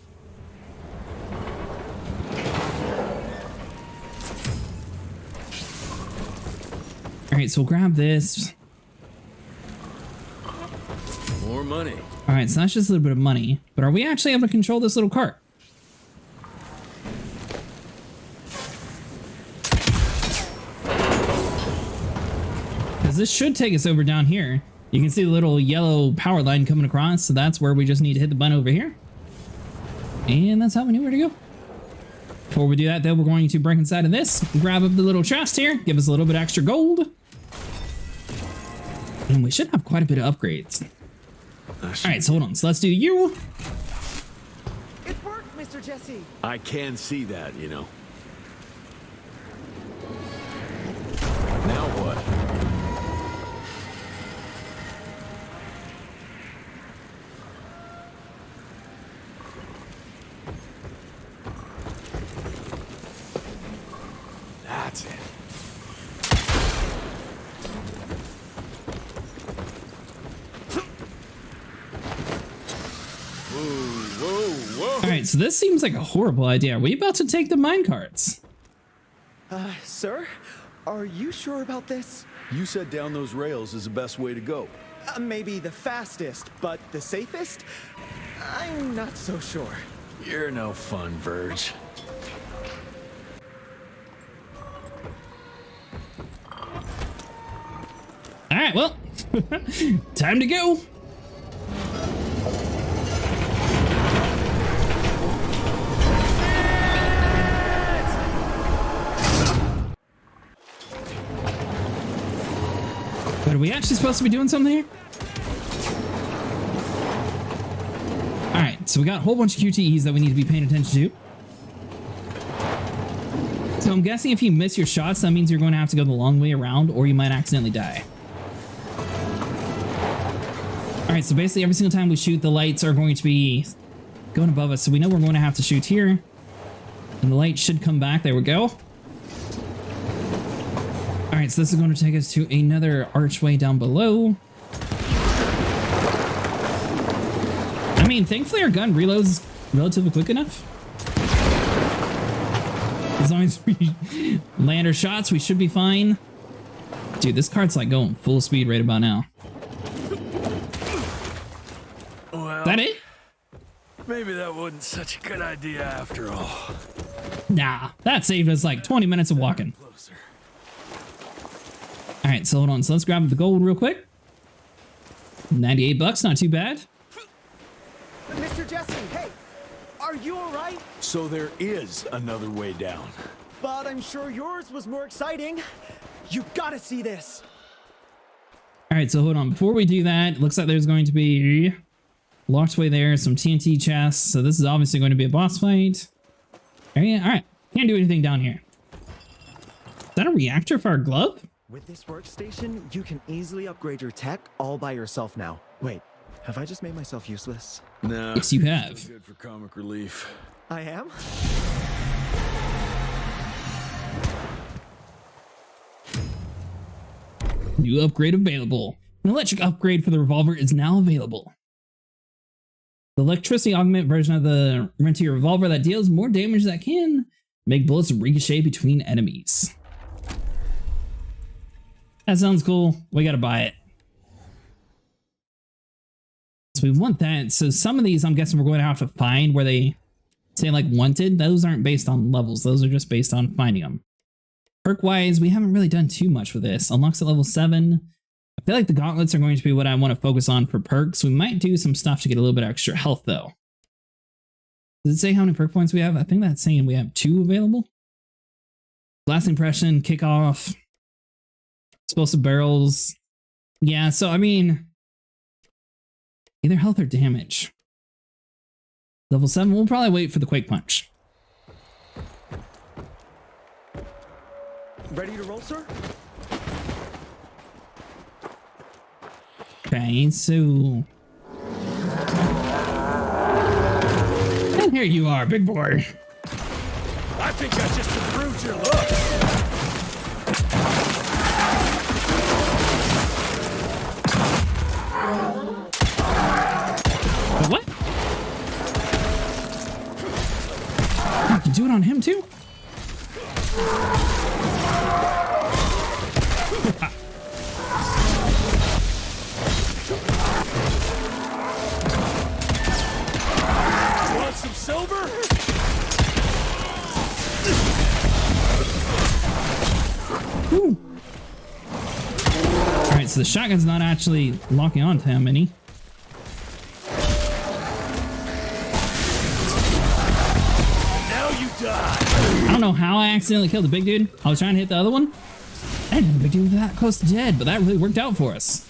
All right, so we'll grab this. More money. All right, so that's just a little bit of money. But are we actually able to control this little cart? Because this should take us over down here. You can see the little yellow power line coming across, so that's where we just need to hit the button over here. And that's how we know where to go. Before we do that, though, we're going to break inside of this, grab up the little chest here, give us a little bit extra gold. And we should have quite a bit of upgrades. All right, so hold on. So let's do you. It worked, Mr. Jesse. I can see that, you know. Now what? That's it. All right, so this seems like a horrible idea. Are we about to take the minecarts? Sir? Are you sure about this? You said down those rails is the best way to go. Maybe the fastest, but the safest? I'm not so sure. You're no fun, Verge. All right, well, time to go. But are we actually supposed to be doing something here? All right, so we got a whole bunch of QTEs that we need to be paying attention to. So I'm guessing if you miss your shots, that means you're going to have to go the long way around, or you might accidentally die. All right, so basically every single time we shoot, the lights are going to be going above us. So we know we're going to have to shoot here. And the light should come back. There we go. All right, so this is going to take us to another archway down below. I mean, thankfully our gun reloads relatively quick enough. As long as we land our shots, we should be fine. Dude, this cart's like going full speed right about now. Well, is that it? Maybe that wasn't such a good idea after all. Nah, that saved us like 20 minutes of walking. All right, so hold on. So let's grab the gold real quick. 98 bucks, not too bad. Mr. Jesse, hey, are you all right? So there is another way down. But I'm sure yours was more exciting. You gotta see this. All right, so hold on. Before we do that, it looks like there's going to be locked way there, some TNT chests. So this is obviously going to be a boss fight. All right, can't do anything down here. Is that a reactor for our glove? With this workstation, you can easily upgrade your tech all by yourself now. Wait, Have I just made myself useless? No. Yes, you have. Good for comic relief. I am? New upgrade available. An electric upgrade for the revolver is now available. The electricity augment version of the Rentier revolver that deals more damage that can make bullets ricochet between enemies. That sounds cool. We gotta buy it. So we want that. So some of these I'm guessing we're going to have to find where they say like wanted. Those aren't based on levels. Those are just based on finding them. Perk wise, we haven't really done too much with this. Unlocks at level 7. I feel like the gauntlets are going to be what I want to focus on for perks. We might do some stuff to get a little bit extra health though. Does it say how many perk points we have? I think that's saying we have 2 available. Last impression, kickoff, explosive barrels. Yeah, so I mean, either health or damage. Level 7, we'll probably wait for the Quake Punch. Ready to roll, sir? Okay, so... And here you are, big boy. I think I just improved your looks. What? You can do it on him too? Want some silver? Whew. All right, so the shotgun's not actually locking onto him any. I don't know how I accidentally killed the big dude. I was trying to hit the other one. I didn't know the big dude was that close to dead, but that really worked out for us.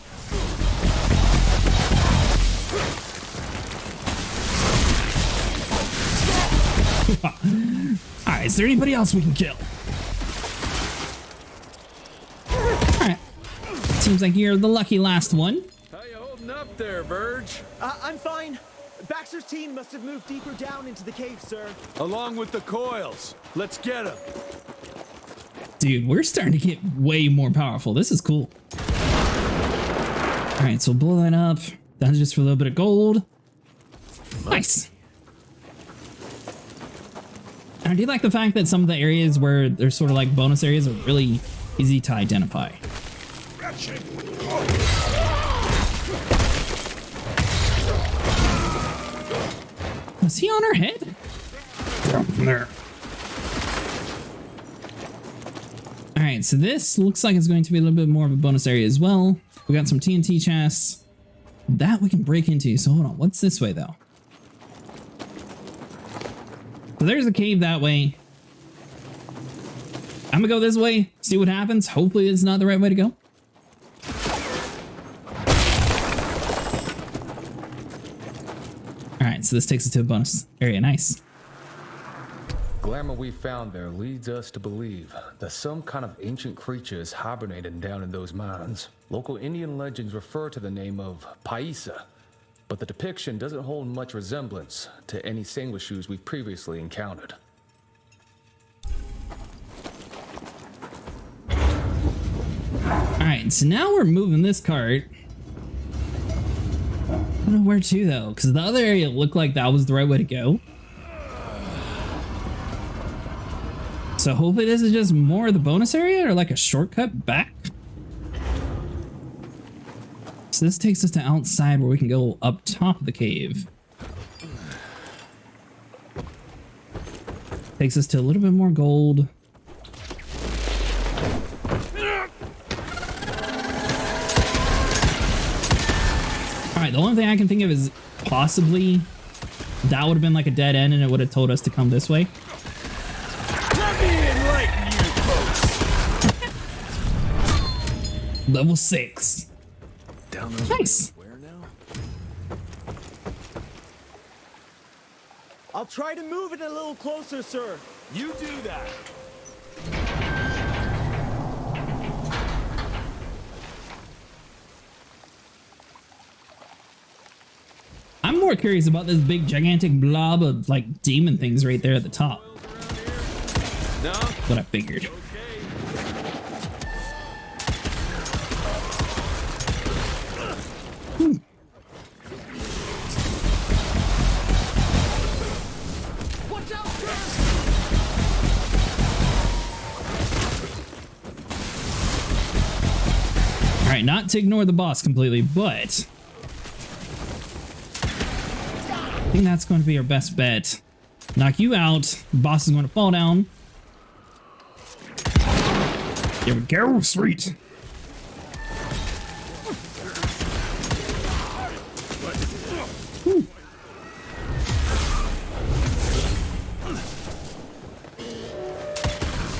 Alright, is there anybody else we can kill? Alright. Seems like you're the lucky last one. How you holding up there, Verge? I'm fine. Baxter's team must have moved deeper down into the cave, sir. Along with the coils. Let's get them. Dude, we're starting to get way more powerful. This is cool. Alright, so we'll blow that up. That's just for a little bit of gold. Nice. And I do like the fact that some of the areas where there's sort of like bonus areas are really easy to identify. Is he on our head? There. Alright, so this looks like it's going to be a little bit more of a bonus area as well. We got some TNT chests. That we can break into. So hold on, what's this way though? So there's a cave that way. I'm gonna go this way, see what happens. Hopefully it's not the right way to go. Alright, so this takes us to a bonus area. Nice. Glamour we found there leads us to believe that some kind of ancient creature is hibernating down in those mines. Local Indian legends refer to the name of Piasa, but the depiction doesn't hold much resemblance to any sanguishues we've previously encountered. Alright, so now we're moving this cart. I don't know where to though, because the other area looked like that was the right way to go. So hopefully this is just more of the bonus area or like a shortcut back. So this takes us to outside where we can go up top of the cave. Takes us to a little bit more gold. Alright, the only thing I can think of is possibly that would have been like a dead end and it would have told us to come this way. Let me enlighten you folks. Level 6. Down those nice. Where now? I'll try to move it a little closer, sir. You do that. more curious about this big gigantic blob of like demon things right there at the top. No. What I figured. All right, not to ignore the boss completely, but I think that's going to be our best bet. Knock you out. The boss is going to fall down. There we go. Sweet. Whew.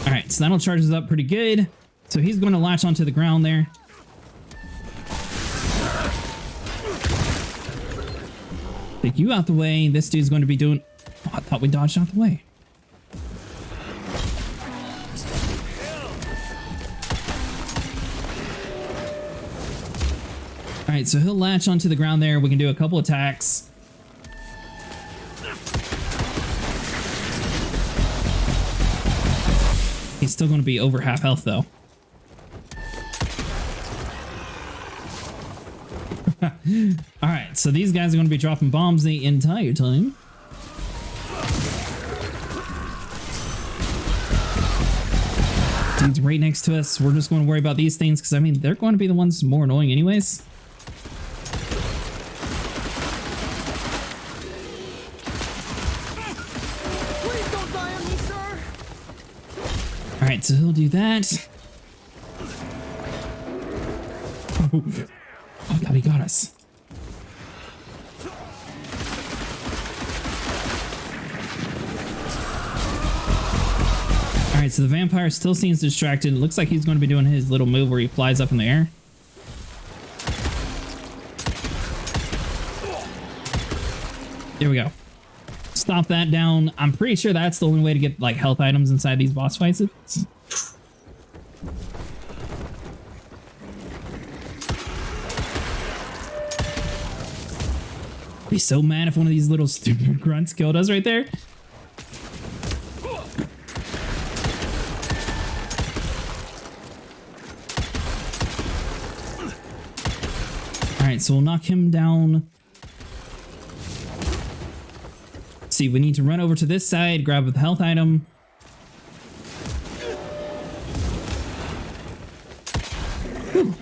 All right, so that'll charge us up pretty good. So he's going to latch onto the ground there. Take you out the way. This dude's going to be doing... Oh, I thought we dodged out the way. All right, so he'll latch onto the ground there. We can do a couple attacks. He's still going to be over half health, though. All right, so these guys are going to be dropping bombs the entire time. Dude's right next to us. We're just going to worry about these things because, I mean, they're going to be the ones more annoying anyways. Please don't die on me, sir. All right, so he'll do that. Oh, I thought he got us. All right, so the vampire still seems distracted. It looks like he's going to be doing his little move where he flies up in the air. There we go. Stop that down. I'm pretty sure that's the only way to get like health items inside these boss fights. I'd be so mad if one of these little stupid grunts killed us right there. Alright, so we'll knock him down. Let's see, we need to run over to this side, grab a health item. Whew.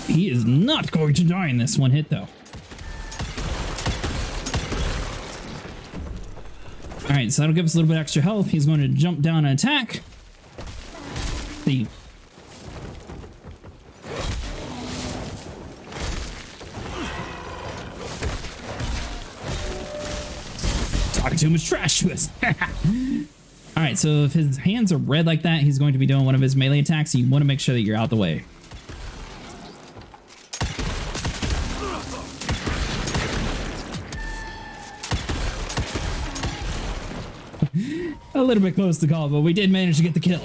He is not going to die in this one hit, though. All right, so that'll give us a little bit extra health. He's going to jump down and attack. See. Talking too much trash to us. All right, so if his hands are red like that, he's going to be doing one of his melee attacks. So you want to make sure that you're out the way. A little bit close to call, but we did manage to get the kill.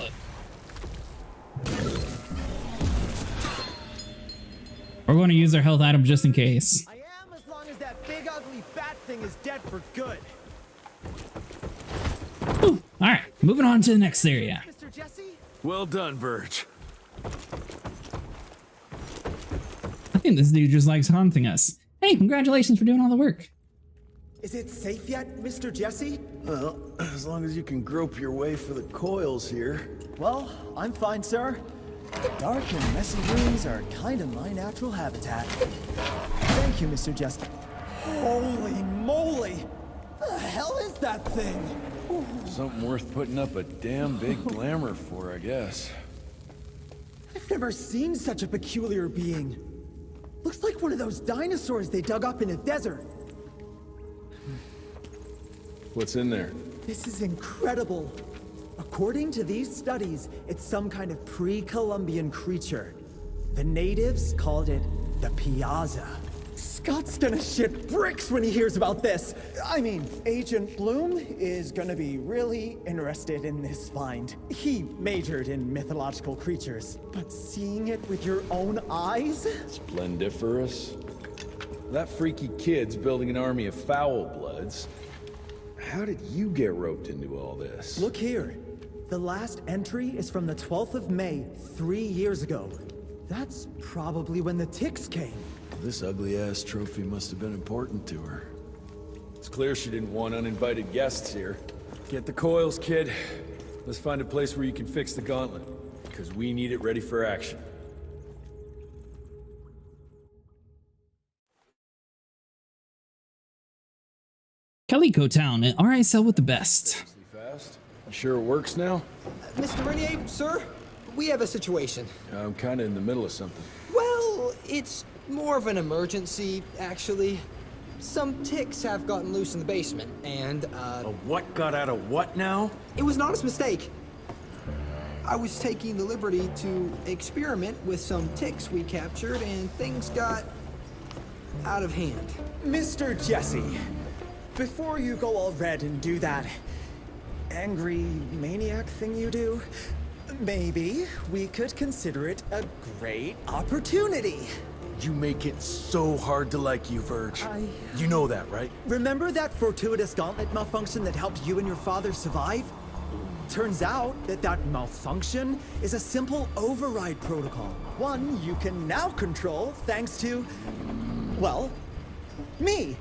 We're going to use our health item just in case. I am, as long as that big ugly bat thing is dead for good. All right, moving on to the next area. Mr. Jesse? Well done, Birch. I think this dude just likes haunting us. Hey, congratulations for doing all the work. Is it safe yet, Mr. Jesse? Well, as long as you can grope your way for the coils here. Well, I'm fine, sir. Dark and messy rooms are kind of my natural habitat. Thank you, Mr. Jesse. Holy moly! The hell is that thing? Something worth putting up a damn big glamour for, I guess. I've never seen such a peculiar being. Looks like one of those dinosaurs they dug up in a desert. What's in there? This is incredible. According to these studies, it's some kind of pre-Columbian creature. The natives called it the Piasa. Scott's gonna shit bricks when he hears about this. I mean, Agent Bloom is gonna be really interested in this find. He majored in mythological creatures, but seeing it with your own eyes? Splendiferous. That freaky kid's building an army of foul bloods. How did you get roped into all this? Look here. The last entry is from the 12th of May, 3 years ago. That's probably when the ticks came. This ugly-ass trophy must have been important to her. It's clear she didn't want uninvited guests here. Get the coils, kid. Let's find a place where you can fix the gauntlet, because we need it ready for action. Calico Town and RSL with the best. Fast. You sure it works now? Mr. Renier, sir, we have a situation. I'm kind of in the middle of something. Well, it's more of an emergency, actually. Some ticks have gotten loose in the basement, and, A what got out of what now? It was an honest mistake. I was taking the liberty to experiment with some ticks we captured, and things got out of hand. Mr. Jesse, before you go all red and do that angry maniac thing you do, maybe we could consider it a great opportunity. You make it so hard to like you, Verge. You know that, right? Remember that fortuitous gauntlet malfunction that helped you and your father survive? Turns out that malfunction is a simple override protocol. One you can now control thanks to, well, me.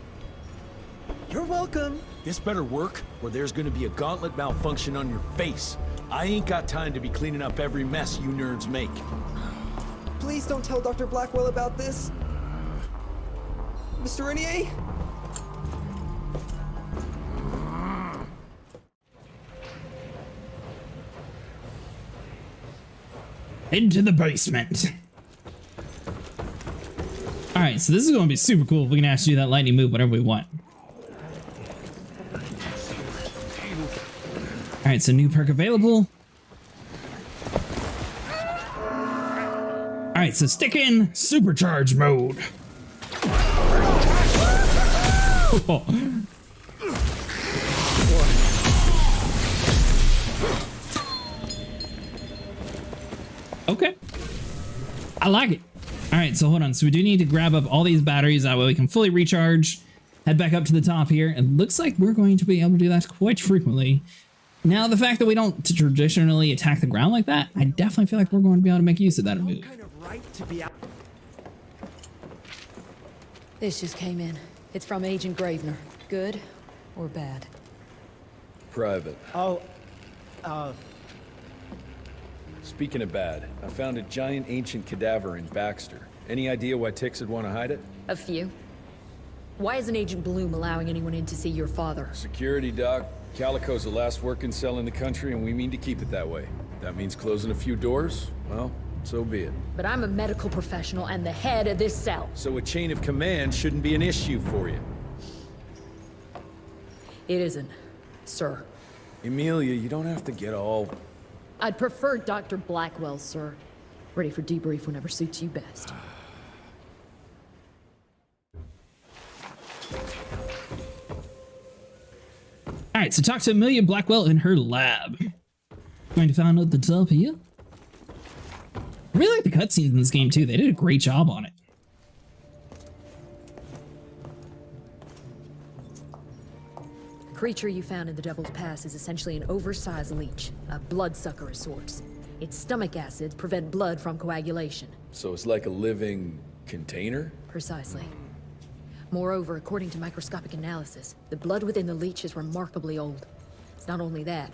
You're welcome. This better work, or there's gonna be a gauntlet malfunction on your face. I ain't got time to be cleaning up every mess you nerds make. Please don't tell Dr. Blackwell about this. Mr. Renier? Into the basement. Alright, so this is going to be super cool if we can actually do that lightning move whenever we want. Alright, so new perk available. Alright, so stick in supercharge mode. Okay. I like it. Alright, so hold on. So we do need to grab up all these batteries. That way we can fully recharge. Head back up to the top here. It looks like we're going to be able to do that quite frequently. Now, the fact that we don't traditionally attack the ground like that, I definitely feel like we're going to be able to make use of that move. This just came in. It's from Agent Gravener. Good or bad? Private. Oh, Speaking of bad, I found a giant ancient cadaver in Baxter. Any idea why ticks would want to hide it? A few. Why isn't Agent Bloom allowing anyone in to see your father? Security, Doc. Calico's the last working cell in the country, and we mean to keep it that way. That means closing a few doors? Well, so be it. But I'm a medical professional and the head of this cell. So a chain of command shouldn't be an issue for you. It isn't, sir. Emilia, you don't have to get all... I'd prefer Dr. Blackwell, sir. Ready for debrief whenever suits you best. Alright, so talk to Emilia Blackwell in her lab. Going to find out the top here. I really like the cutscenes in this game too. They did a great job on it. The creature you found in the Devil's Pass is essentially an oversized leech, a bloodsucker of sorts. Its stomach acids prevent blood from coagulation. So it's like a living container? Precisely. Moreover, according to microscopic analysis, the blood within the leech is remarkably old. It's not only that,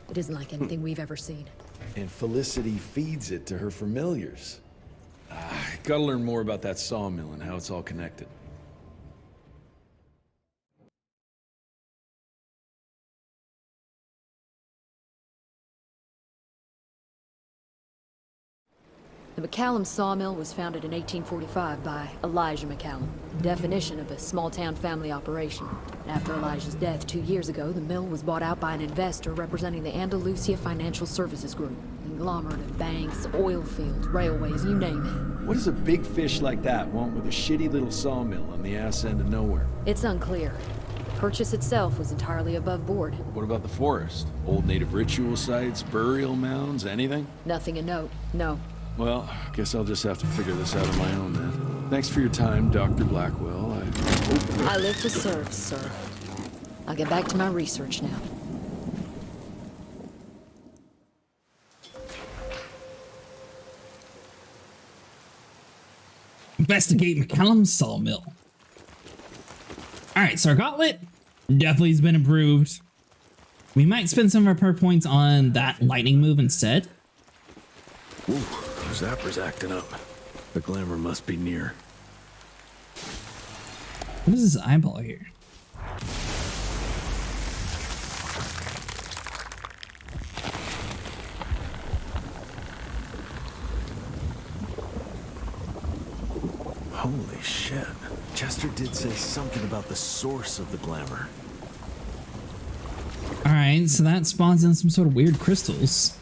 it isn't like anything we've ever seen. And Felicity feeds it to her familiars. Gotta learn more about that sawmill and how it's all connected. The The McCallum sawmill was founded in 1845 by Elijah McCallum, definition of a small-town family operation. After Elijah's death 2 years ago, the mill was bought out by an investor representing the Andalusia Financial Services Group. Conglomerate of banks, oil fields, railways, you name it. What does a big fish like that want with a shitty little sawmill on the ass end of nowhere? It's unclear. The purchase itself was entirely above board. What about the forest? Old native ritual sites, burial mounds, anything? Nothing of note, no. Well, guess I'll just have to figure this out on my own then. Thanks for your time, Dr. Blackwell. I live to serve, sir. I'll get back to my research now. Investigate McCallum's sawmill. Alright, so our gauntlet definitely has been improved. We might spend some of our perk points on that lightning move instead. Ooh, Zapper's acting up. The glamour must be near. What is this eyeball here? Holy shit. Chester did say something about the source of the glamour. Alright, so that spawns in some sort of weird crystals.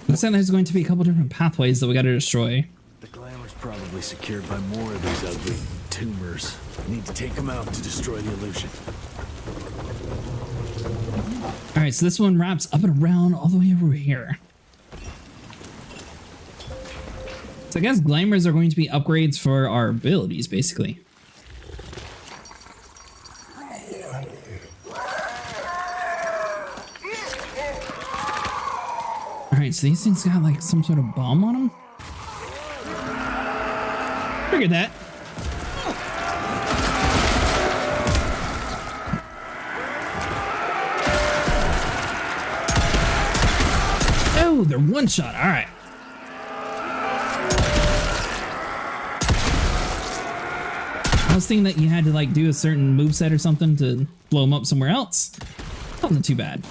Looks like there's going to be a couple different pathways that we gotta destroy. The glamour's probably secured by more of these ugly tumors. Need to take them out to destroy the illusion. Alright, so this one wraps up and around all the way over here. So I guess glamours are going to be upgrades for our abilities, basically. Alright, so these things got like some sort of bomb on them? Figured that. Oh, they're one shot. Alright. I was thinking that you had to like do a certain moveset or something to blow them up somewhere else. Not too bad.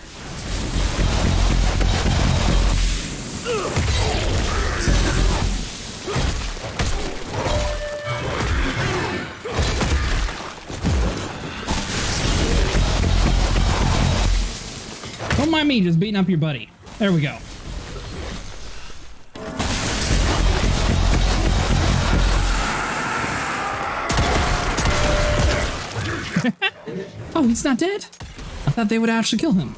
Don't mind me just beating up your buddy. There we go. Oh, he's not dead? I thought they would actually kill him.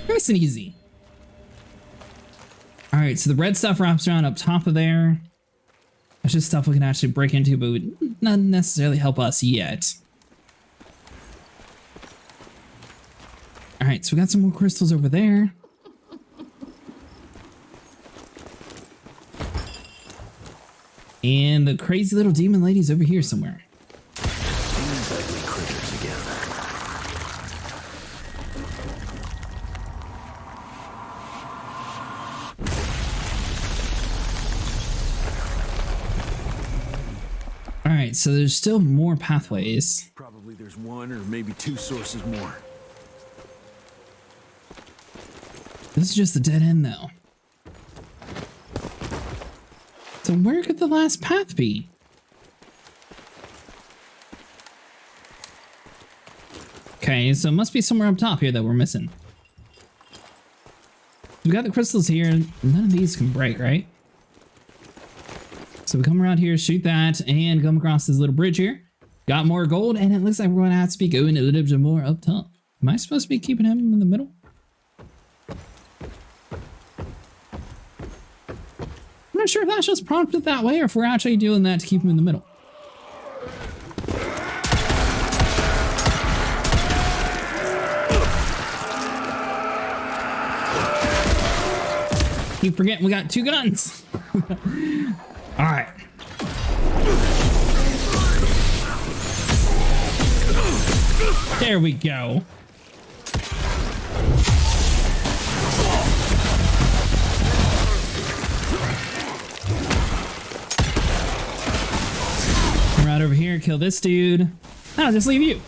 Nice and easy. Alright, so the red stuff wraps around up top of there. That's just stuff we can actually break into, but would not necessarily help us yet. Alright, so we got some more crystals over there. And the crazy little demon lady's over here somewhere. These ugly critters again. Alright, so there's still more pathways. Probably there's one or maybe two sources more. This is just the dead end, though. So where could the last path be? Okay, so it must be somewhere up top here that we're missing. We got the crystals here. None of these can break, right? So we come around here, shoot that, and come across this little bridge here. Got more gold, and it looks like we're going to have to be going a little bit more up top. Am I supposed to be keeping him in the middle? I'm not sure if that's just prompted that way or if we're actually doing that to keep him in the middle. Keep forgetting we got two guns. All right. There we go. out over here, kill this dude. I'll just leave you.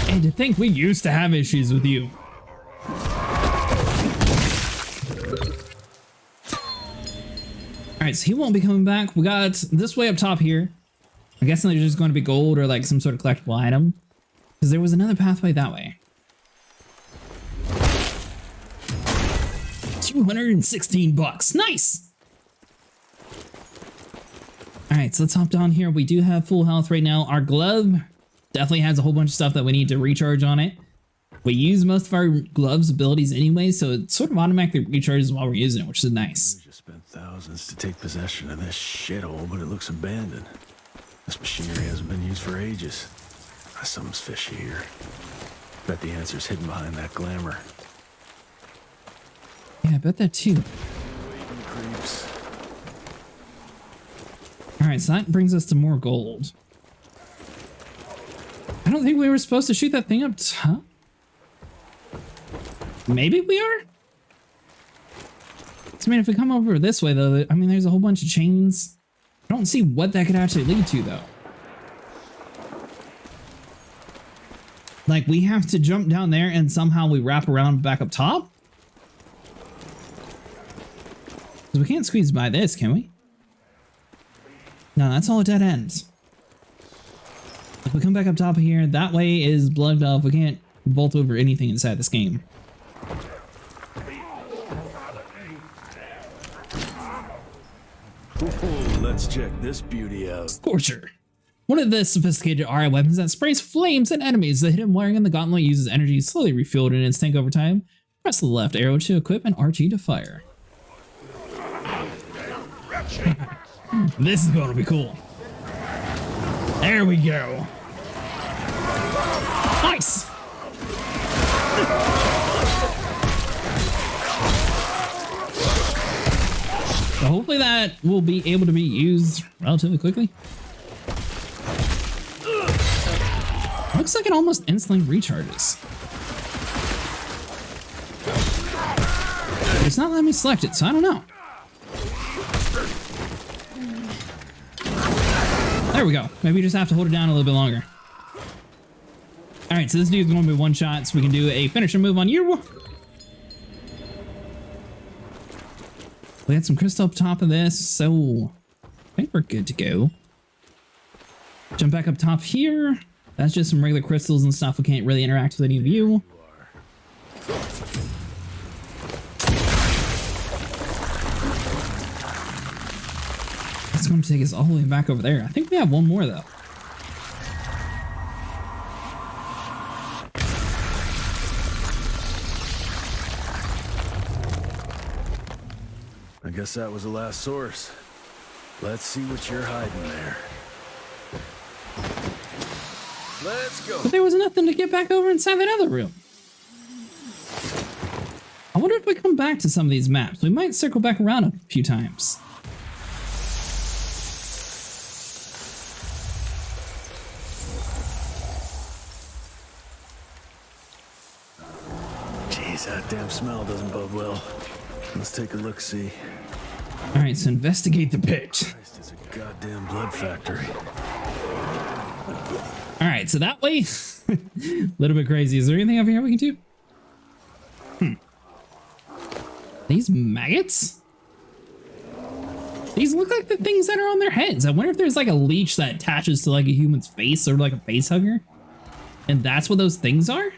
And to think we used to have issues with you. Alright, so he won't be coming back. We got this way up top here. I'm guessing there's just going to be gold or like some sort of collectible item. Because there was another pathway that way. 216 bucks. Nice! Alright, so let's hop down here. We do have full health right now. Our glove definitely has a whole bunch of stuff that we need to recharge on it. We use most of our glove's abilities anyway, so it sort of automatically recharges while we're using it, which is nice. We just spent thousands to take possession of this shithole, but it looks abandoned. This machinery hasn't been used for ages. Something's fishy here. Bet the answer's hidden behind that glamour. Yeah, I bet that too. Creeps. Alright, so that brings us to more gold. I don't think we were supposed to shoot that thing up top. Maybe we are? So, I mean, if we come over this way, though, I mean, there's a whole bunch of chains. I don't see what that could actually lead to, though. Like, we have to jump down there and somehow we wrap around back up top? Because we can't squeeze by this, can we? No, that's all dead ends. If we come back up top of here, that way is blocked off. We can't vault over anything inside this game. Ooh, let's check this beauty out. Scorcher. One of the sophisticated RI weapons that sprays flames at enemies. The hidden wiring in the gauntlet uses energy slowly refueled in its tank over time. Press the left arrow to equip and RT to fire. This is going to be cool. There we go. Nice. So hopefully that will be able to be used relatively quickly. Looks like it almost instantly recharges. It's not letting me select it, so I don't know. There we go. Maybe you just have to hold it down a little bit longer. Alright, so this dude's going to be one shot, so we can do a finisher move on you. We had some crystal up top of this, so I think we're good to go. Jump back up top here. That's just some regular crystals and stuff. We can't really interact with any of you. That's going to take us all the way back over there. I think we have one more, though. I guess that was the last source. Let's see what you're hiding there. Let's go. But there was nothing to get back over inside that other room. I wonder if we come back to some of these maps. We might circle back around a few times. Jeez, that damn smell doesn't bode well. Let's take a look-see. All right, so investigate the pit. Christ, it's a goddamn blood factory. All right, so that way, a little bit crazy. Is there anything over here we can do? These maggots? These look like the things that are on their heads. I wonder if there's like a leech that attaches to like a human's face or like a face hugger. And that's what those things are?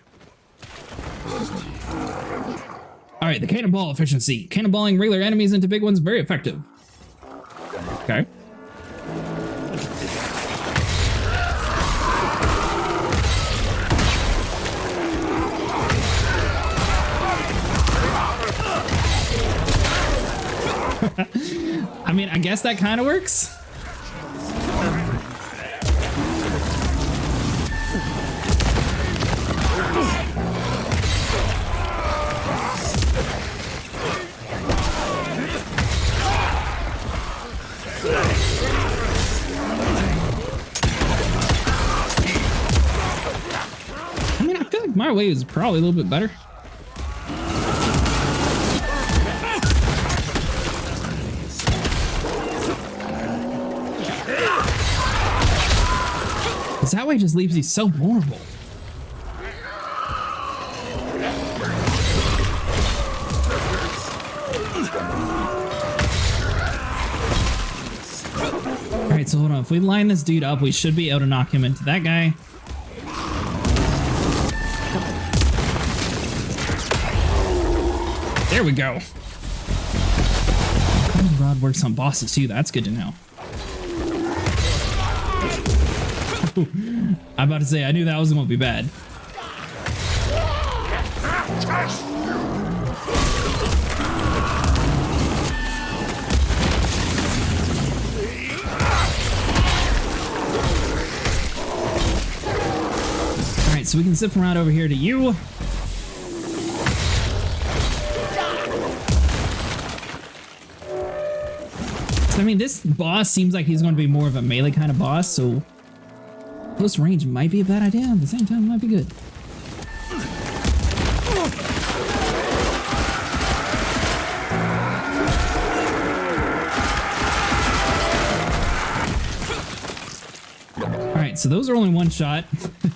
All right, the cannonball efficiency. Cannonballing regular enemies into big ones, very effective. Okay. I mean, I guess that kind of works. I mean, I feel like my way is probably a little bit better. that way just leaves you so vulnerable. Alright, so hold on. If we line this dude up, we should be able to knock him into that guy. There we go. Rod works on bosses too. That's good to know. I'm about to say, I knew that was going to be bad. Alright, so we can zip around over here to you. So, I mean, this boss seems like he's going to be more of a melee kind of boss, so close range might be a bad idea. At the same time, it might be good. Alright, so those are only one shot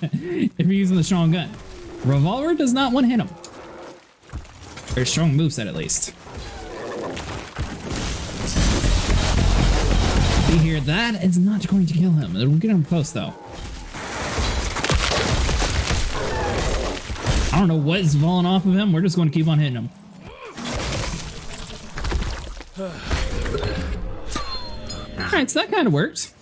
if you're using the strong gun. Revolver does not one hit him. Or strong moveset at least. See here, that is not going to kill him. It'll get him post though. I don't know what is falling off of him. We're just going to keep on hitting him. Alright, so that kind of works.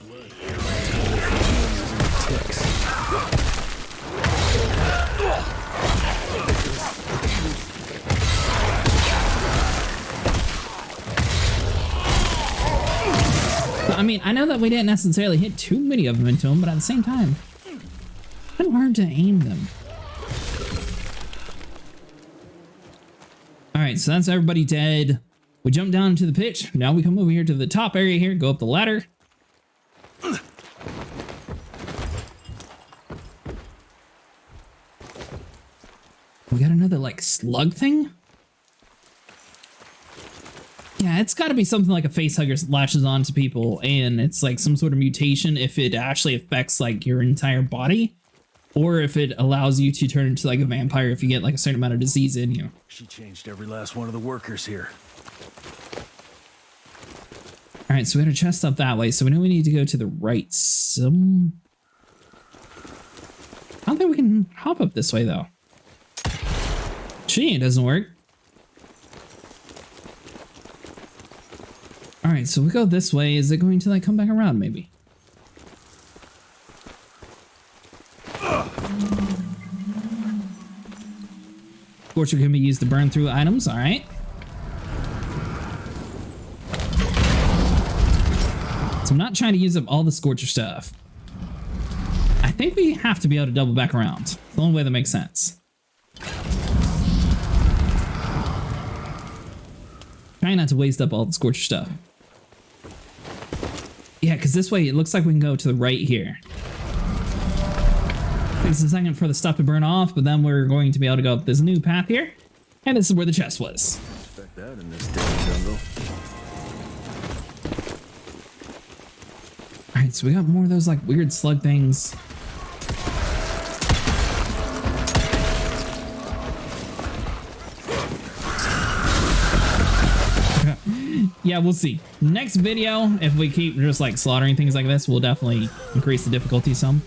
I mean, I know that we didn't necessarily hit too many of them into him, but at the same time, it's kind of hard to aim them. Alright, so that's everybody dead. We jump down into the pitch. Now we come over here to the top area here, go up the ladder. We got another, like, slug thing? Yeah, it's got to be something like a facehugger lashes onto people, and it's like some sort of mutation if it actually affects like your entire body, or if it allows you to turn into like a vampire if you get like a certain amount of disease in you. She changed every last one of the workers here. All right, so we had a chest up that way, so we know we need to go to the right. I don't think we can hop up this way though. It doesn't work. All right, so we go this way. Is it going to like come back around maybe? Scorcher can be used to burn through items. All right. So I'm not trying to use up all the Scorcher stuff. I think we have to be able to double back around. It's the only way that makes sense. Trying not to waste up all the Scorcher stuff. Yeah, because this way it looks like we can go to the right here. Takes a second for the stuff to burn off, but then we're going to be able to go up this new path here. And this is where the chest was. Expect that in this damn jungle. Alright, so we got more of those like weird slug things. Yeah, we'll see. Next video, if we keep just like slaughtering things like this, we'll definitely increase the difficulty some.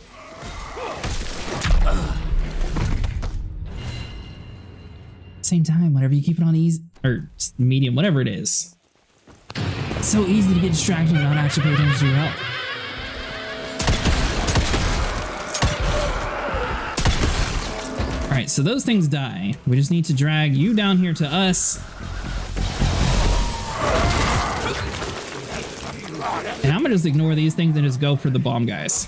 Same time, whenever you keep it on easy or medium, whatever it is, it's so easy to get distracted and not actually pay attention to your health. All right, so those things die. We just need to drag you down here to us. And I'm gonna just ignore these things and just go for the bomb guys.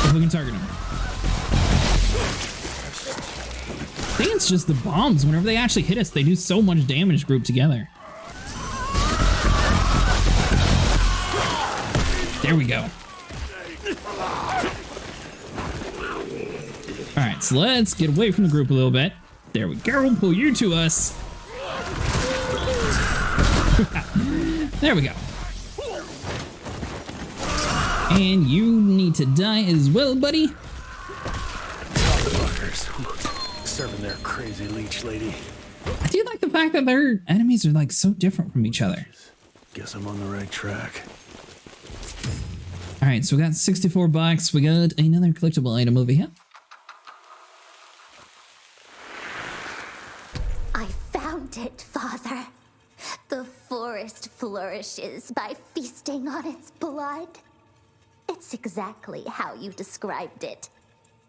If we can target them. I think it's just the bombs. Whenever they actually hit us, they do so much damage grouped together. There we go. Alright, so let's get away from the group a little bit. There we go. Pull you to us. There we go. And you need to die as well, buddy. Fuckers. Serving their crazy leech lady. I do like the fact that their enemies are like so different from each other. Guess I'm on the right track. All right, so we got 64 bucks. We got another collectible item over here. I found it, Father. The forest flourishes by feasting on its blood. It's exactly how you described it.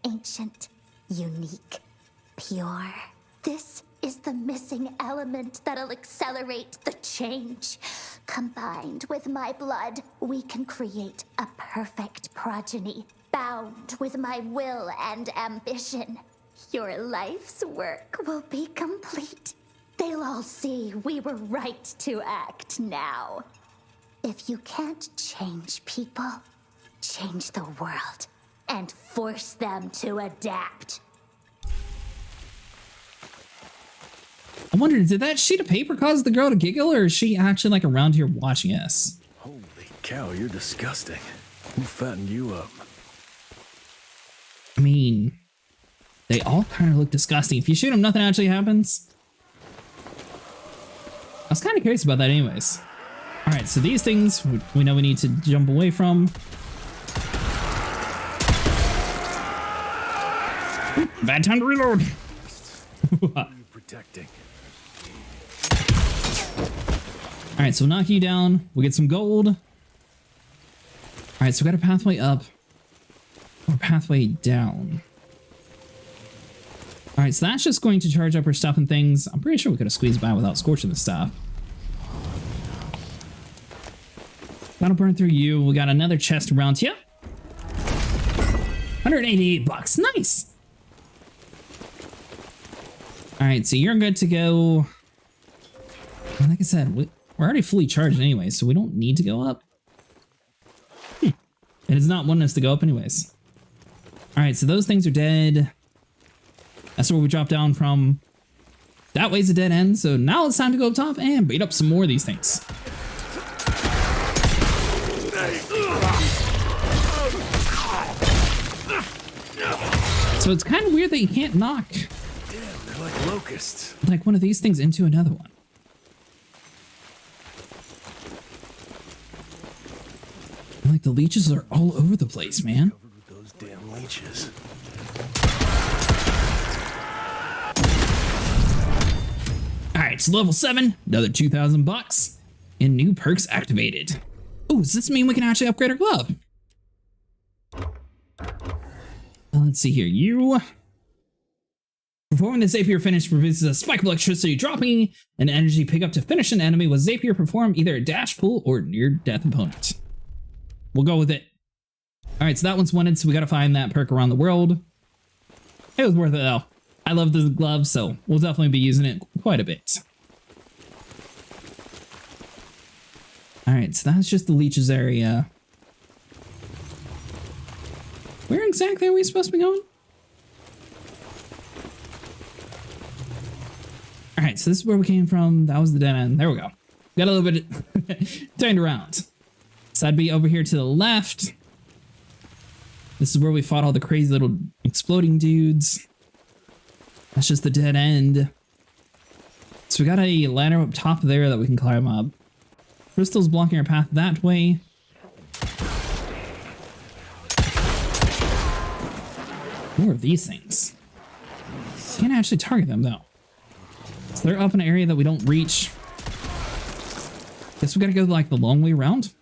Ancient, unique, pure. This is the missing element that'll accelerate the change. Combined with my blood, we can create a perfect progeny, bound with my will and ambition. Your life's work will be complete. They'll all see we were right to act now. If you can't change people, change the world and force them to adapt. I wondered, did that sheet of paper cause the girl to giggle, or is she actually like around here watching us? Holy cow, you're disgusting. Who fattened you up? I mean, they all kind of look disgusting. If you shoot them, nothing actually happens. I was kind of curious about that anyways. All right, so these things we know we need to jump away from. Bad time to reload. Protecting. All right, so knock you down. We get some gold. All right, so we got a pathway up or pathway down. All right, so that's just going to charge up our stuff and things. I'm pretty sure we could have squeezed by without scorching the stuff. Gotta burn through you. We got another chest around here. 188 bucks. Nice. All right, so you're good to go. Like I said, we're already fully charged anyway, so we don't need to go up. It is not wanting us to go up anyways. All right, so those things are dead. That's where we drop down from. That way's a dead end, so now it's time to go up top and beat up some more of these things. So it's kind of weird that you can't knock. Damn, they're like locusts. Like one of these things into another one. Like the leeches are all over the place, man. Covered with those damn leeches. All right, so level 7, another 2,000 bucks, and new perks activated. Oh, does this mean we can actually upgrade our glove? Let's see here. You performing the Zapier finish produces a spike of electricity, dropping an energy pickup to finish an enemy with Zapier. Perform either a dash, pull, or near-death opponent. We'll go with it. All right, so that one's wanted, so we got to find that perk around the world. It was worth it, though. I love the glove, so we'll definitely be using it quite a bit. All right, so that's just the leeches area. Where exactly are we supposed to be going? All right, so this is where we came from. That was the dead end. There we go. Got a little bit turned around. So I'd be over here to the left. This is where we fought all the crazy little exploding dudes. That's just the dead end. So we got a ladder up top there that we can climb up. Crystal's blocking our path that way. More of these things. Can't actually target them though. So they're up in an area that we don't reach. Guess we gotta go like the long way around.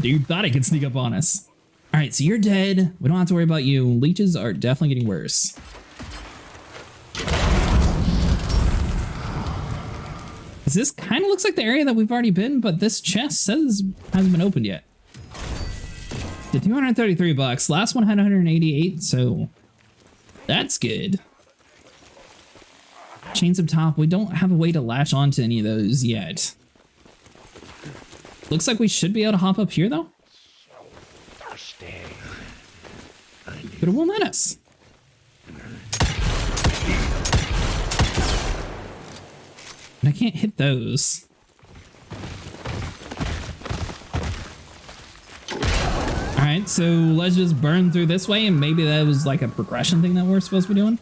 Dude thought he could sneak up on us. All right, so you're dead. We don't have to worry about you. Leeches are definitely getting worse. This kind of looks like the area that we've already been, but this chest says hasn't been opened yet. The 233 bucks. Last one had 188, so that's good. Chains up top. We don't have a way to latch onto any of those yet. Looks like we should be able to hop up here, though. But it won't let us. And I can't hit those. Alright, so let's just burn through this way, and maybe that was like a progression thing that we're supposed to be doing.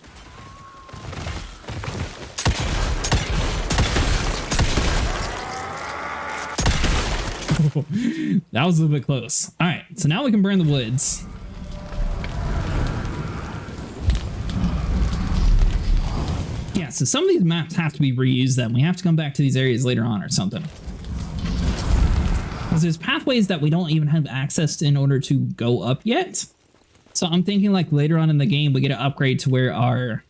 That was a little bit close. Alright, so now we can burn the woods. Yeah, so some of these maps have to be reused then. We have to come back to these areas later on or something. Because there's pathways that we don't even have access to in order to go up yet. So I'm thinking like later on in the game, we get an upgrade to where our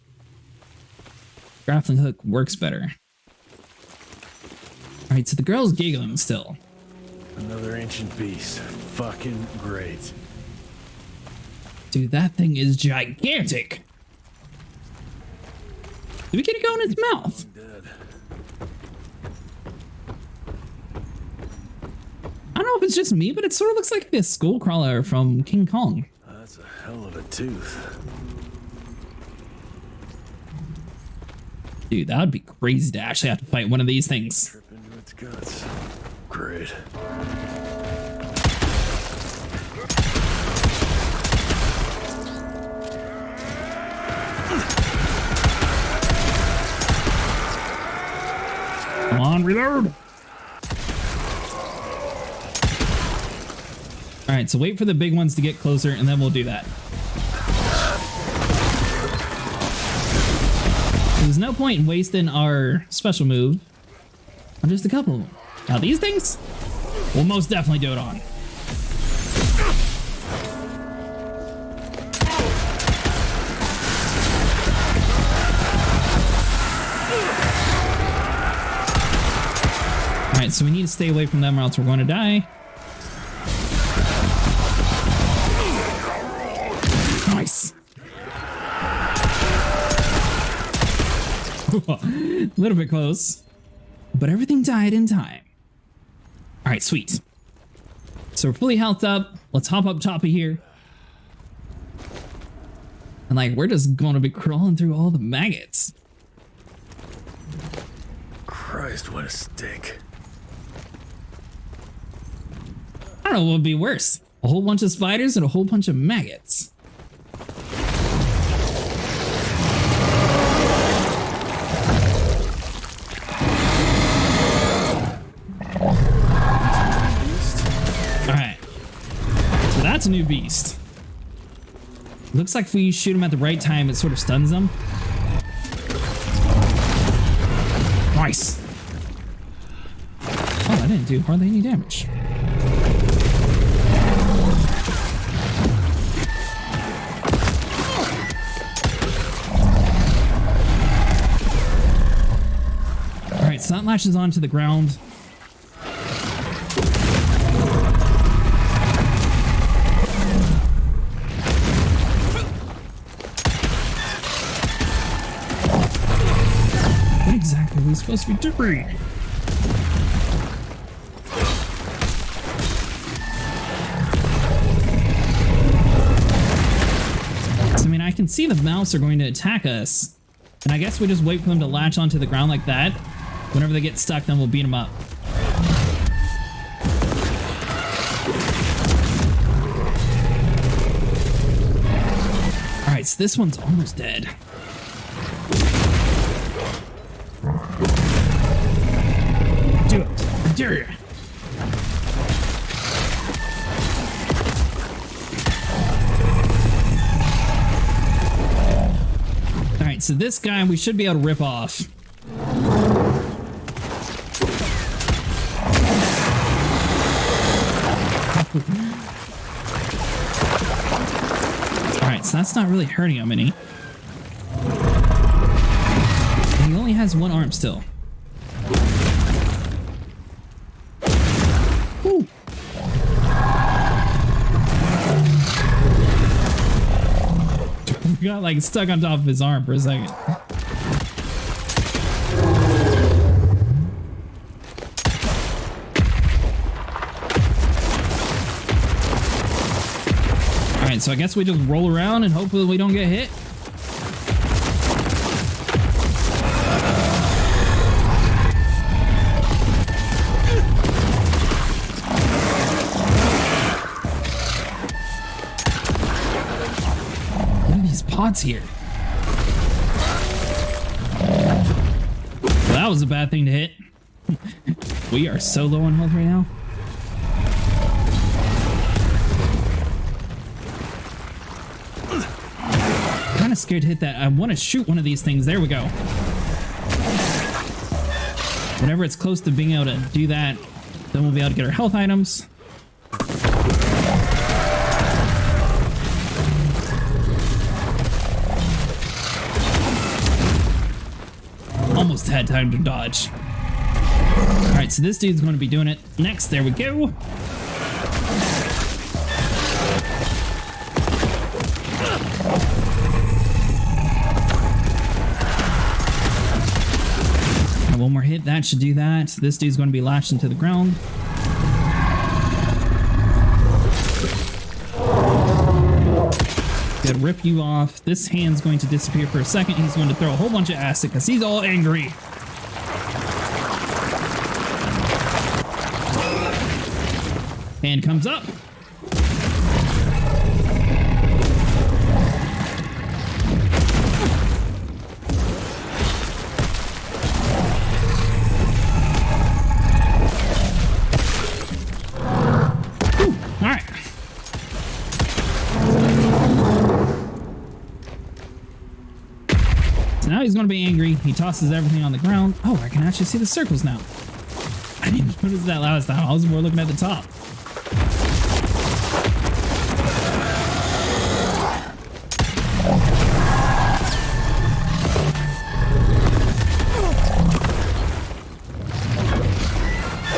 grappling hook works better. All right, so the girl's giggling still. Another ancient beast. Fucking great. Dude, that thing is gigantic. Did we get it go in its mouth? I don't know if it's just me, but it sort of looks like a skull crawler from King Kong. That's a hell of a tooth. Dude, that would be crazy to actually have to fight one of these things. Trip into its guts. Great. Come on, reload. All right, so wait for the big ones to get closer, and then we'll do that. There's no point in wasting our special move on just a couple of them. Now these things, we'll most definitely do it on. All right, so we need to stay away from them or else we're going to die. Nice. A little bit close, but everything died in time. All right, sweet. So we're fully healthed up. Let's hop up top of here. And like, we're just going to be crawling through all the maggots. Christ, what a stink. I don't know what would be worse. A whole bunch of spiders and a whole bunch of maggots. Alright. So that's a new beast. Looks like if we shoot him at the right time, it sort of stuns them. Nice. Oh, that didn't do hardly any damage. Alright, so that latches onto the ground. What exactly are we supposed to be doing? So, I mean, I can see the mouse are going to attack us. And I guess we just wait for them to latch onto the ground like that. Whenever they get stuck, then we'll beat them up. Alright, so this one's almost dead. Do it. I dare you. Alright, so this guy we should be able to rip off. Alright, so that's not really hurting him any. And he only has one arm still. Woo. We got like stuck on top of his arm for a second. Alright, so I guess we just roll around and hopefully we don't get hit. these pods here? Well, that was a bad thing to hit. We are so low on health right now. I'm kind of scared to hit that. I want to shoot one of these things. There we go. Whenever it's close to being able to do that, then we'll be able to get our health items. Almost had time to dodge. Alright, so this dude's going to be doing it next. There we go. And one more hit, that should do that. This dude's going to be lashed into the ground. Gonna rip you off. This hand's going to disappear for a second. He's going to throw a whole bunch of acid because he's all angry. Hand comes up. Now he's going to be angry. He tosses everything on the ground. Oh, I can actually see the circles now. I didn't notice that last time. I was more looking at the top.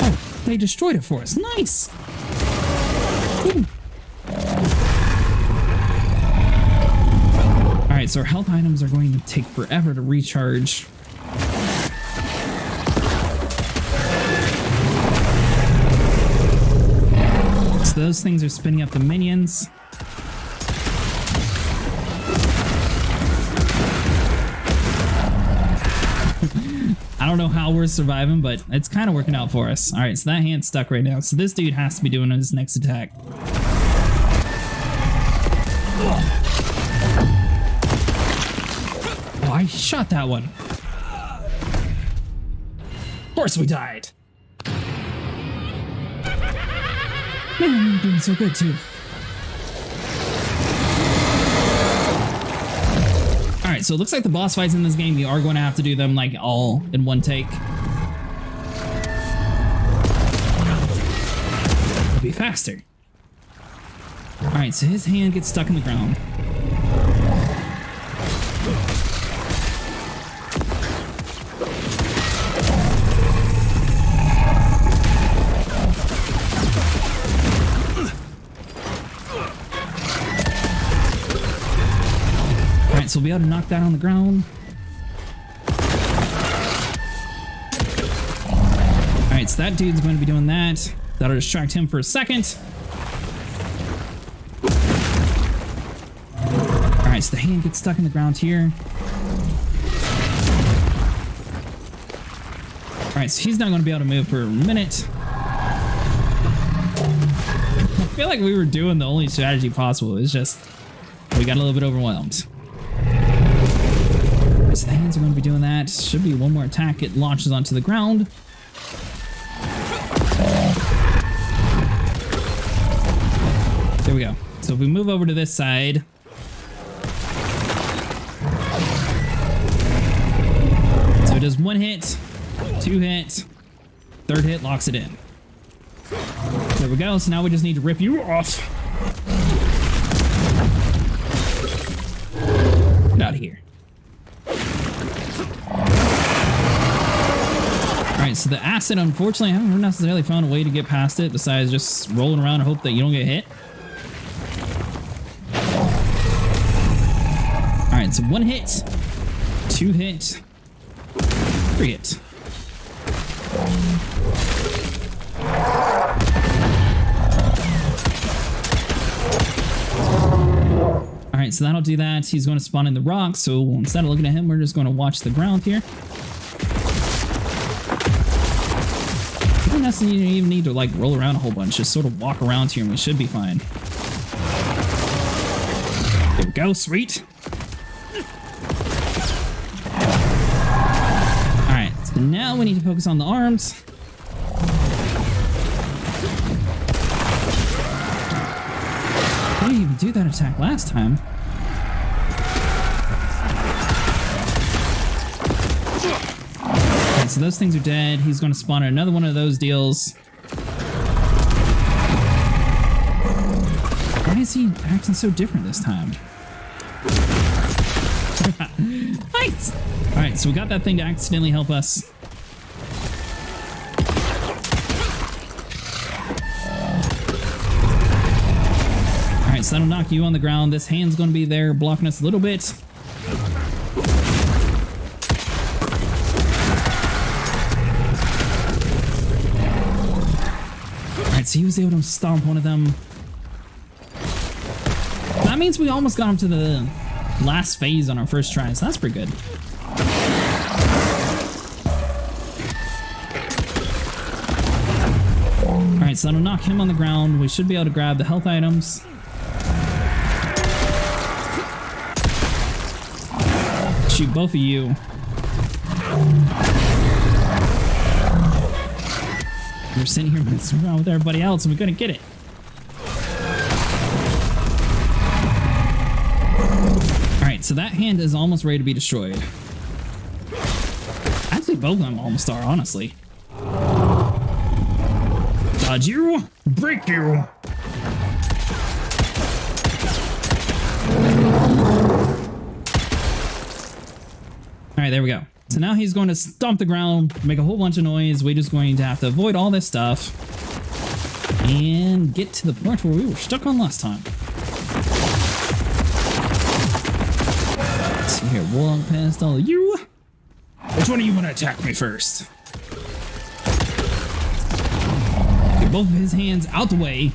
Oh, they destroyed it for us. Nice. Ooh. Alright, so our health items are going to take forever to recharge. So those things are spinning up the minions. I don't know how we're surviving, but it's kind of working out for us. Alright, so that hand's stuck right now. So this dude has to be doing his next attack. Oh, I shot that one. Of course we died. Man, I'm doing so good too. Alright, so it looks like the boss fights in this game, you are going to have to do them like all in one take. It'll be faster. Alright, so his hand gets stuck in the ground. Alright, so we'll be able to knock that on the ground. Alright, so that dude's going to be doing that. That'll distract him for a second. Alright, so the hand gets stuck in the ground here. Alright, so he's not going to be able to move for a minute. I feel like we were doing the only strategy possible. It's just we got a little bit overwhelmed. So the hands are going to be doing that. Should be one more attack. It launches onto the ground. There we go. So if we move over to this side. So it does one hit, two hit, third hit locks it in. There we go. So now we just need to rip you off. Get out of here. Alright, so the acid, unfortunately, I haven't necessarily found a way to get past it besides just rolling around and hope that you don't get hit. Alright, so one hit, two hit, three hit. Alright, so that'll do that. He's going to spawn in the rock, so instead of looking at him, we're just going to watch the ground here. You don't necessarily even need to like roll around a whole bunch, just sort of walk around here and we should be fine. There we go, sweet. Alright, so now we need to focus on the arms. How did you even do that attack last time? Okay, so those things are dead. He's going to spawn another one of those deals. Why is he acting so different this time? Nice! Alright, so we got that thing to accidentally help us. Alright, so that'll knock you on the ground. This hand's going to be there blocking us a little bit. Alright, so he was able to stomp one of them. That means we almost got him to the last phase on our first try, so that's pretty good. Alright, so that'll knock him on the ground. We should be able to grab the health items. Shoot both of you. We're sitting here messing around with everybody else and we're gonna get it. Alright, so that hand is almost ready to be destroyed. Actually, both of them almost are, honestly. Dodge you, break you. Alright, there we go. So now he's going to stomp the ground, make a whole bunch of noise. We're just going to have to avoid all this stuff and get to the point where we were stuck on last time. Let's see here, walk past all of you. Which one of you want to attack me first? Get both of his hands out the way.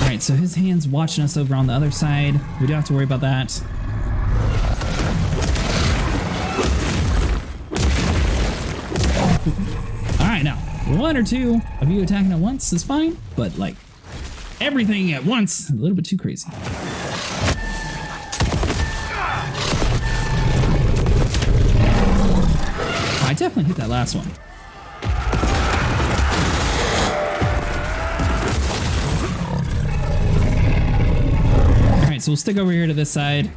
Alright, so his hand's watching us over on the other side. We don't have to worry about that. Alright, now, one or two of you attacking at once is fine, but like, everything at once, a little bit too crazy. I definitely hit that last one. Alright, so we'll stick over here to this side.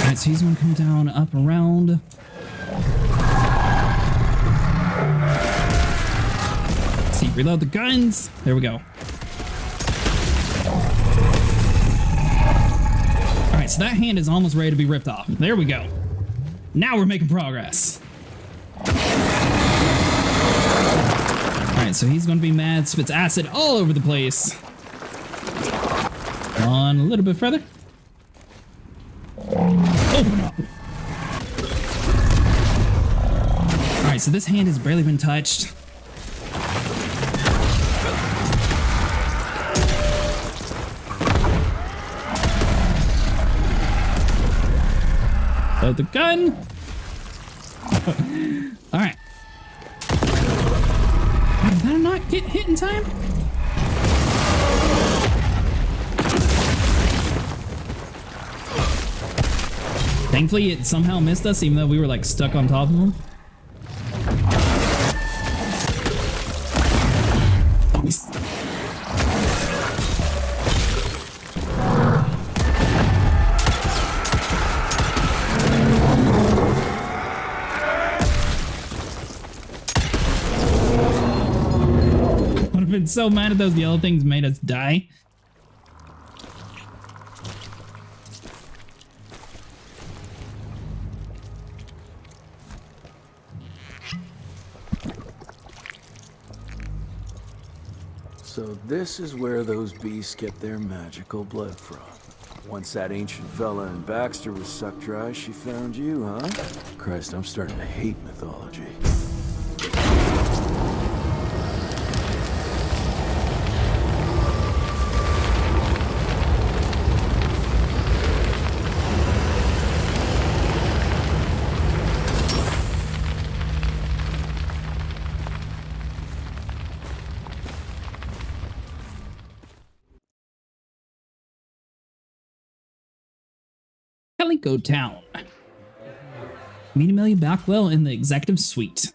Alright, so he's gonna come down, up, around. Let's see, reload the guns. There we go. Alright, so that hand is almost ready to be ripped off. There we go. Now we're making progress. Alright, so he's going to be mad, spits acid all over the place. On a little bit further. Open up. Alright, so this hand has barely been touched. Load the gun. Alright. Did that not get hit in time? Thankfully, it somehow missed us, even though we were like stuck on top of him. Would have been so mad if those yellow things made us die. So this is where those beasts get their magical blood from. Once that ancient fella in Baxter was sucked dry, she found you, huh? Christ, I'm starting to hate mythology. go down. Meet Emilia Blackwell in the executive suite.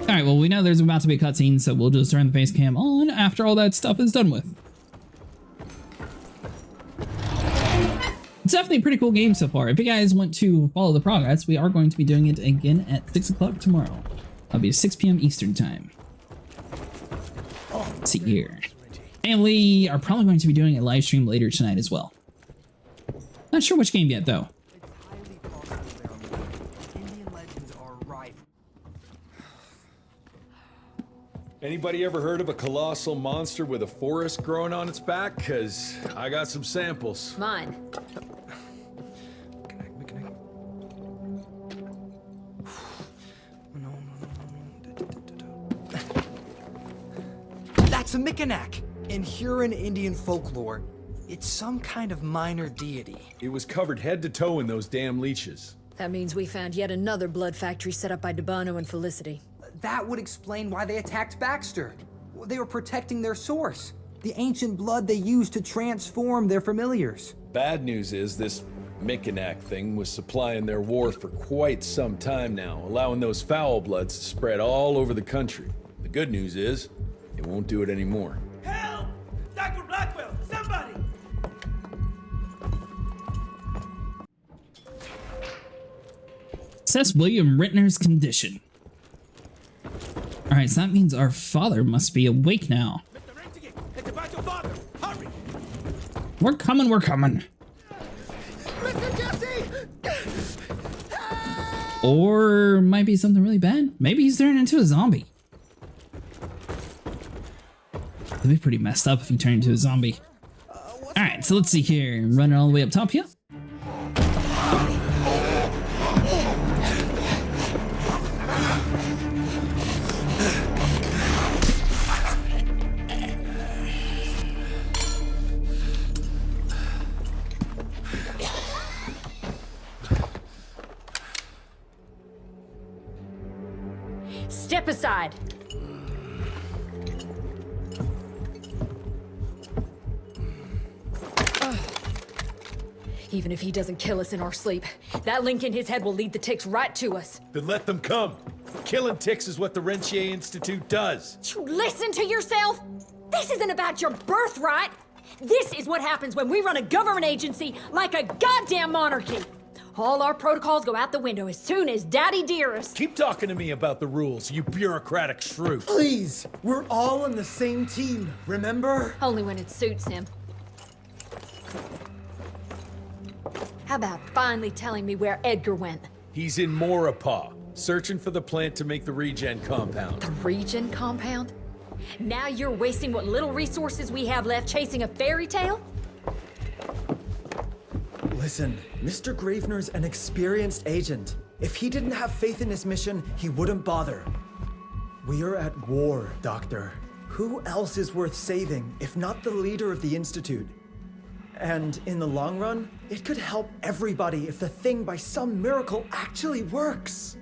Alright, well, we know there's about to be a cutscene, so we'll just turn the face cam on after all that stuff is done with. It's definitely a pretty cool game so far. If you guys want to follow the progress, we are going to be doing it again at 6 o'clock tomorrow. That'll be 6 p.m. Eastern time. Let's see here. And we are probably going to be doing a live stream later tonight as well. Not sure which game yet, though. Anybody ever heard of a colossal monster with a forest growing on its back? Because I got some samples. Mine. That's a Mikanak! In Huron Indian folklore, it's some kind of minor deity. It was covered head to toe in those damn leeches. That means we found yet another blood factory set up by Debano and Felicity. That would explain why they attacked Baxter. They were protecting their source, the ancient blood they used to transform their familiars. Bad news is this Mikanak thing was supplying their war for quite some time now, allowing those foul bloods to spread all over the country. The good news is, it won't do it anymore. Help! Dr. Blackwell, somebody! Assess William Rittner's condition. Alright, so that means our father must be awake now. It's about your father! Hurry! We're coming, we're coming. Mr. Jesse! Or might be something really bad. Maybe he's turning into a zombie. That'd be pretty messed up if he turned into a zombie. Alright, so let's see here. Running all the way up top here. Step aside. Even if he doesn't kill us in our sleep, that link in his head will lead the ticks right to us. Then let them come. Killing ticks is what the Rentier Institute does. You listen to yourself? This isn't about your birthright. This is what happens when we run a government agency like a goddamn monarchy. All our protocols go out the window as soon as Daddy Dearest. Keep talking to me about the rules, you bureaucratic shrew. Please, we're all on the same team, remember? Only when it suits him. How about finally telling me where Edgar went? He's in Maurepas, searching for the plant to make the regen compound. The regen compound? Now you're wasting what little resources we have left chasing a fairy tale? Listen, Mr. Gravener's an experienced agent. If he didn't have faith in his mission, he wouldn't bother. We are at war, Doctor. Who else is worth saving, if not the leader of the Institute? And in the long run, it could help everybody if the thing by some miracle actually works.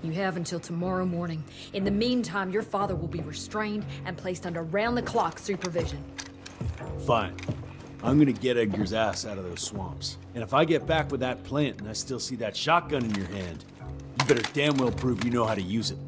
You have until tomorrow morning. In the meantime, your father will be restrained and placed under round-the-clock supervision. Fine. I'm gonna get Edgar's ass out of those swamps. And if I get back with that plant and I still see that shotgun in your hand, you better damn well prove you know how to use it.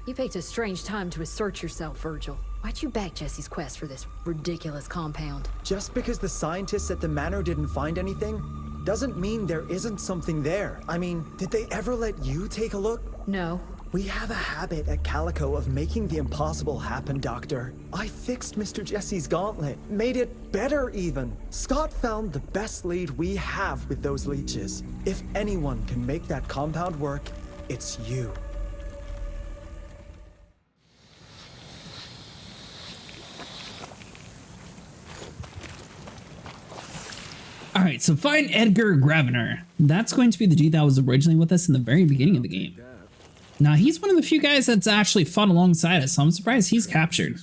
You picked a strange time to assert yourself, Virgil. Why'd you back Jesse's quest for this ridiculous compound? Just because the scientists at the manor didn't find anything, doesn't mean there isn't something there. I mean, did they ever let you take a look? No. We have a habit at Calico of making the impossible happen, Doctor. I fixed Mr. Jesse's gauntlet, made it better even. Scott found the best lead we have with those leeches. If anyone can make that compound work, it's you. Alright, so find Edgar Gravener. That's going to be the dude that was originally with us in the very beginning of the game. Now, he's one of the few guys that's actually fought alongside us, so I'm surprised he's captured.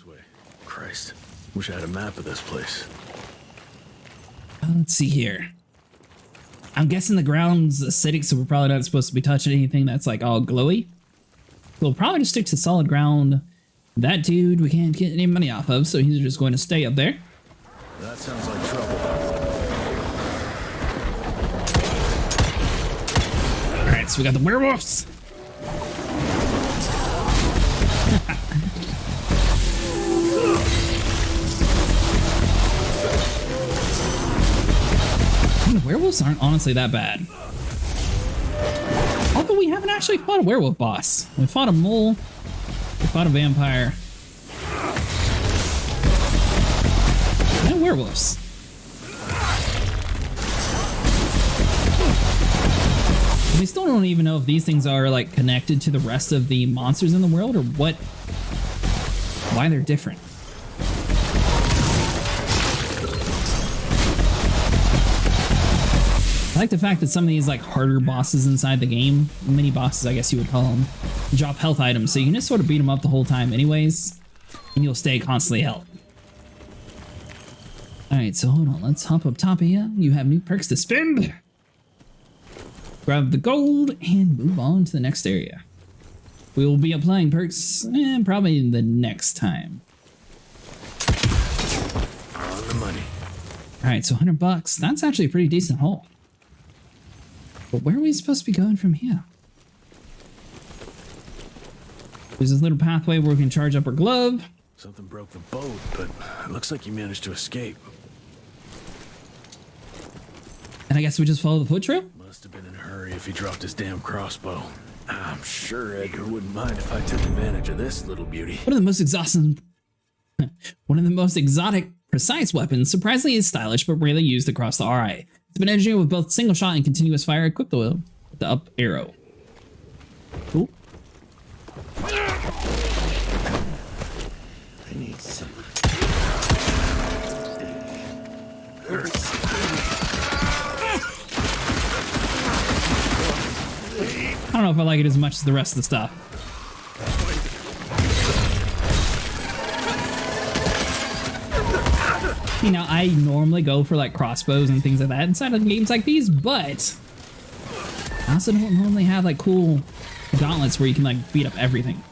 Christ. Wish I had a map of this place. Let's see here. I'm guessing the ground's acidic, so we're probably not supposed to be touching anything that's like all glowy. We'll probably just stick to solid ground. That dude we can't get any money off of, so he's just going to stay up there. That sounds like trouble. Alright, so we got the werewolves. The werewolves aren't honestly that bad. Although we haven't actually fought a werewolf boss. We fought a mole. We fought a vampire. And werewolves. We still don't even know if these things are like connected to the rest of the monsters in the world or what, why they're different. I like the fact that some of these like harder bosses inside the game, mini bosses I guess you would call them, drop health items, so you can just sort of beat them up the whole time anyways, and you'll stay constantly health. Alright, so hold on, let's hop up top of here. You have new perks to spend. Grab the gold and move on to the next area. We will be applying perks probably the next time. On the money. Alright, so $100. That's actually a pretty decent haul. But where are we supposed to be going from here? There's this little pathway where we can charge up our glove. Something broke the boat, but it looks like you managed to escape. And I guess we just follow the foot trail? Must have been in a hurry if he dropped his damn crossbow. I'm sure Edgar wouldn't mind if I took advantage of this little beauty. One of the most exotic, precise weapons, surprisingly is stylish but rarely used across the RI. It's been engineered with both single shot and continuous fire, equipped with the up arrow. Cool. I need some. I don't know if I like it as much as the rest of the stuff. You know, I normally go for like crossbows and things like that inside of games like these, but I also don't normally have like cool gauntlets where you can like beat up everything.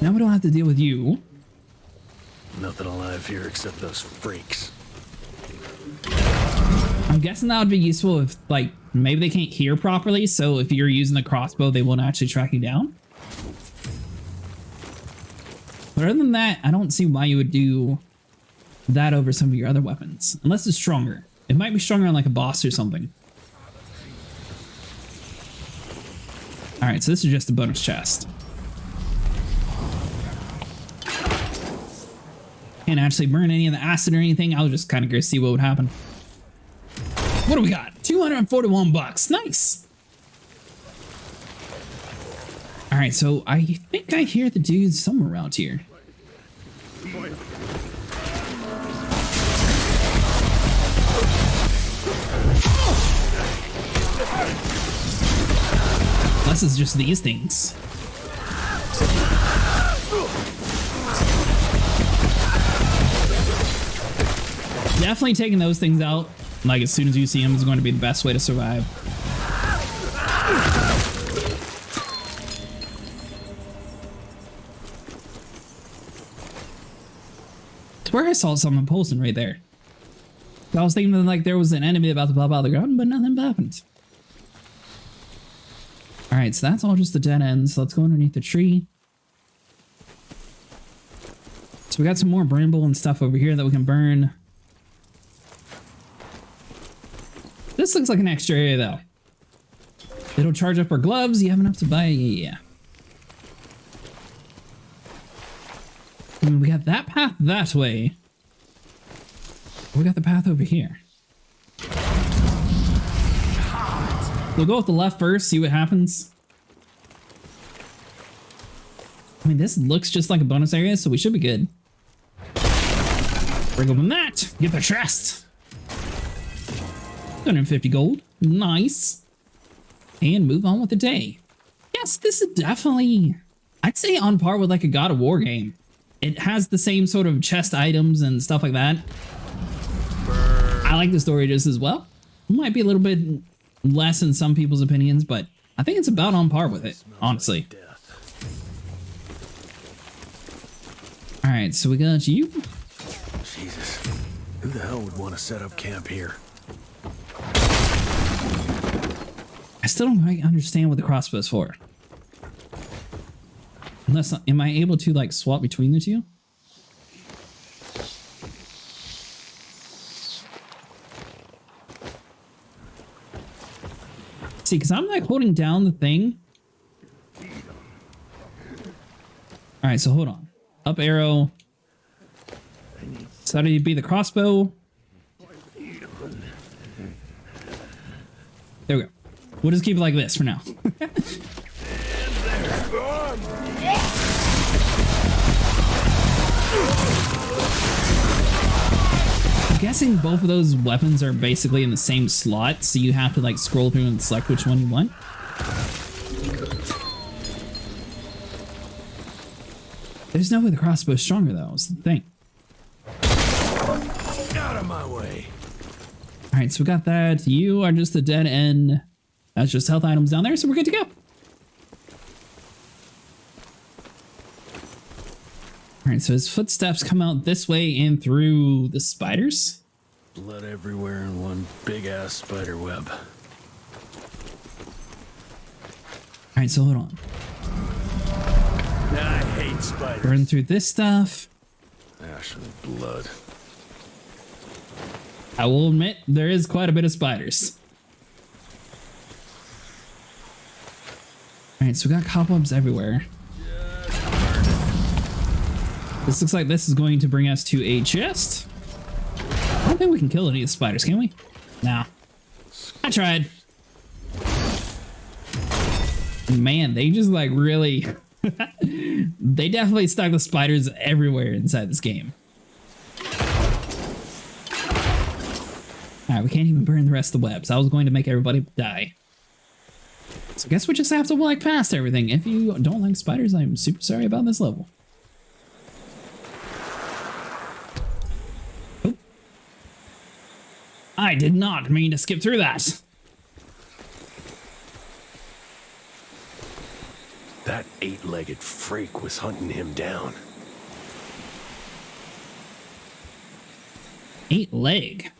Now we don't have to deal with you. Nothing alive here except those freaks. I'm guessing that would be useful if like maybe they can't hear properly, so if you're using the crossbow they won't actually track you down. But other than that, I don't see why you would do that over some of your other weapons. Unless it's stronger. It might be stronger on like a boss or something. Alright, so this is just a bonus chest. Can't actually burn any of the acid or anything. I'll just kind of go see what would happen. What do we got? $241. Nice. Alright, so I think I hear the dudes somewhere around here. Unless it's just these things. Definitely taking those things out, like as soon as you see them, is going to be the best way to survive. It's where I saw something pulsing right there. I was thinking that like there was an enemy about to pop out of the ground, but nothing happened. Alright, so that's all just the dead ends. So let's go underneath the tree. So we got some more bramble and stuff over here that we can burn. This looks like an extra area though. It'll charge up our gloves. You have enough to buy? Yeah. And we got that path that way. We got the path over here. We'll go with the left first, see what happens. I mean, this looks just like a bonus area, so we should be good. Bring open that. Get the chest. 250 gold. Nice. And move on with the day. Yes, this is definitely, I'd say, on par with like a God of War game. It has the same sort of chest items and stuff like that. I like the story just as well. It might be a little bit less in some people's opinions, but I think it's about on par with it, honestly. All right, so we got you. Jesus, who the hell would want to set up camp here? I still don't quite understand what the crossbow is for. Unless, am I able to like swap between the two? See, because I'm like holding down the thing. All right, so hold on. Up arrow. So that would be the crossbow. There we go. We'll just keep it like this for now. I'm guessing both of those weapons are basically in the same slot, so you have to like scroll through and select which one you want. There's no way the crossbow is stronger though, is the thing. Out of my way. Alright, so we got that. You are just the dead end. That's just health items down there, so we're good to go. Alright, so his footsteps come out this way and through the spiders. Blood everywhere in one big ass spider web. Alright, so hold on. I hate spiders. Burn through this stuff. Ash and blood. I will admit, there is quite a bit of spiders. Alright, so we got cobwebs everywhere. This looks like this is going to bring us to a chest. I don't think we can kill any of the spiders, can we? No. I tried. Man, they just like really... They definitely stuck the spiders everywhere inside this game. Alright, we can't even burn the rest of the webs. I was going to make everybody die. So I guess we just have to like past everything. If you don't like spiders, I'm super sorry about this level. Oh. I did not mean to skip through that. That eight-legged freak was hunting him down. 8 leg.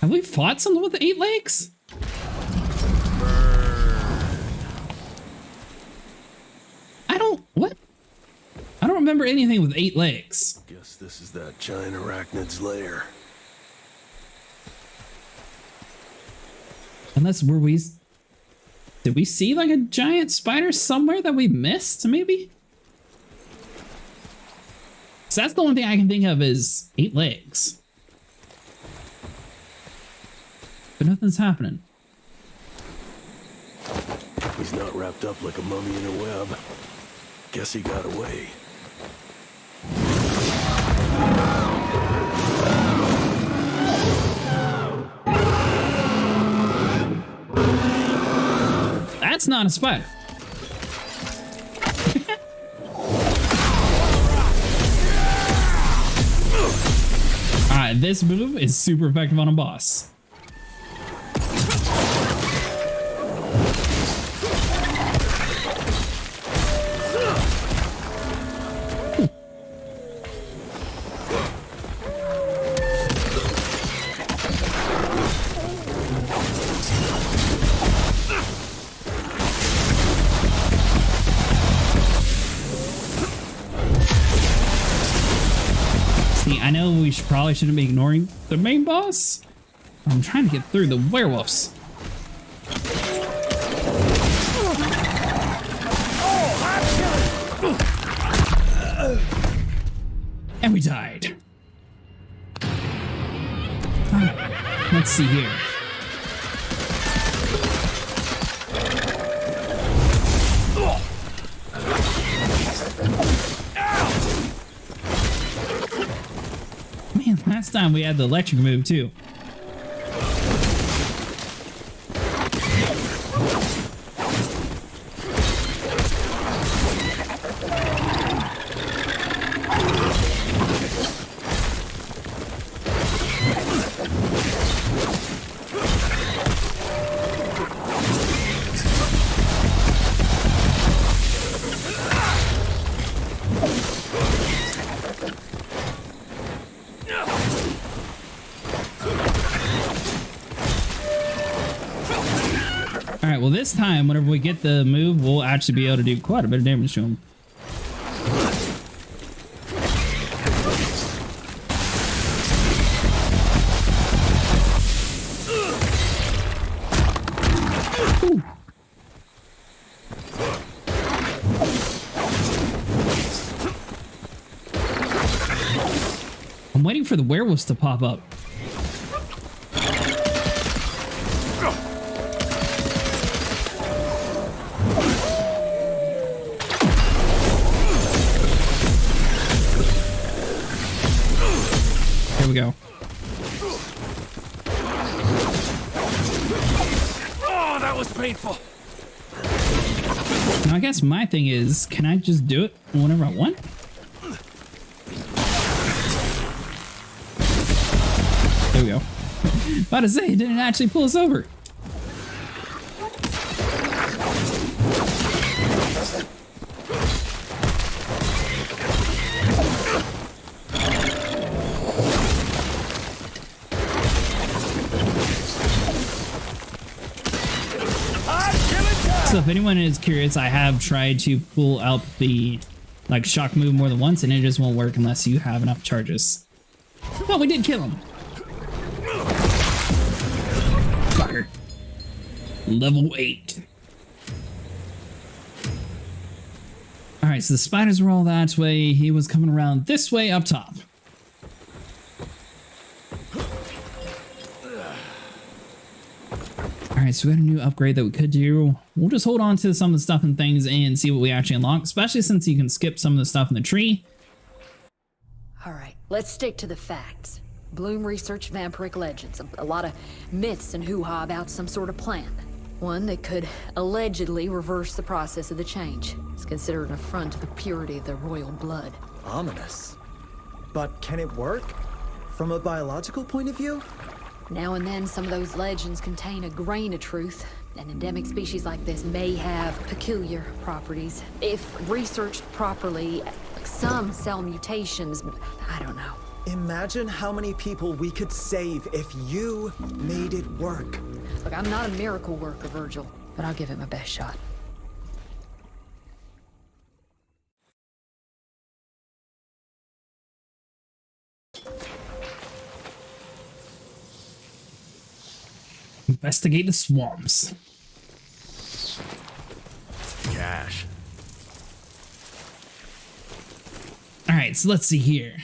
Have we fought something with 8 legs? What? I don't remember anything with 8 legs. Guess this is that giant arachnid's lair. Unless did we see like a giant spider somewhere that we missed, maybe? So that's the only thing I can think of is 8 legs. But nothing's happening. He's not wrapped up like a mummy in a web. Guess he got away. That's not a spider. Alright, this move is super effective on a boss. I know we probably shouldn't be ignoring the main boss. I'm trying to get through the werewolves. And we died. Let's see here. Last time we had the electric move too. this time, whenever we get the move, we'll actually be able to do quite a bit of damage to him. Ooh. I'm waiting for the werewolves to pop up. Here we go. Oh, that was painful. Now, I guess my thing is, can I just do it whenever I want? There we go. About to say, it didn't actually pull us over. So if anyone is curious, I have tried to pull out the shock move more than once, and it just won't work unless you have enough charges. Oh, we did kill him. Fucker. Level 8. Alright, so the spiders were all that way. He was coming around this way up top. Alright, so we got a new upgrade that we could do. We'll just hold on to some of the stuff and things and see what we actually unlock, especially since you can skip some of the stuff in the tree. Alright, let's stick to the facts. Bloom researched vampiric legends, a lot of myths and hoo-ha about some sort of plan. One that could allegedly reverse the process of the change. It's considered an affront to the purity of their royal blood. Ominous. But can it work? From a biological point of view? Now and then, some of those legends contain a grain of truth. An endemic species like this may have peculiar properties. If researched properly, some cell mutations, I don't know. Imagine how many people we could save if you made it work. Look, I'm not a miracle worker, Virgil, but I'll give it my best shot. Investigate the swamps. Cash. Alright, so let's see here.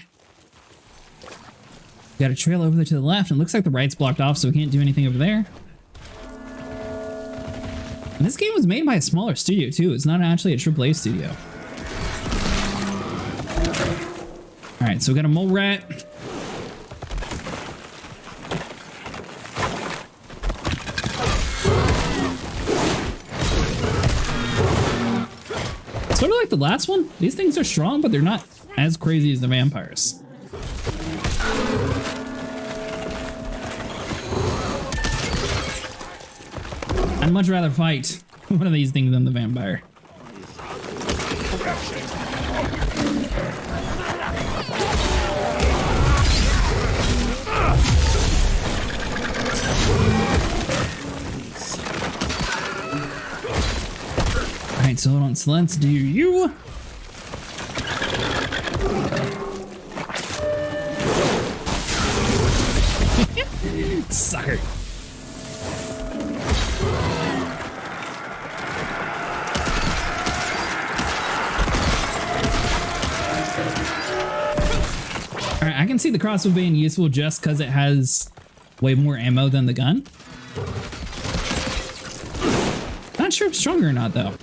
Got a trail over there to the left, and it looks like the right's blocked off, so we can't do anything over there. And this game was made by a smaller studio, too. It's not actually a AAA studio. Alright, so we got a mole rat. Sort of like the last one. These things are strong, but they're not as crazy as the vampires. I'd much rather fight one of these things than the vampire. Alright, so hold on, so let's do you. Sucker. Alright, I can see the crossbow being useful just because it has way more ammo than the gun. Not sure if it's stronger or not, though.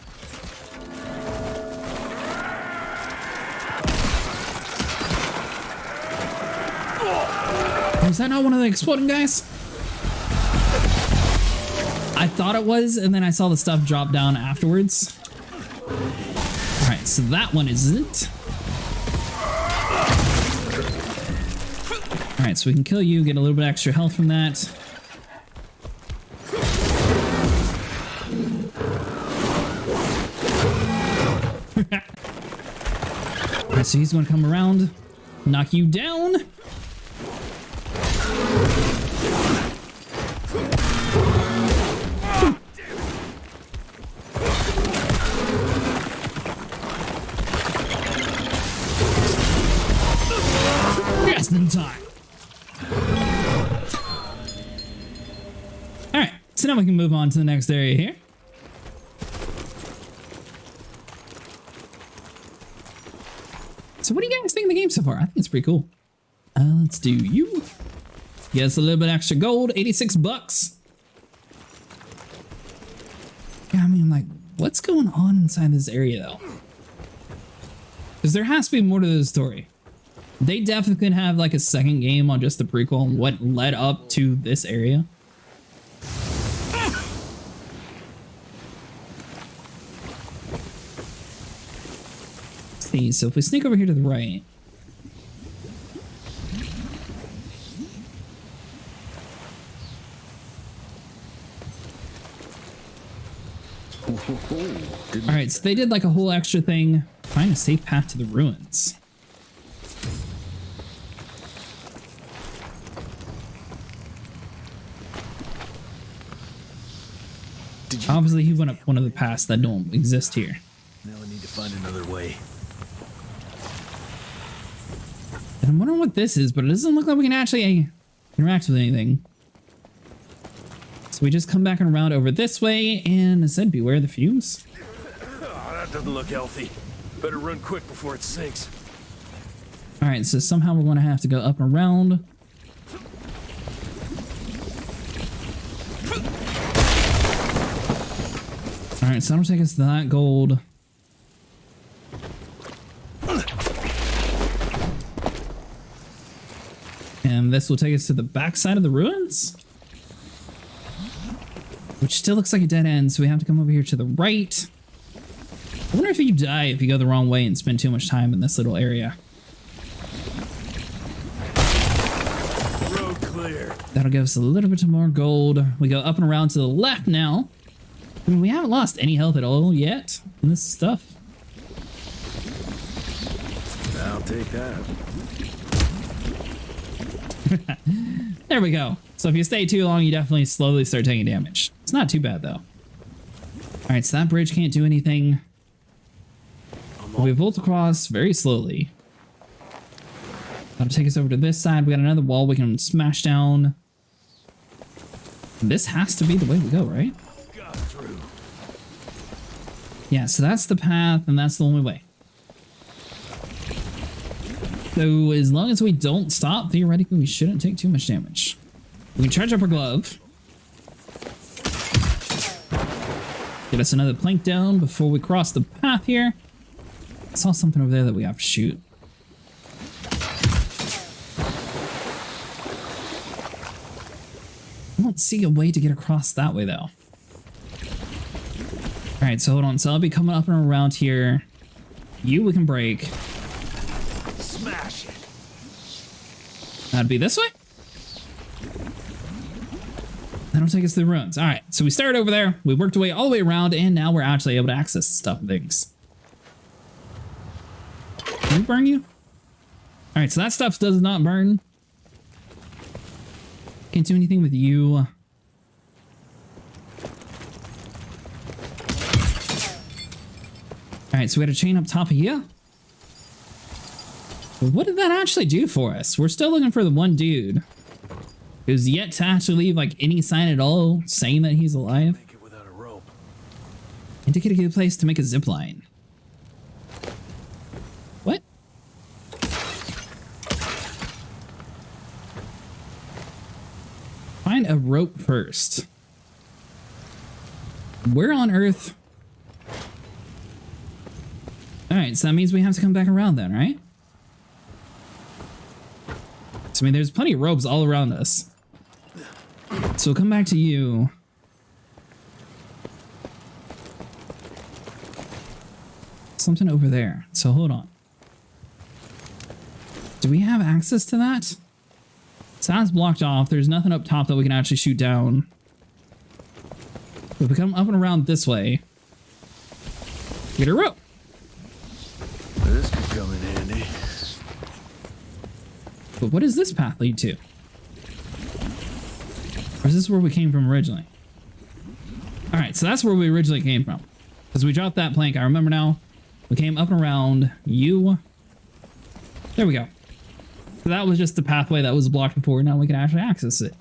Was that not one of the exploding guys? I thought it was, and then I saw the stuff drop down afterwards. Alright, so that one isn't. Alright, so we can kill you, get a little bit extra health from that. Alright, so he's going to come around, knock you down. just in time. Alright, so now we can move on to the next area here. So what do you guys think of the game so far? I think it's pretty cool. Let's do you. Yes, a little bit extra gold, 86 bucks. Yeah, I mean, like, what's going on inside this area, though? Because there has to be more to the story. They definitely could have, like, a second game on just the prequel and what led up to this area. Let's see, so if we sneak over here to the right... Alright, so they did like a whole extra thing. Find a safe path to the ruins. Obviously, he went up one of the paths that don't exist here. Now we need to find another way. And I'm wondering what this is, but it doesn't look like we can actually interact with anything. So we just come back and around over this way, and it said beware the fumes. Oh, that doesn't look healthy. Better run quick before it sinks. Alright, so somehow we're going to have to go up and around. Alright, so that'll take us to that gold. And this will take us to the back side of the ruins. Which still looks like a dead end, so we have to come over here to the right. I wonder if you die if you go the wrong way and spend too much time in this little area. Road clear. That'll give us a little bit more gold. We go up and around to the left now. I mean, we haven't lost any health at all yet in this stuff. I'll take that. There we go. So if you stay too long, you definitely slowly start taking damage. It's not too bad, though. Alright, so that bridge can't do anything. We vault across very slowly. That'll take us over to this side. We got another wall we can smash down. This has to be the way we go, right? Yeah, so that's the path, and that's the only way. So as long as we don't stop, theoretically, we shouldn't take too much damage. We can charge up our glove. Get us another plank down before we cross the path here. I saw something over there that we have to shoot. I don't see a way to get across that way, though. Alright, so hold on. So I'll be coming up and around here. You, we can break. Smash it. That'd be this way? That'll take us to the ruins. Alright, so we started over there. We worked our way all the way around, and now we're actually able to access stuff and things. Can we burn you? Alright, so that stuff does not burn. Can't do anything with you. Alright, so we had a chain up top of here. What did that actually do for us? We're still looking for the one dude who's yet to actually leave like any sign at all saying that he's alive. Make it without a rope. Indicate a good place to make a zip line. What? Find a rope first. Where on earth? Alright, so that means we have to come back around then, right? So, I mean, there's plenty of ropes all around us. So we'll come back to you. Something over there. So hold on. Do we have access to that? So that's blocked off. There's nothing up top that we can actually shoot down. If we come up and around this way, get a rope. This could come in handy. But what does this path lead to? Or is this where we came from originally? Alright, so that's where we originally came from. Because we dropped that plank, I remember now. We came up and around. You. There we go. So that was just the pathway that was blocked before. Now we can actually access it.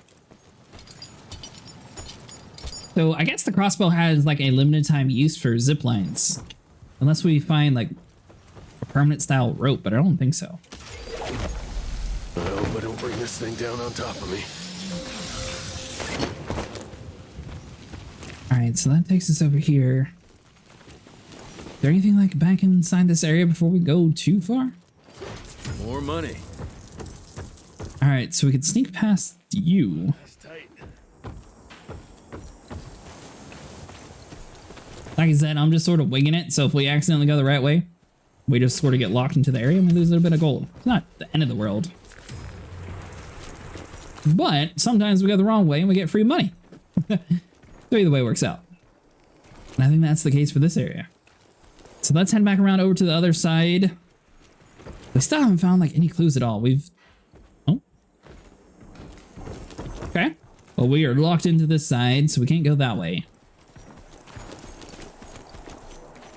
So I guess the crossbow has like a limited time use for zip lines. Unless we find like a permanent style rope, but I don't think so. I hope I don't bring this thing down on top of me. Alright, so that takes us over here. Is there anything like back inside this area before we go too far? More money. Alright, so we could sneak past you. Like I said, I'm just sort of winging it, so if we accidentally go the right way, we just sort of get locked into the area and we lose a little bit of gold. It's not the end of the world. But sometimes we go the wrong way and we get free money. So either way works out. And I think that's the case for this area. So let's head back around over to the other side. We still haven't found like any clues at all. We've... Oh. Okay. Well, we are locked into this side, so we can't go that way.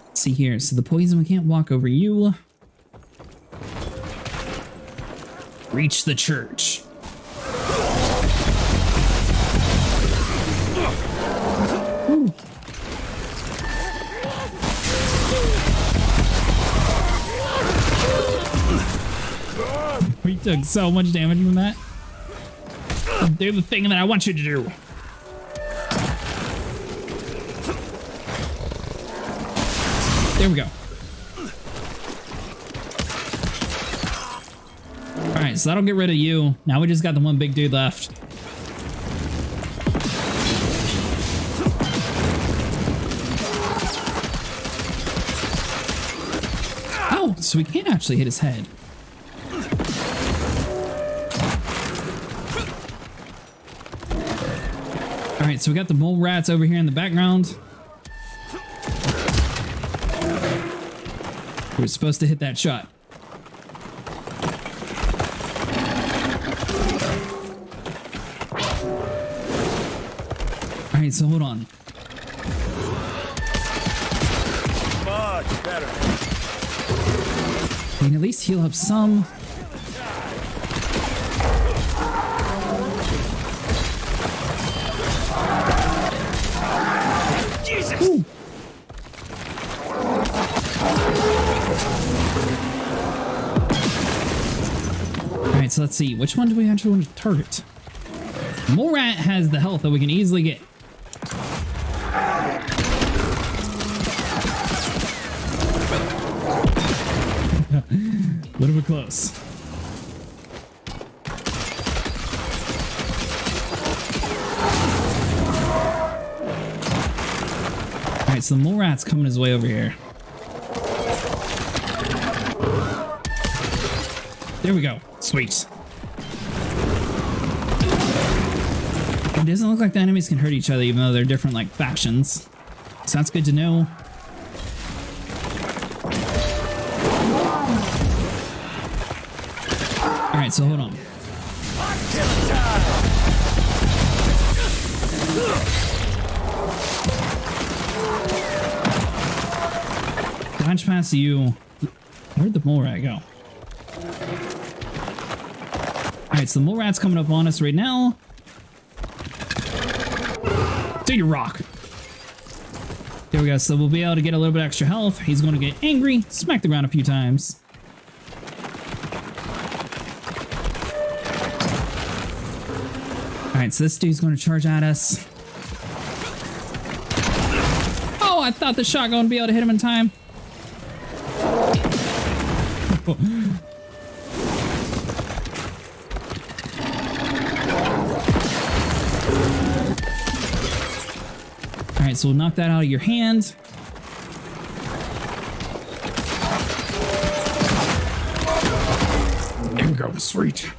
Let's see here. So the poison, we can't walk over you. Reach the church. Ooh. We took so much damage from that. Do the thing that I want you to do. There we go. Alright, so that'll get rid of you. Now we just got the one big dude left. Oh, so we can't actually hit his head. Alright, so we got the mole rats over here in the background. We're supposed to hit that shot. Alright, so hold on. Much better. We can at least heal up some. Jesus! Ooh. Alright, so let's see. Which one do we actually want to target? Mole rat has the health that we can easily get. A little bit close. Alright, so the mole rat's coming his way over here. There we go. Sweet. It doesn't look like the enemies can hurt each other, even though they're different, like, factions. So that's good to know. Alright, so hold on. Dodge past you. Where'd the mole rat go? Alright, so the mole rat's coming up on us right now. Take your rock. There we go. So we'll be able to get a little bit extra health. He's going to get angry, smack the ground a few times. Alright, so this dude's going to charge at us. Oh, I thought the shotgun would be able to hit him in time. Alright, so we'll knock that out of your hand. There we go, sweet.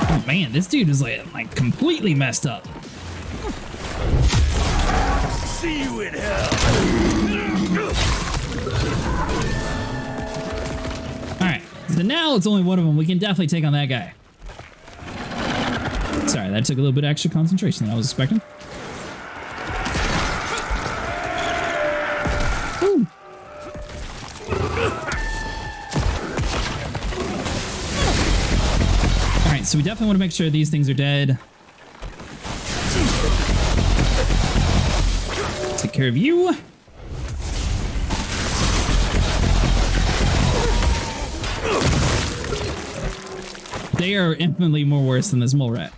Oh man, this dude is like completely messed up. See you in hell. Alright, so now it's only one of them. We can definitely take on that guy. Sorry, that took a little bit of extra concentration than I was expecting. so we definitely want to make sure these things are dead. Take care of you. They are infinitely more worse than this mole rat.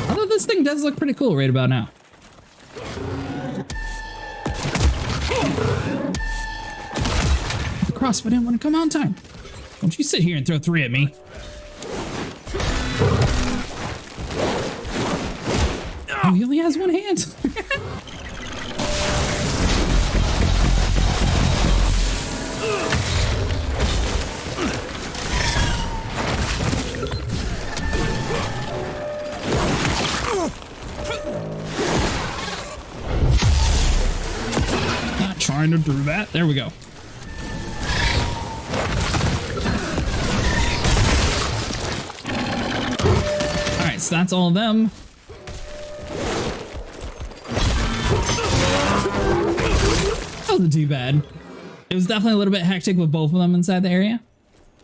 Although this thing does look pretty cool right about now. The crossbow didn't want to come out in time. Don't you sit here and throw 3 at me. Oh, he only has 1 hand. Not trying to do that. There we go. All right, so that's all of them. Wasn't too bad. It was definitely a little bit hectic with both of them inside the area,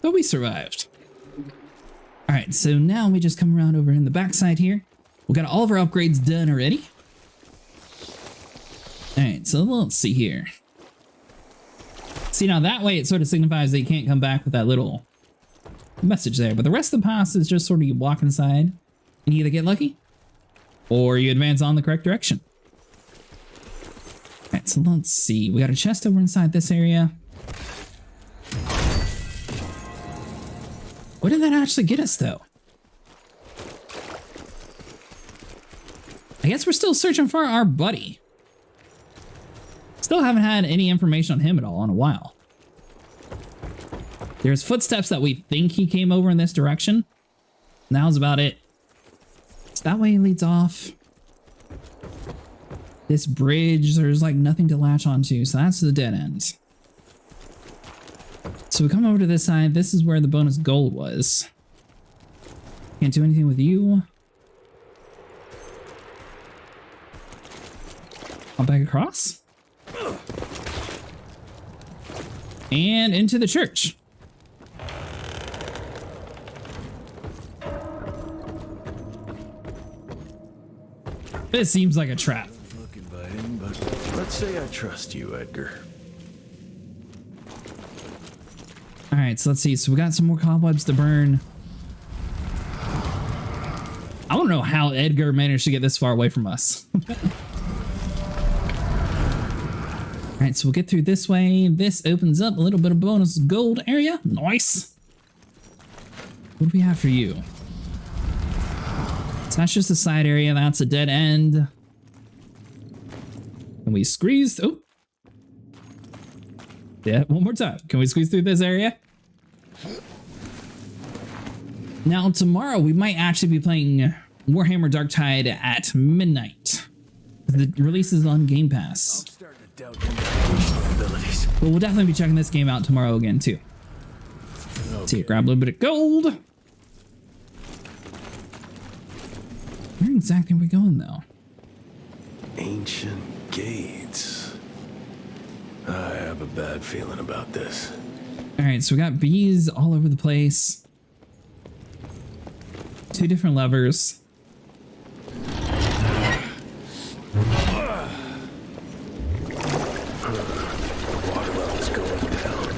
but we survived. All right, so now we just come around over in the backside here. We got all of our upgrades done already. All right, so let's see here. See, now that way it sort of signifies that you can't come back with that little message there, but the rest of the pass is just sort of you walk inside and you either get lucky or you advance on the correct direction. All right, so let's see. We got a chest over inside this area. What did that actually get us, though? I guess we're still searching for our buddy. Still haven't had any information on him at all in a while. There's footsteps that we think he came over in this direction. That was about it. So that way he leads off. This bridge, there's like nothing to latch onto, so that's the dead end. So we come over to this side. This is where the bonus gold was. Can't do anything with you. Hop back across. And into the church. This seems like a trap. Look inviting, but let's say I trust you, Edgar. All right, so let's see. So we got some more cobwebs to burn. I don't know how Edgar managed to get this far away from us. All right, so we'll get through this way. This opens up a little bit of bonus gold area. Nice. What do we have for you? So that's just a side area. That's a dead end. Can we squeeze? Oh. Yeah, one more time. Can we squeeze through this area? Now, tomorrow we might actually be playing Warhammer Darktide at midnight. The release is on Game Pass. I'm starting to doubt your abilities. But we'll definitely be checking this game out tomorrow again, too. Okay. See, grab a little bit of gold. Where exactly are we going, though? Ancient gates. I have a bad feeling about this. All right, so we got bees all over the place. 2 different levers. Water level's going down.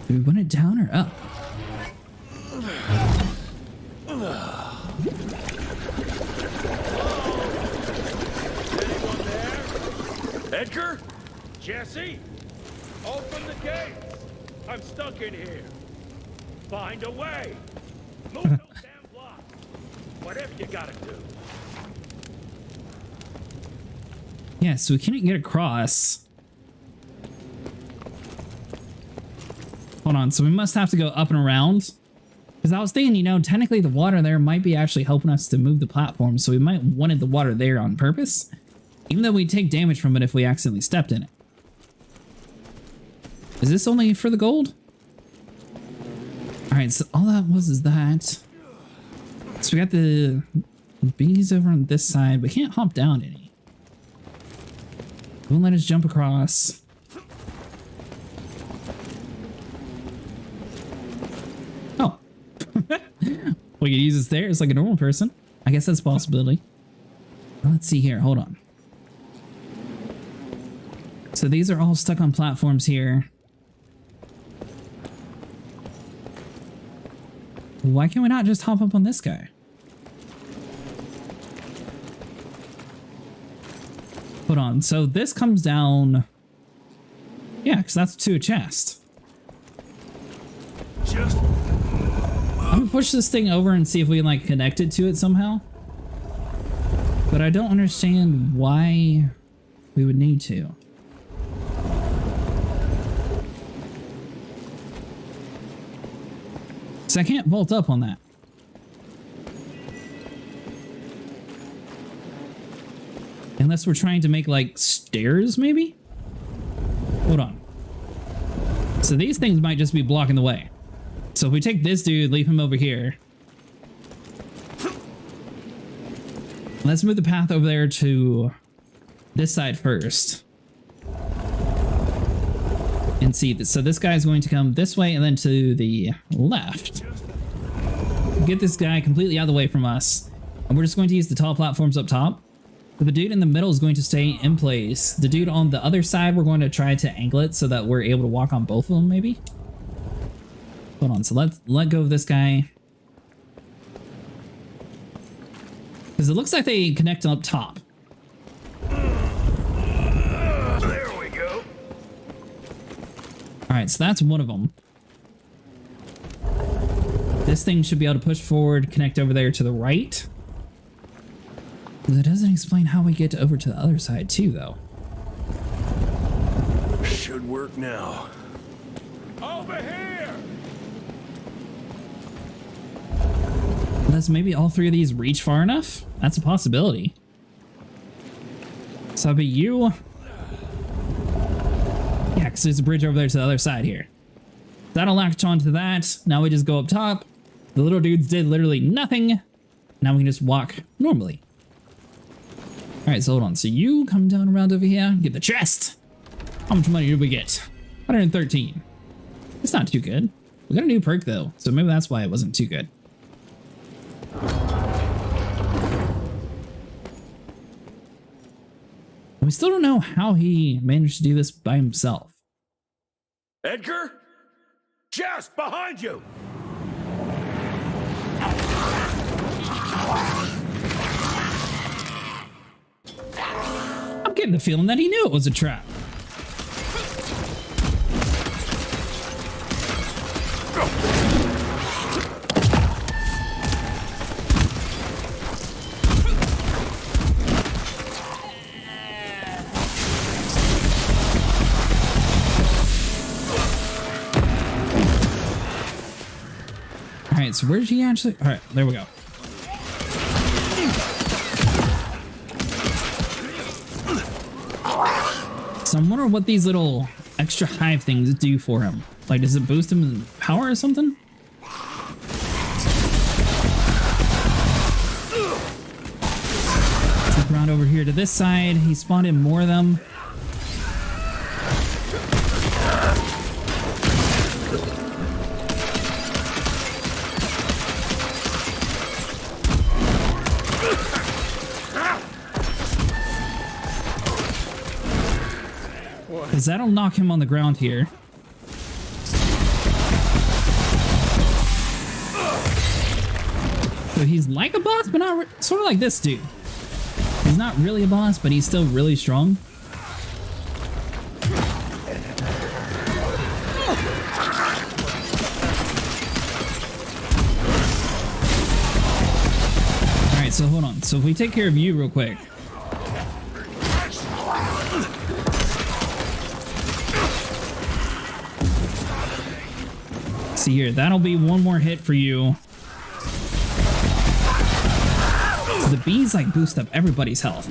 Do we want it down or up? Edgar? Jesse? Open the gates! I'm stuck in here. Find a way. Move those damn blocks. Whatever you gotta do. Yeah, so we can't get across. Hold on, so we must have to go up and around. Because I was thinking, you know, technically the water there might be actually helping us to move the platform, so we might wanted the water there on purpose. Even though we take damage from it if we accidentally stepped in it. Is this only for the gold? Alright, so all that was is that. So we got the bees over on this side. We can't hop down any. Won't let us jump across. Oh. We could use the stairs like a normal person. I guess that's a possibility. Let's see here. Hold on. So these are all stuck on platforms here. Why can we not just hop up on this guy? Hold on. So this comes down. Yeah, because that's to a chest. I'm gonna push this thing over and see if we can like connect it to it somehow. But I don't understand why we would need to. So I can't vault up on that. Unless we're trying to make like stairs, maybe? Hold on. So these things might just be blocking the way. So if we take this dude, leave him over here. Let's move the path over there to this side first. And see this. So this guy's going to come this way and then to the left. Get this guy completely out of the way from us. And we're just going to use the tall platforms up top. But the dude in the middle is going to stay in place. The dude on the other side, we're going to try to angle it so that we're able to walk on both of them, maybe. Hold on, so let's let go of this guy. Because it looks like they connect up top. There we go. Alright, so that's one of them. This thing should be able to push forward, connect over there to the right. It doesn't explain how we get over to the other side too, though. Should work now. Over here. Unless maybe all three of these reach far enough? That's a possibility. So I'll be you. Yeah, because there's a bridge over there to the other side here. That'll latch onto that. Now we just go up top. The little dudes did literally nothing. Now we can just walk normally. Alright, so hold on. So you come down around over here, get the chest. How much money did we get? 113. It's not too good. We got a new perk though, so maybe that's why it wasn't too good. We still don't know how he managed to do this by himself. Edgar? Jess, behind you! I'm getting the feeling that he knew it was a trap. Alright, so where did he actually... Alright, there we go. So I'm wondering what these little extra hive things do for him. Like, does it boost him in power or something? Let's look around over here to this side. He spawned in more of them. Because that'll knock him on the ground here. So he's like a boss, but not sort of like this dude. He's not really a boss, but he's still really strong. Alright, so hold on. So if we take care of you real quick. See here, that'll be one more hit for you. So the bees like boost up everybody's health.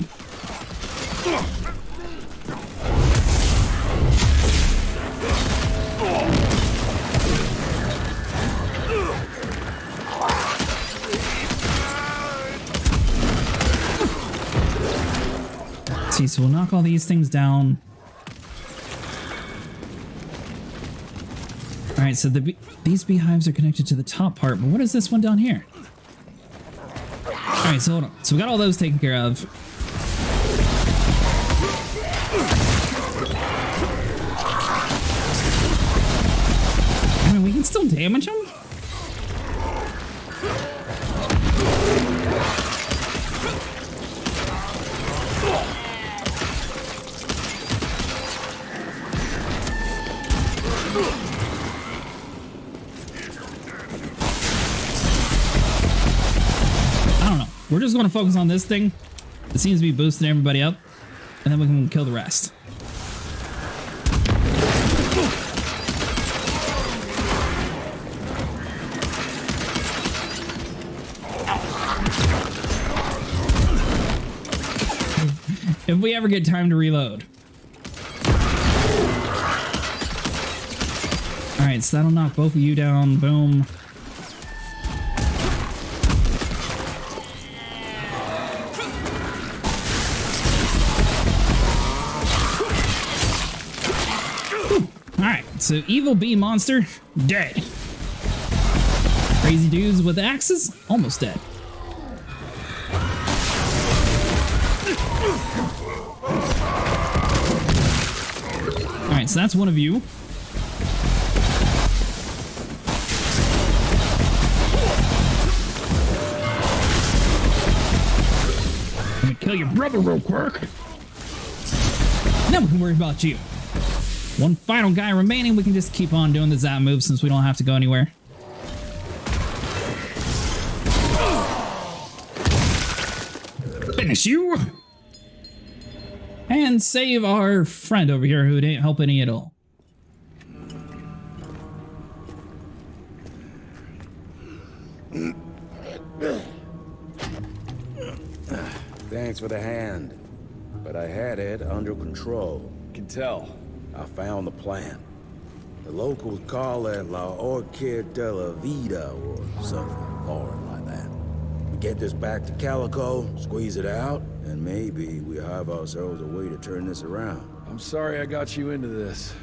So see, so we'll knock all these things down. All right, so these beehives are connected to the top part, but what is this one down here? All right, so hold on. So we got all those taken care of. I mean, we can still damage them? We're just going to focus on this thing. It seems to be boosting everybody up. And then we can kill the rest. If we ever get time to reload. Alright, so that'll knock both of you down. Boom. So evil bee monster, dead. Crazy dudes with axes, almost dead. Alright, so that's one of you. I'm gonna kill your brother real quick. Then we can worry about you. One final guy remaining. We can just keep on doing the zap move since we don't have to go anywhere. Finish you! And save our friend over here who didn't help any at all. Thanks for the hand, but I had it under control. Can tell. I found the plan. The locals call it La Orchid de la Vida or something foreign like that. We get this back to Calico, squeeze it out, and maybe we have ourselves a way to turn this around. I'm sorry I got you into this.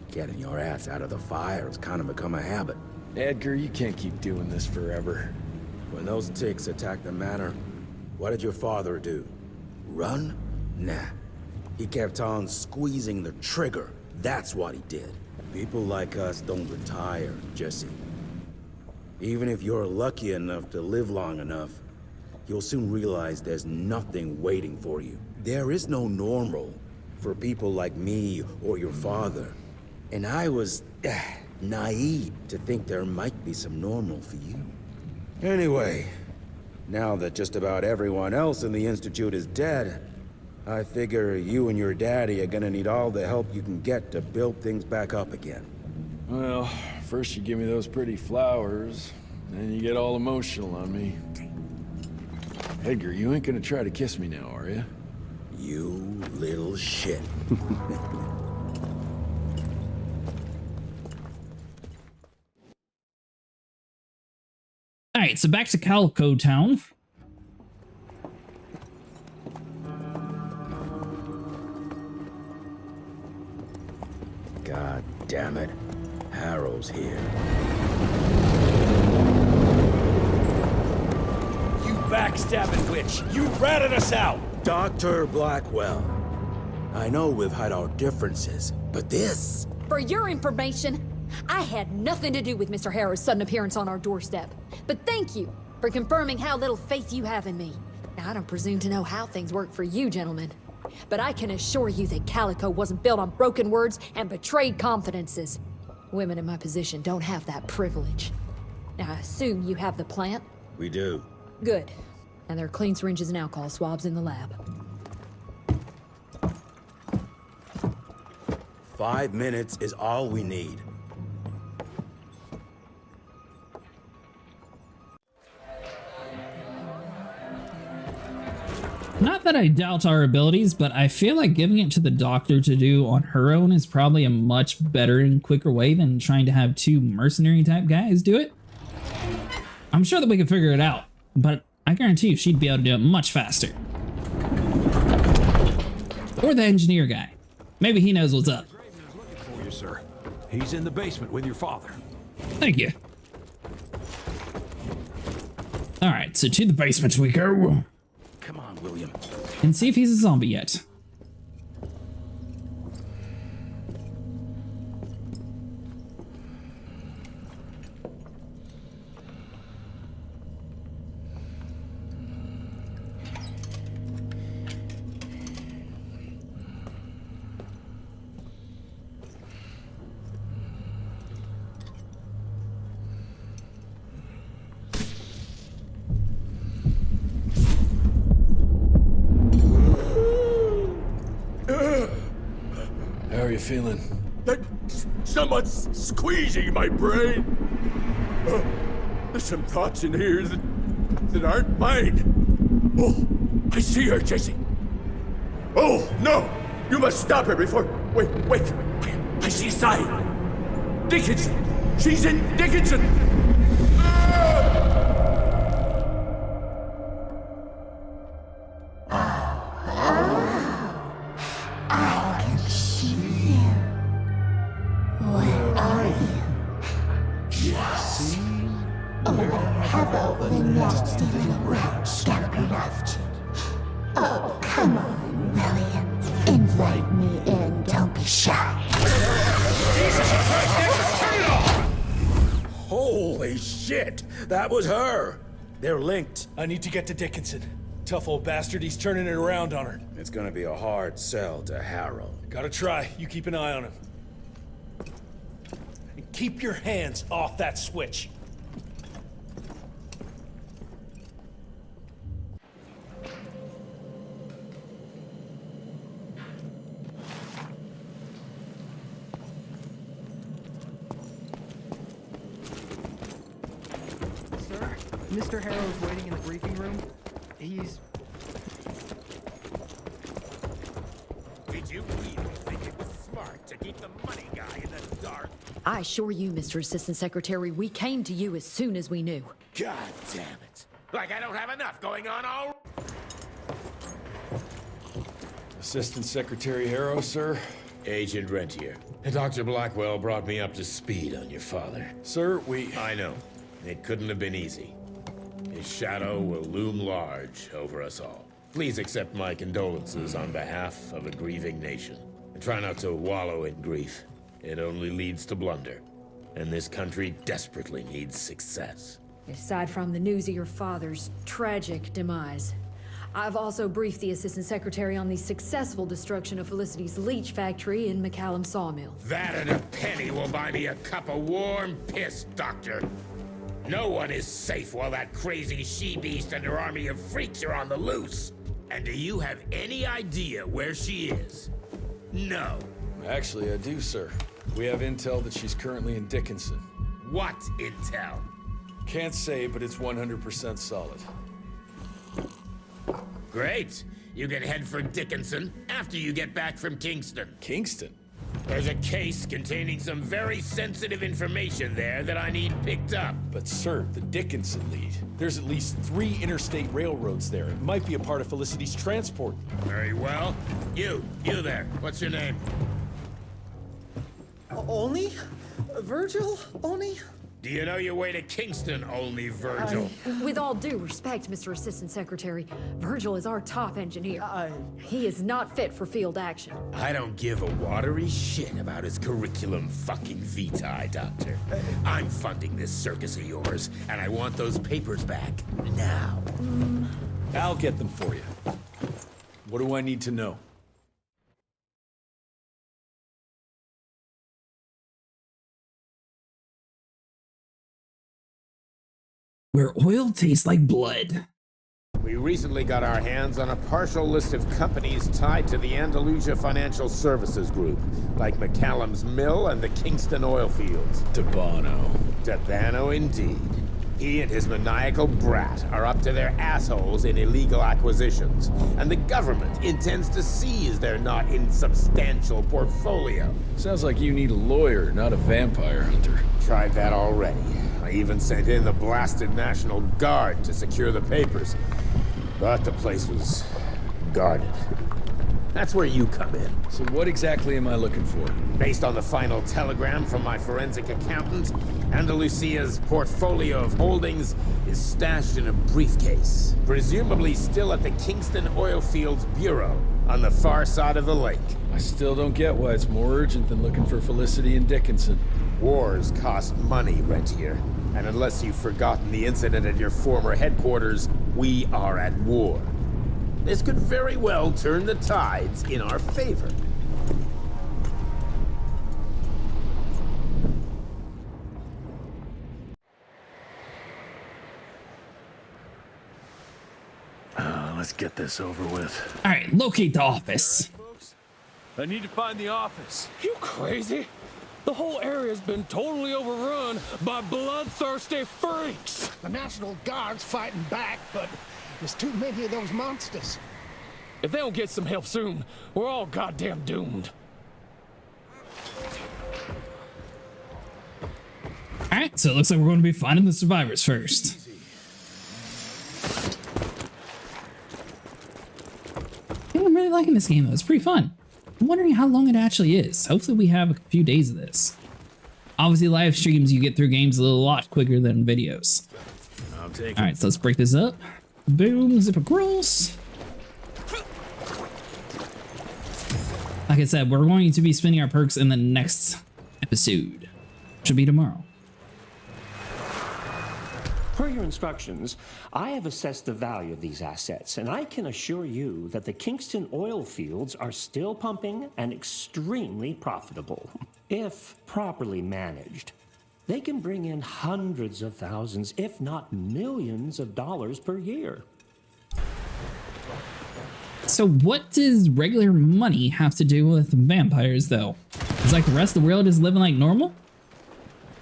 Getting your ass out of the fire has kind of become a habit. Edgar, you can't keep doing this forever. When those ticks attacked the manor, what did your father do? Run? Nah. He kept on squeezing the trigger. That's what he did. People like us don't retire, Jesse. Even if you're lucky enough to live long enough, you'll soon realize there's nothing waiting for you. There is no normal for people like me or your father. And I was naive to think there might be some normal for you. Anyway, now that just about everyone else in the Institute is dead, I figure you and your daddy are gonna need all the help you can get to build things back up again. Well, first you give me those pretty flowers, then you get all emotional on me. Edgar, you ain't gonna try to kiss me now, are you? You little shit. Alright, so back to Calico Town. God damn it. Harrow's here. You backstabbing witch! You ratted us out! Dr. Blackwell. I know we've had our differences, but this... For your information, I had nothing to do with Mr. Harrow's sudden appearance on our doorstep. But thank you for confirming how little faith you have in me. Now, I don't presume to know how things work for you, gentlemen. But I can assure you that Calico wasn't built on broken words and betrayed confidences. Women in my position don't have that privilege. Now, I assume you have the plant? We do. Good. And there are clean syringes and alcohol swabs in the lab. 5 minutes is all we need. Not that I doubt our abilities, but I feel like giving it to the doctor to do on her own is probably a much better and quicker way than trying to have two mercenary type guys do it. I'm sure that we can figure it out, but I guarantee you she'd be able to do it much faster. Or the engineer guy. Maybe he knows what's up. For you, sir. He's in the basement with your father. Thank you. Alright, so to the basement we go. Come on, William. And see if he's a zombie yet. How are you feeling? Someone's squeezing my brain. There's some thoughts in here that aren't mine. Oh, I see her, Jesse. Oh, no! You must stop her before... Wait. I see a sign. Dickinson! She's in Dickinson! Harrow, the nasty little rat, scampered after. Oh, come on, William. Invite me in, don't be shy. Holy shit! That was her! They're linked. I need to get to Dickinson. Tough old bastard, he's turning it around on her. It's gonna be a hard sell to Harrow. Gotta try. You keep an eye on him. And keep your hands off that switch. Sir, Mr. Harrow's waiting in the briefing room. He's... Did you really think it was smart to keep the money guy in the dark? I assure you, Mr. Assistant Secretary, we came to you as soon as we knew. God damn it. Like I don't have enough going on all... Assistant Secretary Harrow, sir? Agent Rentier. Dr. Blackwell brought me up to speed on your father. Sir, I know. It couldn't have been easy. His shadow will loom large over us all. Please accept my condolences on behalf of a grieving nation. And try not to wallow in grief. It only leads to blunder. And this country desperately needs success. Aside from the news of your father's tragic demise, I've also briefed the Assistant Secretary on the successful destruction of Felicity's leech factory in McCallum Sawmill. That and a penny will buy me a cup of warm piss, Doctor. No one is safe while that crazy she-beast and her army of freaks are on the loose. And do you have any idea where she is? No. Actually, I do, sir. We have intel that she's currently in Dickinson. What intel? Can't say, but it's 100% solid. Great. You can head for Dickinson after you get back from Kingston. Kingston? There's a case containing some very sensitive information there that I need picked up. But sir, the Dickinson lead. There's at least 3 interstate railroads there. It might be a part of Felicity's transport. Very well. You there. What's your name? Only? Virgil? Only? Do you know your way to Kingston, only Virgil? With all due respect, Mr. Assistant Secretary, Virgil is our top engineer. He is not fit for field action. I don't give a watery shit about his curriculum fucking vitae, Doctor. I'm funding this circus of yours, and I want those papers back now. I'll get them for you. What do I need to know? Where oil tastes like blood. We recently got our hands on a partial list of companies tied to the Andalusia Financial Services Group, like McCallum's Mill and the Kingston oil fields. Debano indeed. He and his maniacal brat are up to their assholes in illegal acquisitions, and the government intends to seize their not insubstantial portfolio. Sounds like you need a lawyer, not a vampire hunter. Tried that already. I even sent in the blasted National Guard to secure the papers. But the place was guarded. That's where you come in. So what exactly am I looking for? Based on the final telegram from my forensic accountant, Andalusia's portfolio of holdings is stashed in a briefcase, presumably still at the Kingston Oilfields Bureau on the far side of the lake. I still don't get why it's more urgent than looking for Felicity and Dickinson. Wars cost money, Rentier. And unless you've forgotten the incident at your former headquarters, we are at war. This could very well turn the tides in our favor. Let's get this over with. All right, locate the office. I need to find the office. You crazy? The whole area's been totally overrun by bloodthirsty freaks. The National Guard's fighting back, but there's too many of those monsters. If they don't get some help soon, we're all goddamn doomed. All right, so it looks like we're going to be finding the survivors first. I'm really liking this game though. It's pretty fun. I'm wondering how long it actually is. Hopefully we have a few days of this. Obviously live streams, you get through games a lot quicker than videos. I'll take it. All right, so let's break this up. Boom, zip across. Like I said, we're going to be spending our perks in the next episode, which will be tomorrow. Per your instructions, I have assessed the value of these assets, and I can assure you that the Kingston oil fields are still pumping and extremely profitable. If properly managed, they can bring in hundreds of thousands, if not millions of dollars per year. So what does regular money have to do with vampires, though? It's like the rest of the world is living like normal?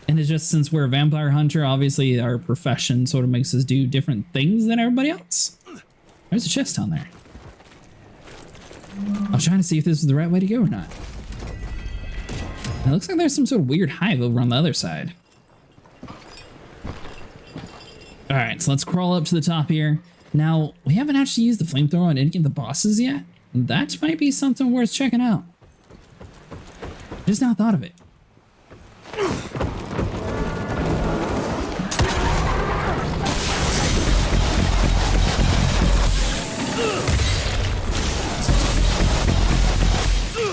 And it's just since we're a vampire hunter, obviously our profession sort of makes us do different things than everybody else. There's a chest down there. I was trying to see if this was the right way to go or not. It looks like there's some sort of weird hive over on the other side. Alright, so let's crawl up to the top here. Now, we haven't actually used the flamethrower on any of the bosses yet. That might be something worth checking out. Just now thought of it.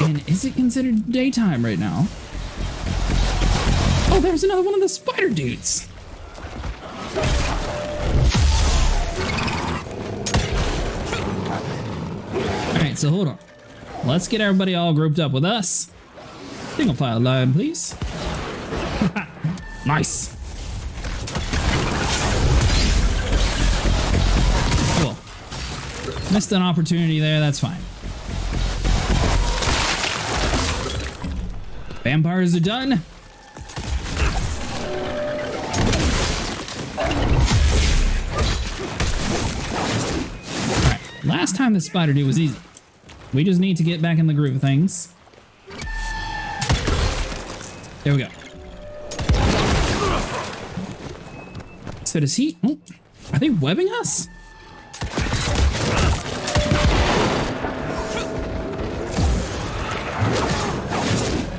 And is it considered daytime right now? Oh, there's another one of the spider dudes. Alright, so hold on. Let's get everybody all grouped up with us. Single file line, please. Nice. Cool. Missed an opportunity there, that's fine. Vampires are done. Alright, last time the spider dude was easy. We just need to get back in the groove of things. There we go. So does he... Oh, are they webbing us?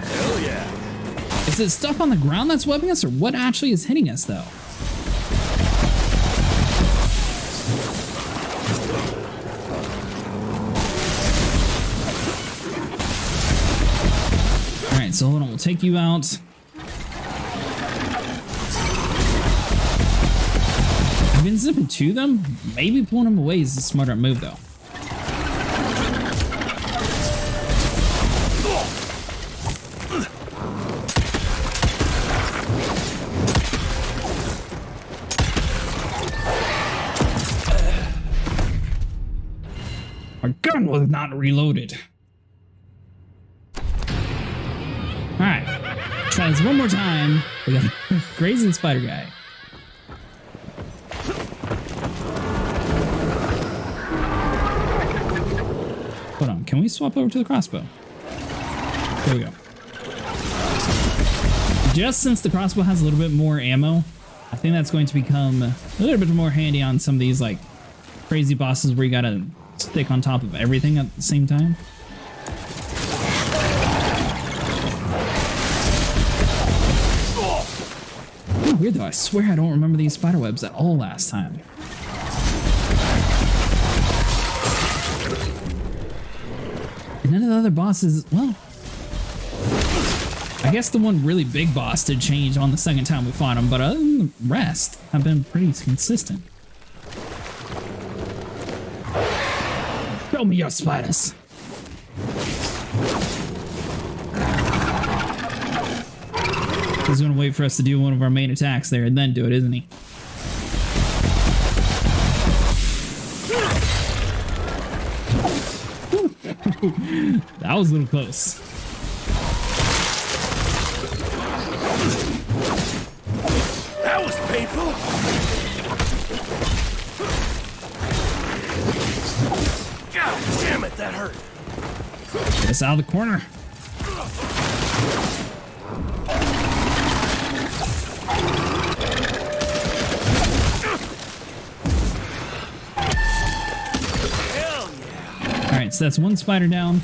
Hell yeah. Is it stuff on the ground that's webbing us, or what actually is hitting us, though? Alright, so hold on, we'll take you out. I've been zipping to them. Maybe pulling them away is a smarter move, though. Our gun was not reloaded. Alright. Try this one more time. We got a grazing spider guy. Hold on, can we swap over to the crossbow? There we go. Just since the crossbow has a little bit more ammo, I think that's going to become a little bit more handy on some of these like crazy bosses where you gotta stick on top of everything at the same time. Weird though, I swear I don't remember these spider webs at all last time. And none of the other bosses, well, I guess the one really big boss did change on the second time we fought him, but other than the rest have been pretty consistent. Show me your spiders. He's gonna wait for us to do one of our main attacks there and then do it, isn't he? That was a little close. That was painful. God damn it, that hurt. Get us out of the corner. Alright, so that's one spider down.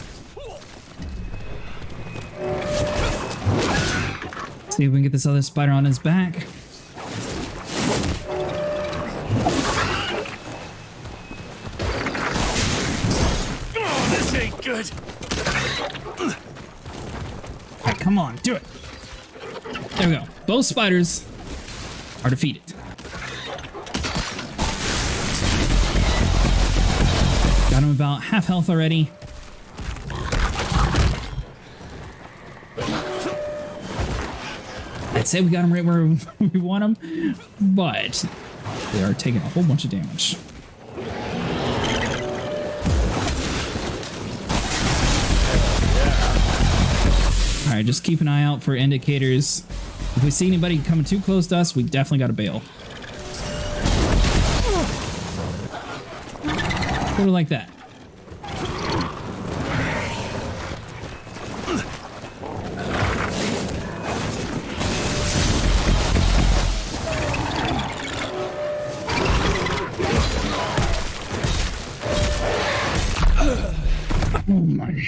See if we can get this other spider on his back. Oh, this ain't good. Alright, come on, do it. There we go. Both spiders are defeated. Got him about half health already. I'd say we got him right where we want him, but they are taking a whole bunch of damage. Alright, just keep an eye out for indicators. If we see anybody coming too close to us, we definitely gotta bail. Sort of like that. Oh my,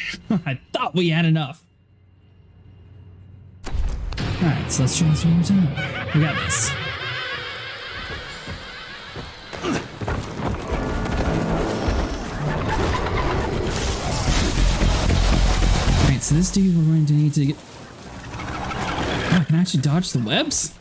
I thought we had enough. Alright, so let's try this one more time. We got this. Alright, so this dude we're going to need to get... Oh, I can actually dodge the webs?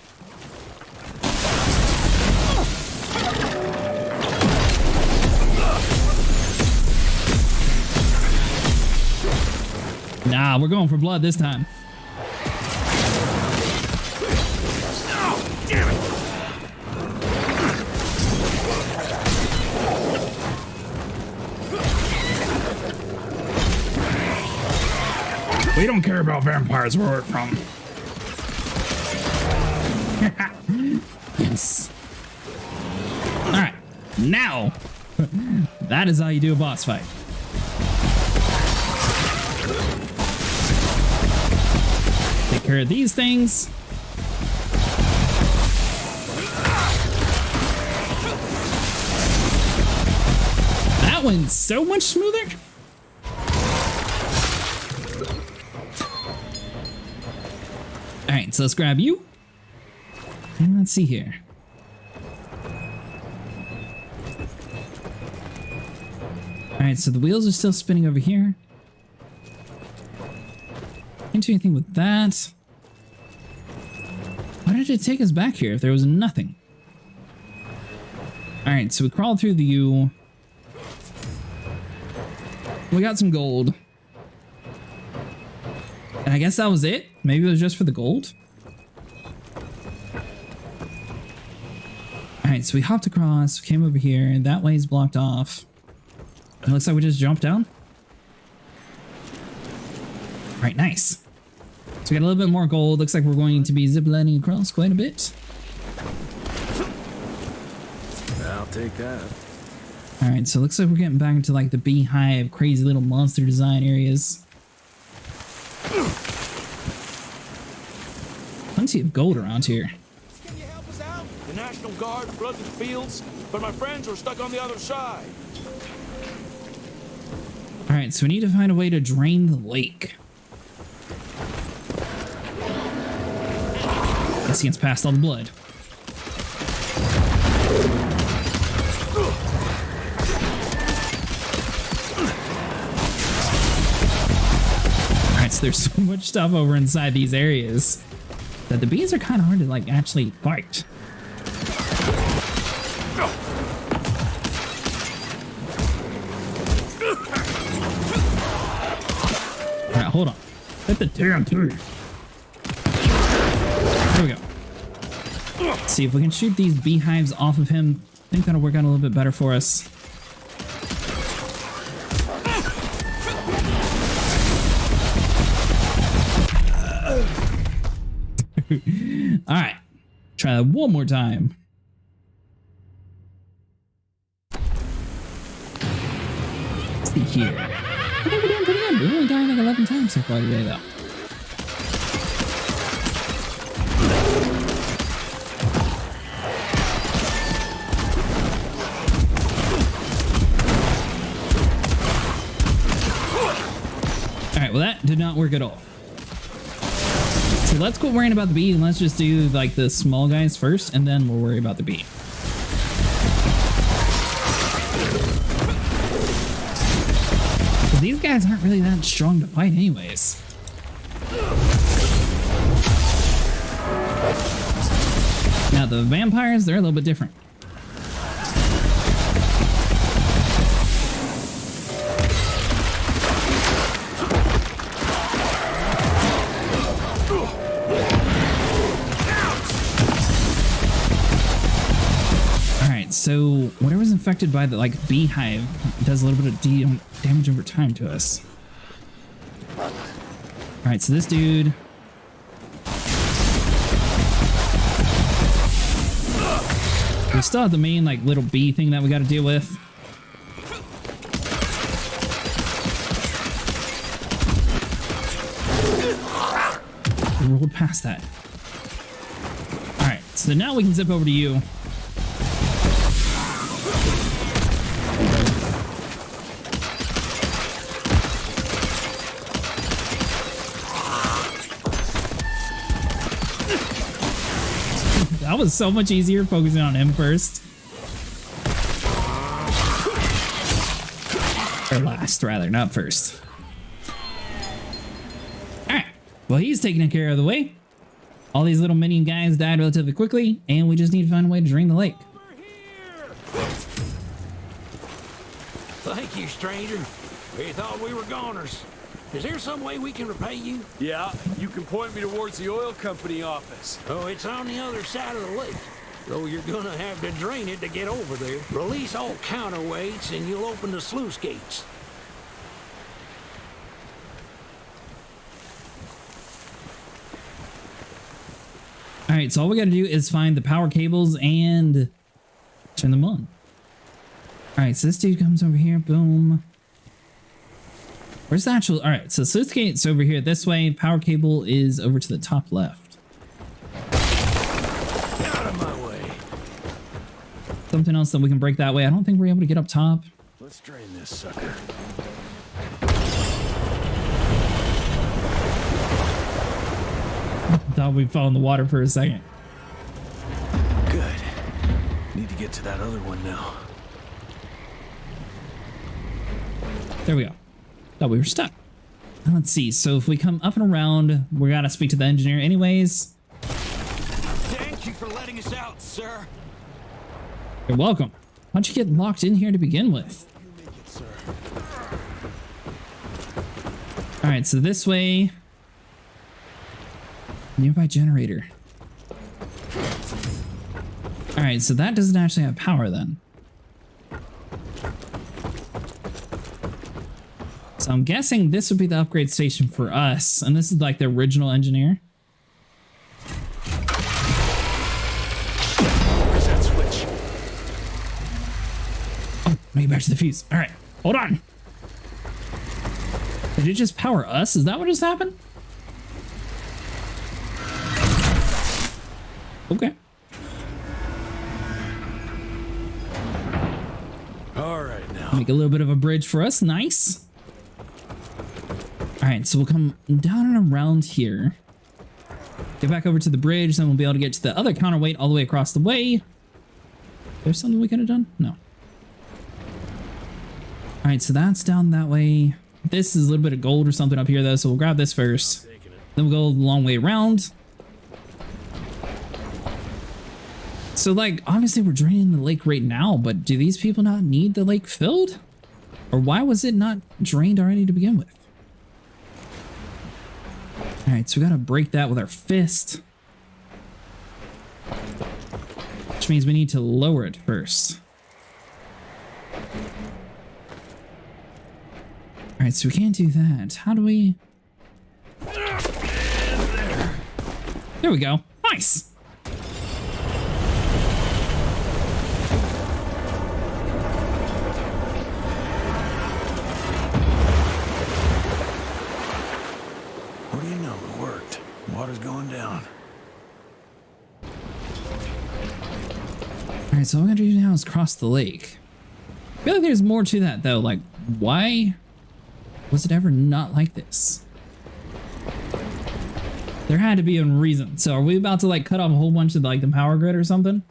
Nah, we're going for blood this time. Oh, damn it. We don't care about vampires where we're from. Yes. Alright, now that is how you do a boss fight. Take care of these things. That went so much smoother. Alright, so let's grab you. And let's see here. Alright, so the wheels are still spinning over here. Can't do anything with that. Why did it take us back here if there was nothing? Alright, so we crawled through the U. We got some gold. And I guess that was it? Maybe it was just for the gold? Alright, so we hopped across, came over here, and that way is blocked off. It looks like we just jumped down. Alright, nice. So we got a little bit more gold. Looks like we're going to be ziplining across quite a bit. I'll take that. Alright, so it looks like we're getting back into like the beehive, crazy little monster design areas. Plenty of gold around here. Can you help us out? The National Guard flooded the fields, but my friends are stuck on the other side. Alright, so we need to find a way to drain the lake. Guess he gets past all the blood. Alright, so there's so much stuff over inside these areas that the bees are kind of hard to like actually fight. Alright, hold on. Hit the damn tree. There we go. Let's see if we can shoot these beehives off of him. I think that'll work out a little bit better for us. All right, try that one more time. Let's see here. I think we're doing pretty good. We're only dying like 11 times so far today, though. All right, well that did not work at all. So let's quit worrying about the bee and let's just do like the small guys first and then we'll worry about the bee. Because these guys aren't really that strong to fight anyways. Now the vampires, they're a little bit different. So whatever's infected by the like beehive does a little bit of damage over time to us. All right, so this dude. We still have the main like little bee thing that we got to deal with. We rolled past that. All right, so now we can zip over to you. That was so much easier focusing on him first. Or last, rather, not first. Alright, well he's taken care of the way. All these little minion guys died relatively quickly, and we just need to find a way to drain the lake. Thank you, stranger. We thought we were goners. Is there some way we can repay you? Yeah, you can point me towards the oil company office. Oh, it's on the other side of the lake. Though you're gonna have to drain it to get over there. Release all counterweights and you'll open the sluice gates. Alright, so all we gotta do is find the power cables and turn them on. Alright, so this dude comes over here, boom. Where's the actual... Alright, so sluice gate's over here this way. Power cable is over to the top left. Out of my way. Something else that we can break that way. I don't think we're able to get up top. Let's drain this sucker. Thought we fell in the water for a second. Good. Need to get to that other one now. There we go. Thought we were stuck. Let's see. So if we come up and around, we gotta speak to the engineer anyways. Thank you for letting us out, sir. You're welcome. How'd you get locked in here to begin with? Alright, so this way. Nearby generator. Alright, so that doesn't actually have power then. So I'm guessing this would be the upgrade station for us, and this is like the original engineer. Where's that switch? Oh, let me get back to the fuse. All right, hold on. Did it just power us? Is that what just happened? Okay. All right, now. Make a little bit of a bridge for us. Nice. All right, so we'll come down and around here. Get back over to the bridge, then we'll be able to get to the other counterweight all the way across the way. There's something we could have done? No. Alright, so that's down that way. This is a little bit of gold or something up here though, so we'll grab this first. Then we'll go a long way around. So like, obviously we're draining the lake right now, but do these people not need the lake filled? Or why was it not drained already to begin with? Alright, so we gotta break that with our fist. Which means we need to lower it first. Alright, so we can't do that. How do we... There we go. Nice! What do you know? It worked. Water's going down. Alright, so all we gotta do now is cross the lake. I feel like there's more to that though. Like, why was it ever not like this? There had to be a reason. So are we about to like cut off a whole bunch of like the power grid or something?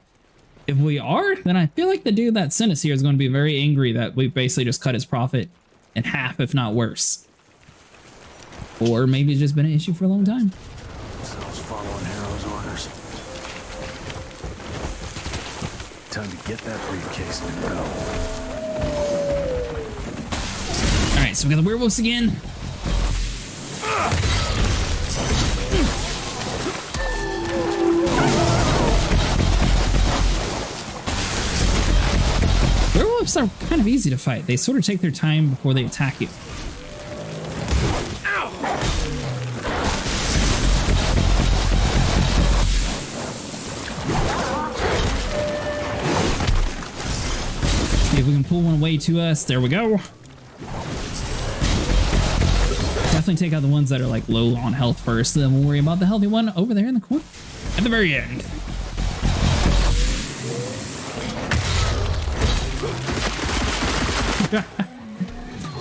If we are, then I feel like the dude that sent us here is going to be very angry that we basically just cut his profit in half, if not worse. Or maybe it's just been an issue for a long time. So I was following Harrow's orders. Time to get that briefcase and go. Alright, so we got the werewolves again. Werewolves are kind of easy to fight. They sort of take their time before they attack you. See if we can pull one away to us. There we go. Definitely take out the ones that are like low on health first, then we'll worry about the healthy one over there in the corner at the very end.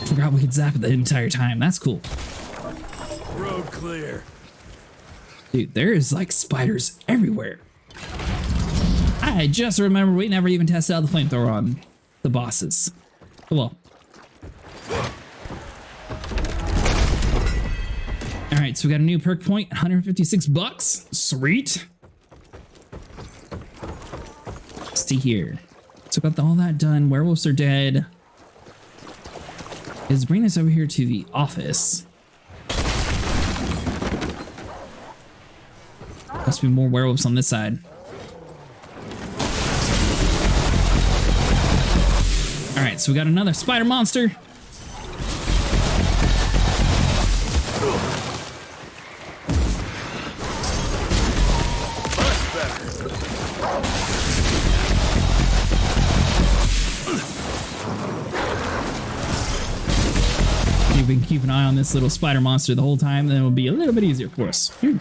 Forgot we could zap it the entire time. That's cool. Road clear. Dude, there's like spiders everywhere. I just remember we never even tested out the flamethrower on the bosses. Oh well. Alright, so we got a new perk point, 156 bucks. Sweet. Let's see here. So got all that done. Werewolves are dead. Is bringing us over here to the office. Must be more werewolves on this side. Alright, so we got another spider monster. If we can keep an eye on this little spider monster the whole time, then it will be a little bit easier for us. Whew.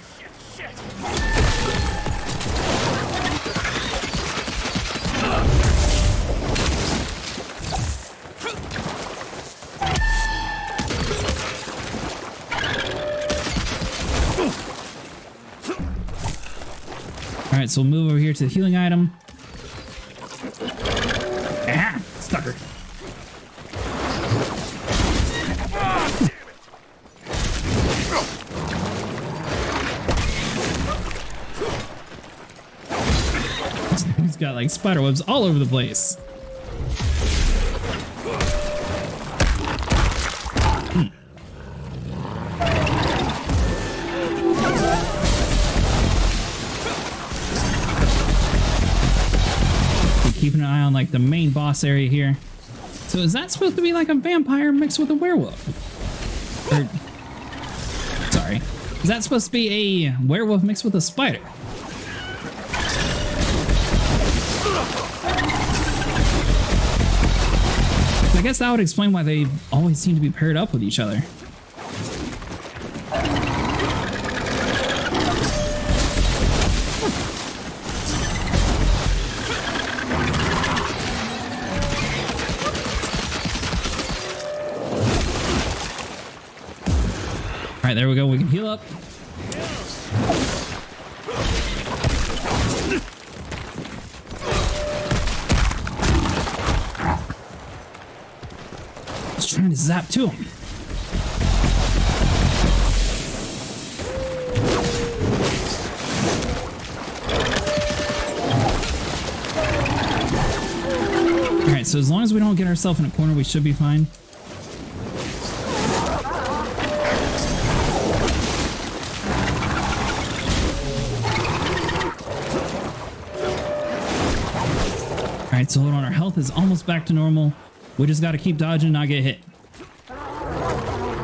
Alright, so we'll move over here to the healing item. Ah, stuck her. He's got like spider webs all over the place. Keeping an eye on like the main boss area here. So is that supposed to be like a vampire mixed with a werewolf? Or, sorry. Is that supposed to be a werewolf mixed with a spider? I guess that would explain why they always seem to be paired up with each other. All right, there we go. We can heal up. Just trying to zap to him. Alright, so as long as we don't get ourselves in a corner, we should be fine. Alright, so hold on, our health is almost back to normal. We just gotta keep dodging and not get hit.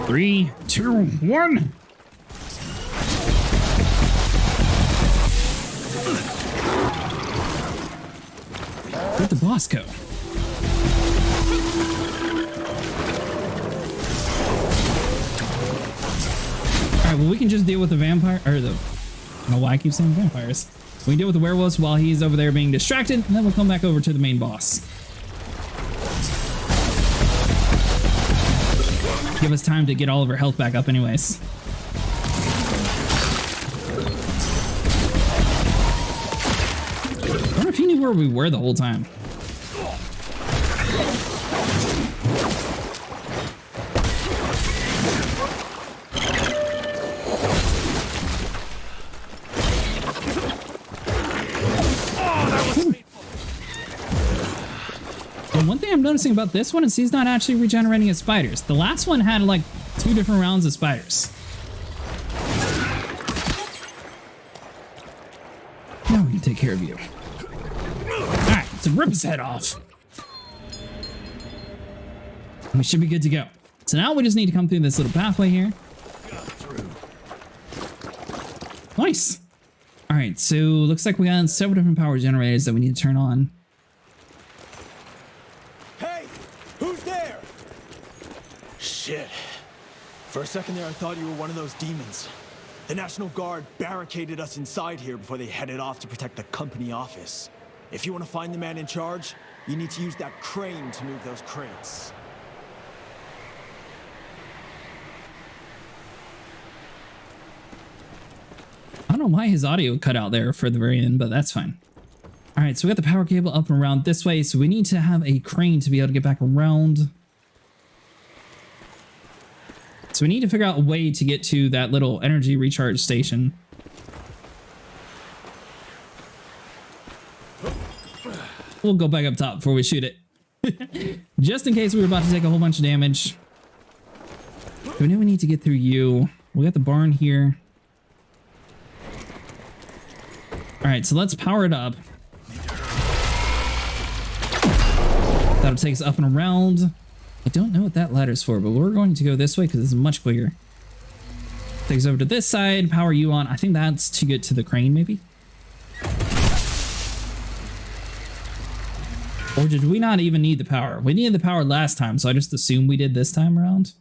3, 2, 1. Where'd the boss go? Alright, well, we can just deal with the vampire, or the, I don't know why I keep saying vampires. We can deal with the werewolves while he's over there being distracted, and then we'll come back over to the main boss. Give us time to get all of our health back up anyways. I wonder if he knew where we were the whole time. One thing I'm noticing about this one is he's not actually regenerating his spiders. The last one had like 2 different rounds of spiders. Now we can take care of you. Alright, so rip his head off. We should be good to go. So now we just need to come through this little pathway here. Nice. Alright, so looks like we got several different power generators that we need to turn on. Shit. For a second there, I thought you were one of those demons. The National Guard barricaded us inside here before they headed off to protect the company office. If you want to find the man in charge, you need to use that crane to move those crates. I don't know why his audio cut out there for the very end, but that's fine. All right, so we got the power cable up and around this way, so we need to have a crane to be able to get back around. So we need to figure out a way to get to that little energy recharge station. We'll go back up top before we shoot it. Just in case we were about to take a whole bunch of damage. We know we need to get through you. We got the barn here. Alright, so let's power it up. That'll take us up and around. I don't know what that ladder's for, but we're going to go this way because it's much quicker. Takes us over to this side, power you on. I think that's to get to the crane, maybe? Or did we not even need the power? We needed the power last time, so I just assumed we did this time around.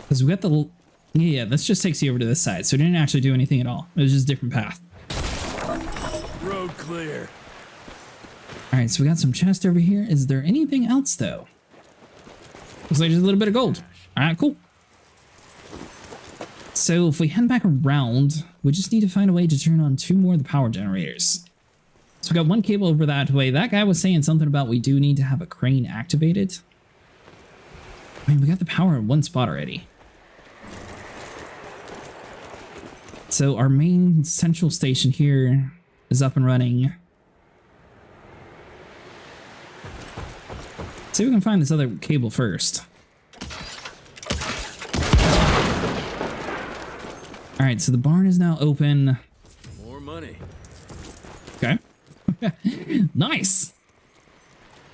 Because we got the... Yeah, this just takes you over to this side, so it didn't actually do anything at all. It was just a different path. Road clear. Alright, so we got some chest over here. Is there anything else, though? Looks like just a little bit of gold. Alright, cool. So if we head back around, we just need to find a way to turn on 2 more of the power generators. So we got one cable over that way. That guy was saying something about we do need to have a crane activated. I mean, we got the power in one spot already. So our main central station here is up and running. See if we can find this other cable first. Alright, so the barn is now open. More money. Okay. Nice!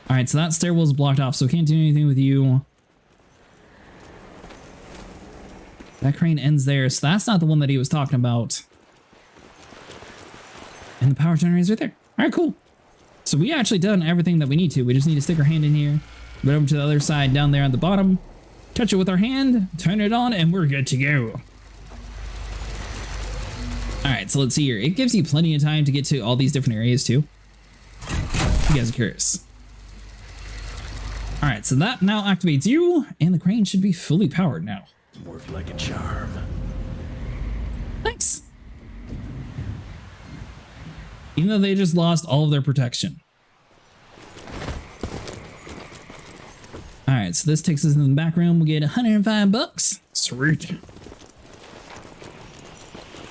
Alright, so that stairwell is blocked off, so we can't do anything with you. That crane ends there, so that's not the one that he was talking about. And the power generator is right there. Alright, cool. So we actually done everything that we need to. We just need to stick our hand in here, right over to the other side down there at the bottom, touch it with our hand, turn it on, and we're good to go. Alright, so let's see here. It gives you plenty of time to get to all these different areas too. You guys are curious. Alright, so that now activates you, and the crane should be fully powered now. Worked like a charm. Thanks. Even though they just lost all of their protection. Alright, so this takes us in the back room. We'll get $105. Sweet.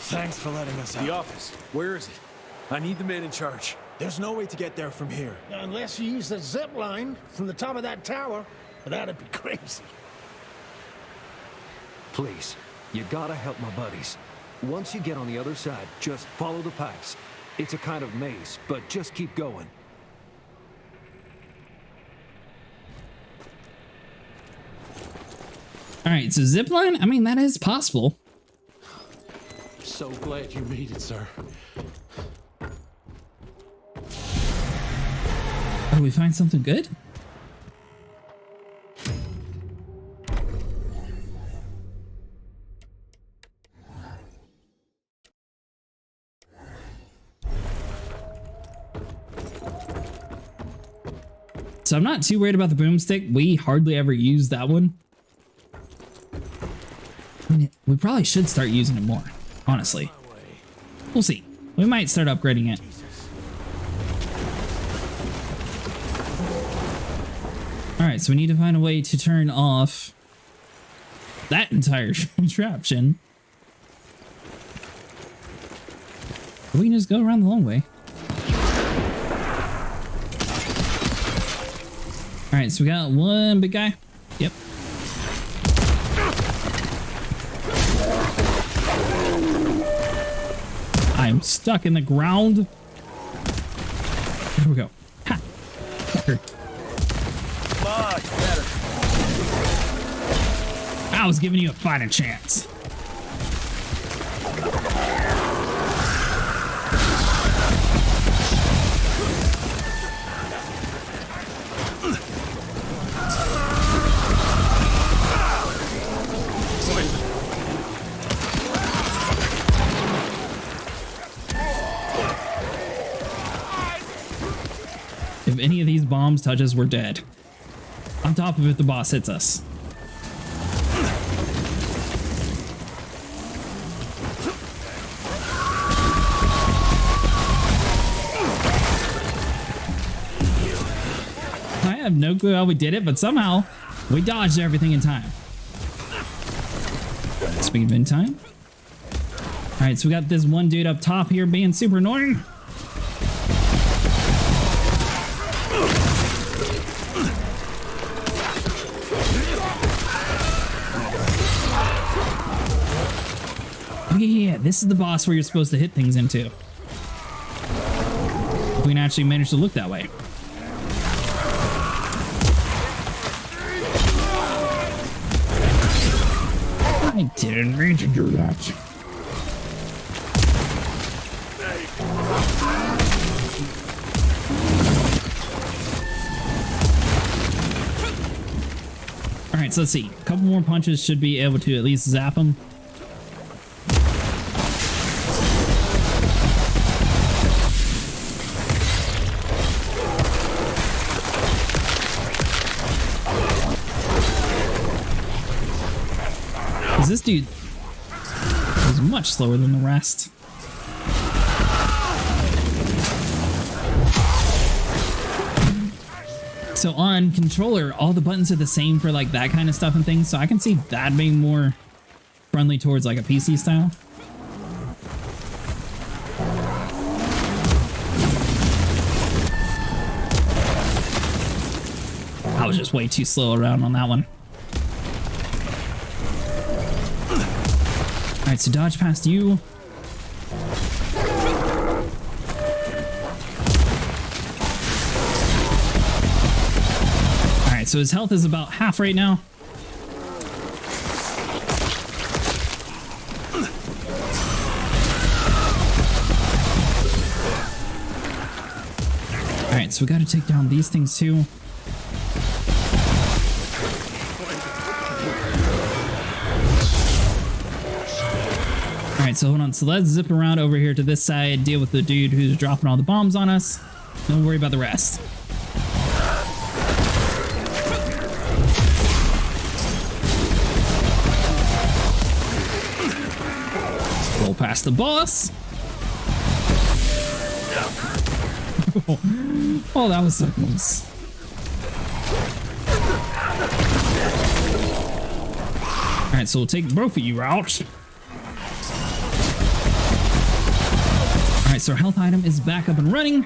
Thanks for letting us out. The office. Where is it? I need the man in charge. There's no way to get there from here. Unless you use the zip line from the top of that tower, but that'd be crazy. Please, you gotta help my buddies. Once you get on the other side, just follow the pipes. It's a kind of maze, but just keep going. Alright, so zipline? I mean, that is possible. So glad you made it, sir. Oh, we find something good? So I'm not too worried about the boomstick. We hardly ever use that one. I mean, we probably should start using it more, honestly. We'll see. We might start upgrading it. Alright, so we need to find a way to turn off that entire contraption. We can just go around the long way. Alright, so we got one big guy. Yep. I'm stuck in the ground. There we go. Ha! Much better. I was giving you a fighting chance. If any of these bombs touch us, we're dead. On top of it, the boss hits us. I have no clue how we did it, but somehow we dodged everything in time. Speaking of in time. Alright, so we got this one dude up top here being super annoying. Yeah, this is the boss where you're supposed to hit things into. If we can actually manage to look that way. I didn't mean to do that. Alright, so let's see. A couple more punches should be able to at least zap him. This dude is much slower than the rest. So on controller, all the buttons are the same for like that kind of stuff and things, so I can see that being more friendly towards like a PC style. I was just way too slow around on that one. Alright, so dodge past you. Alright, so his health is about half right now. Alright, so we gotta take down these things too. Alright, so hold on. So let's zip around over here to this side, deal with the dude who's dropping all the bombs on us. Don't worry about the rest. Roll past the boss. Oh, that was so close. Alright, so we'll take both of you out. Alright, so our health item is back up and running.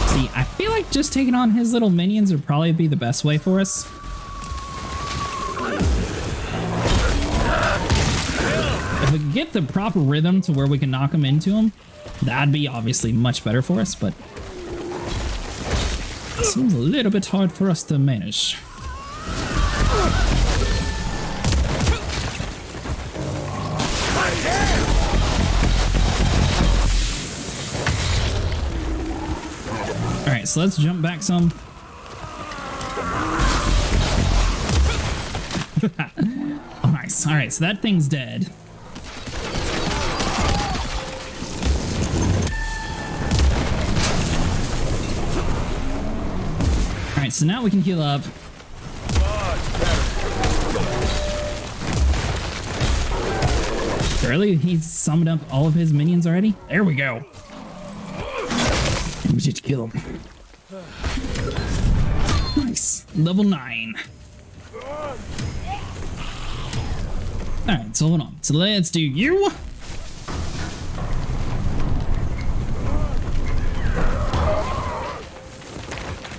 See, I feel like just taking on his little minions would probably be the best way for us. If we can get the proper rhythm to where we can knock him into him, that'd be obviously much better for us, but it seems a little bit hard for us to manage. Alright, so let's jump back some. Oh, nice. Alright, so that thing's dead. Alright, so now we can heal up. Really? He's summoned up all of his minions already? There we go. We should kill him. Nice. Level 9. Alright, so hold on. So let's do you.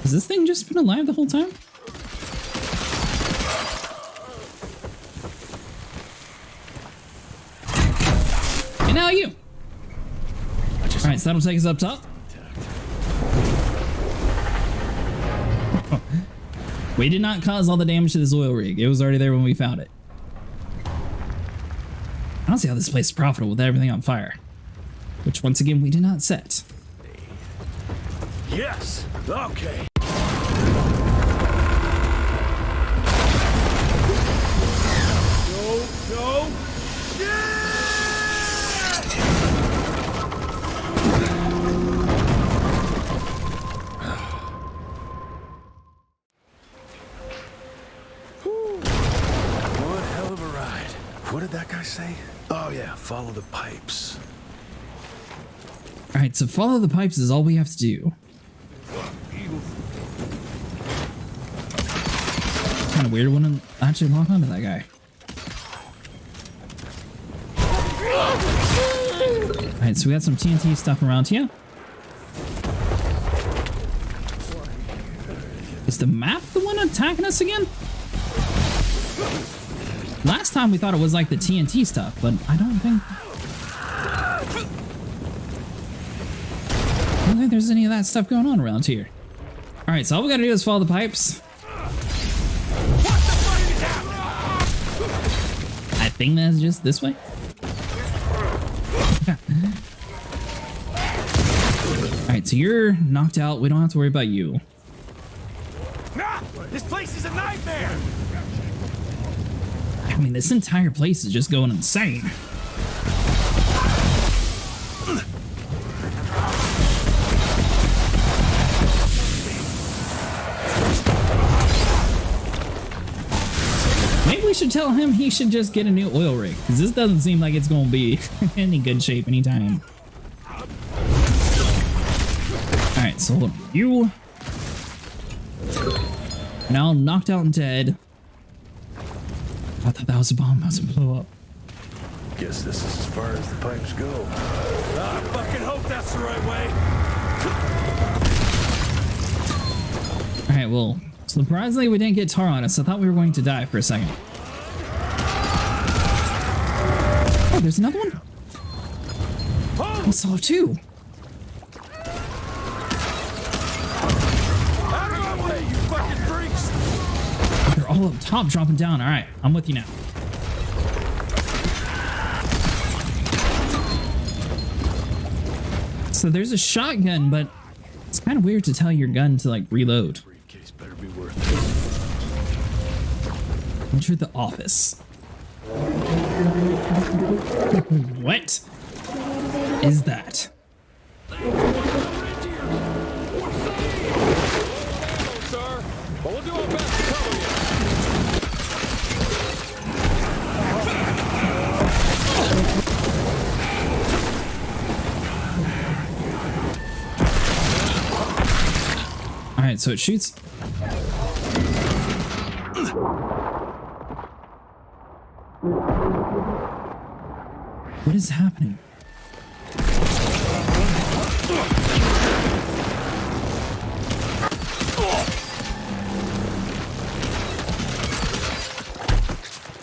Has this thing just been alive the whole time? And now you. Alright, so that'll take us up top. We did not cause all the damage to this oil rig. It was already there when we found it. I don't see how this place is profitable with everything on fire. Which, once again, we did not set. Yes! Okay. Go! One hell of a ride. What did that guy say? Oh yeah, follow the pipes. Alright, so follow the pipes is all we have to do. Kind of weird when I actually lock onto that guy. Alright, so we got some TNT stuff around here. Is the map the one attacking us again? Last time we thought it was like the TNT stuff, but I don't think there's any of that stuff going on around here. Alright, so all we gotta do is follow the pipes. I think that's just this way. Alright, so you're knocked out. We don't have to worry about you. This place is a nightmare! I mean, this entire place is just going insane. Maybe we should tell him he should just get a new oil rig, because this doesn't seem like it's going to be in any good shape anytime. Alright, so hold on. You now knocked out and dead. I thought that was a bomb. I was gonna blow up. Guess this is as far as the pipes go. I fucking hope that's the right way. Alright, well, surprisingly we didn't get tar on us. I thought we were going to die for a second. Oh, there's another one? I saw two. Out of my way, you fucking freaks! They're all up top dropping down. Alright, I'm with you now. So there's a shotgun, but it's kind of weird to tell your gun to like reload. Briefcase better be worth it. Enter the office. What? is that? Sir, but we'll do our best to cover you. All right, so it shoots. What is happening?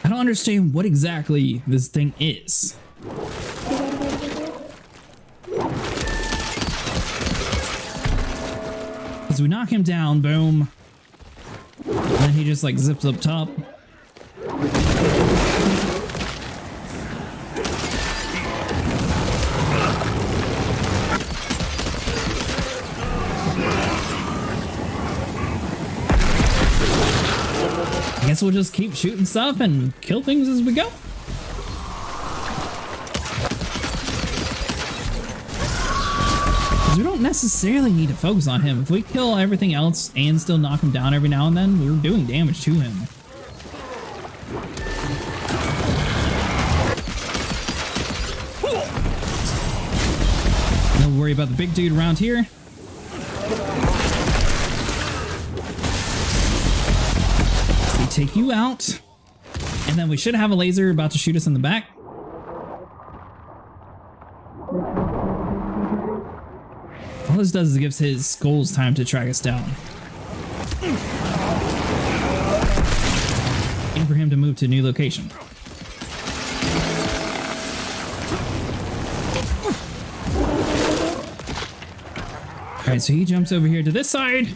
I don't understand what exactly this thing is. Because we knock him down, boom. And then he just like zips up top. I guess we'll just keep shooting stuff and kill things as we go. We don't necessarily need to focus on him. If we kill everything else and still knock him down every now and then, we're doing damage to him. No worry about the big dude around here. We take you out, and then we should have a laser about to shoot us in the back. All this does is gives his skulls time to track us down. And for him to move to a new location. Alright, so he jumps over here to this side.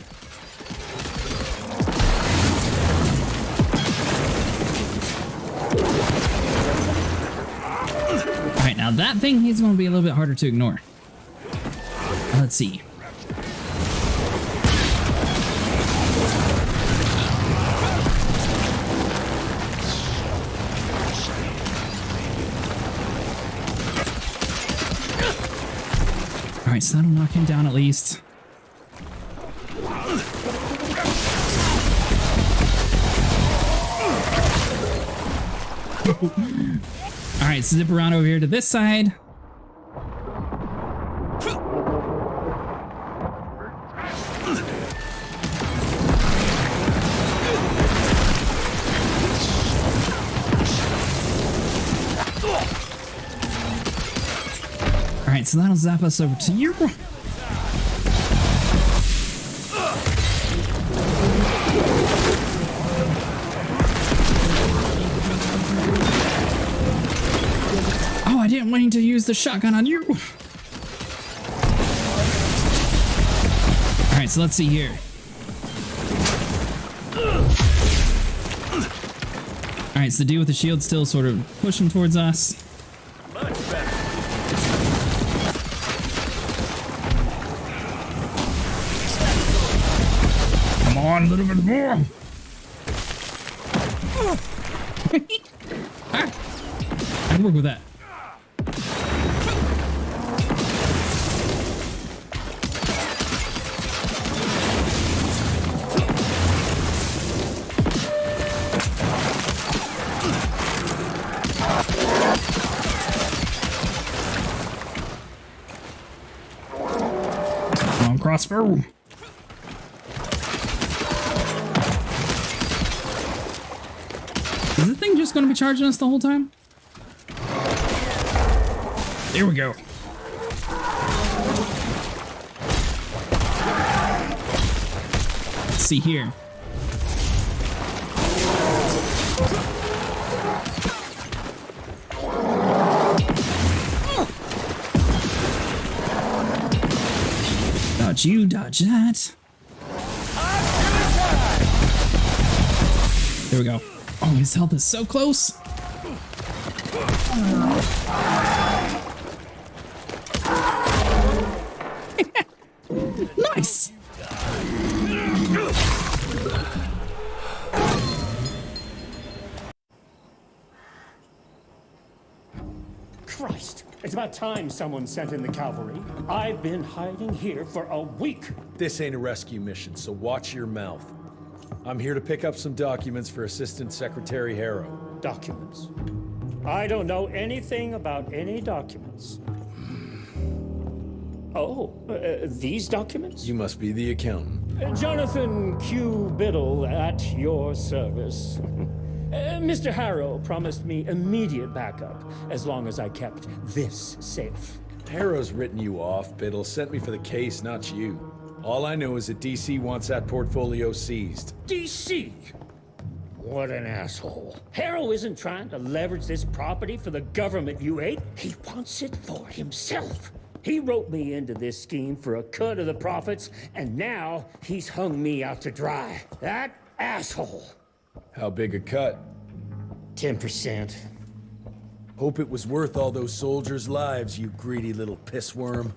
Alright, now that thing he's going to be a little bit harder to ignore. Let's see. Alright, so that'll knock him down at least. Alright, so zip around over here to this side. Alright, so that'll zap us over to you. Oh, I didn't mean to use the shotgun on you. Alright, so let's see here. Alright, so the dude with the shield still sort of pushing towards us. Come on, a little bit more. I can work with that. Come on, crossbow. Is the thing just going to be charging us the whole time? There we go. Let's see here. Dodge you, dodge that. There we go. Oh, his health is so close. Nice. Christ! It's about time someone sent in the cavalry. I've been hiding here for a week. This ain't a rescue mission, so watch your mouth. I'm here to pick up some documents for Assistant Secretary Harrow. Documents? I don't know anything about any documents. Oh, these documents? You must be the accountant. Jonathan Q. Biddle at your service. Mr. Harrow promised me immediate backup as long as I kept this safe. Harrow's written you off, Biddle. Sent me for the case, not you. All I know is that DC wants that portfolio seized. DC? What an asshole. Harrow isn't trying to leverage this property for the government you ate. He wants it for himself. He wrote me into this scheme for a cut of the profits, and now he's hung me out to dry. That asshole. How big a cut? 10%. Hope it was worth all those soldiers' lives, you greedy little pissworm.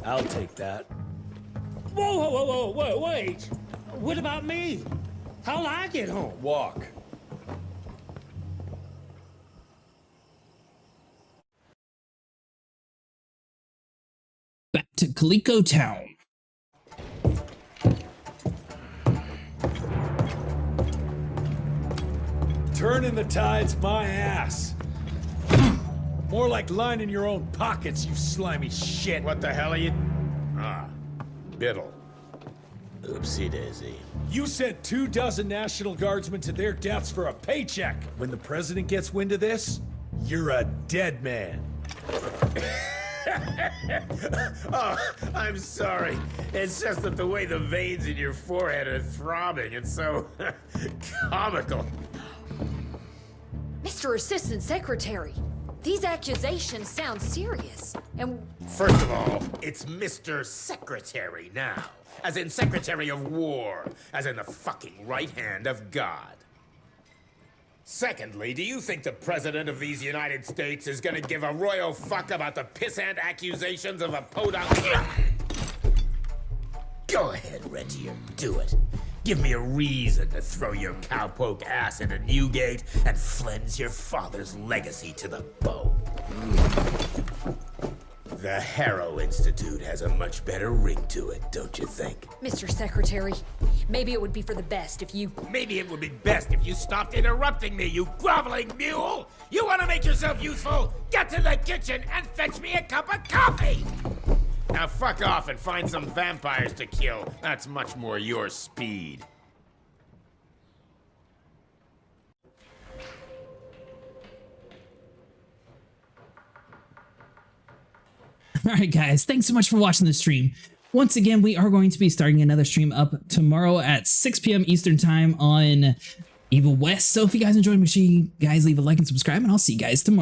I'll take that. Whoa, wait! What about me? How'll I get home? Walk. Back to Calico Town. Turning the tide's my ass. More like lining your own pockets, you slimy shit. What the hell are you... Ah, Biddle. Oopsie daisy. You sent 24 National Guardsmen to their deaths for a paycheck. When the president gets wind of this, you're a dead man. Oh, I'm sorry. It's just that the way the veins in your forehead are throbbing, it's so comical. Mr. Assistant Secretary, these accusations sound serious. And First of all, it's Mr. Secretary now. As in Secretary of War. As in the fucking right hand of God. Secondly, do you think the President of these United States is gonna give a royal fuck about the pissant accusations of a podunk? Go ahead, Rentier, do it. Give me a reason to throw your cowpoke ass into Newgate and cleanse your father's legacy to the bone. The Harrow Institute has a much better ring to it, don't you think? Mr. Secretary, maybe it would be for the best if you... Maybe it would be best if you stopped interrupting me, you groveling mule! You want to make yourself useful? Get to the kitchen and fetch me a cup of coffee! Now fuck off and find some vampires to kill. That's much more your speed. Alright guys, thanks so much for watching the stream. Once again, we are going to be starting another stream up tomorrow at 6 p.m. Eastern Time on Evil West. So if you guys enjoyed, make sure you guys leave a like and subscribe, and I'll see you guys tomorrow.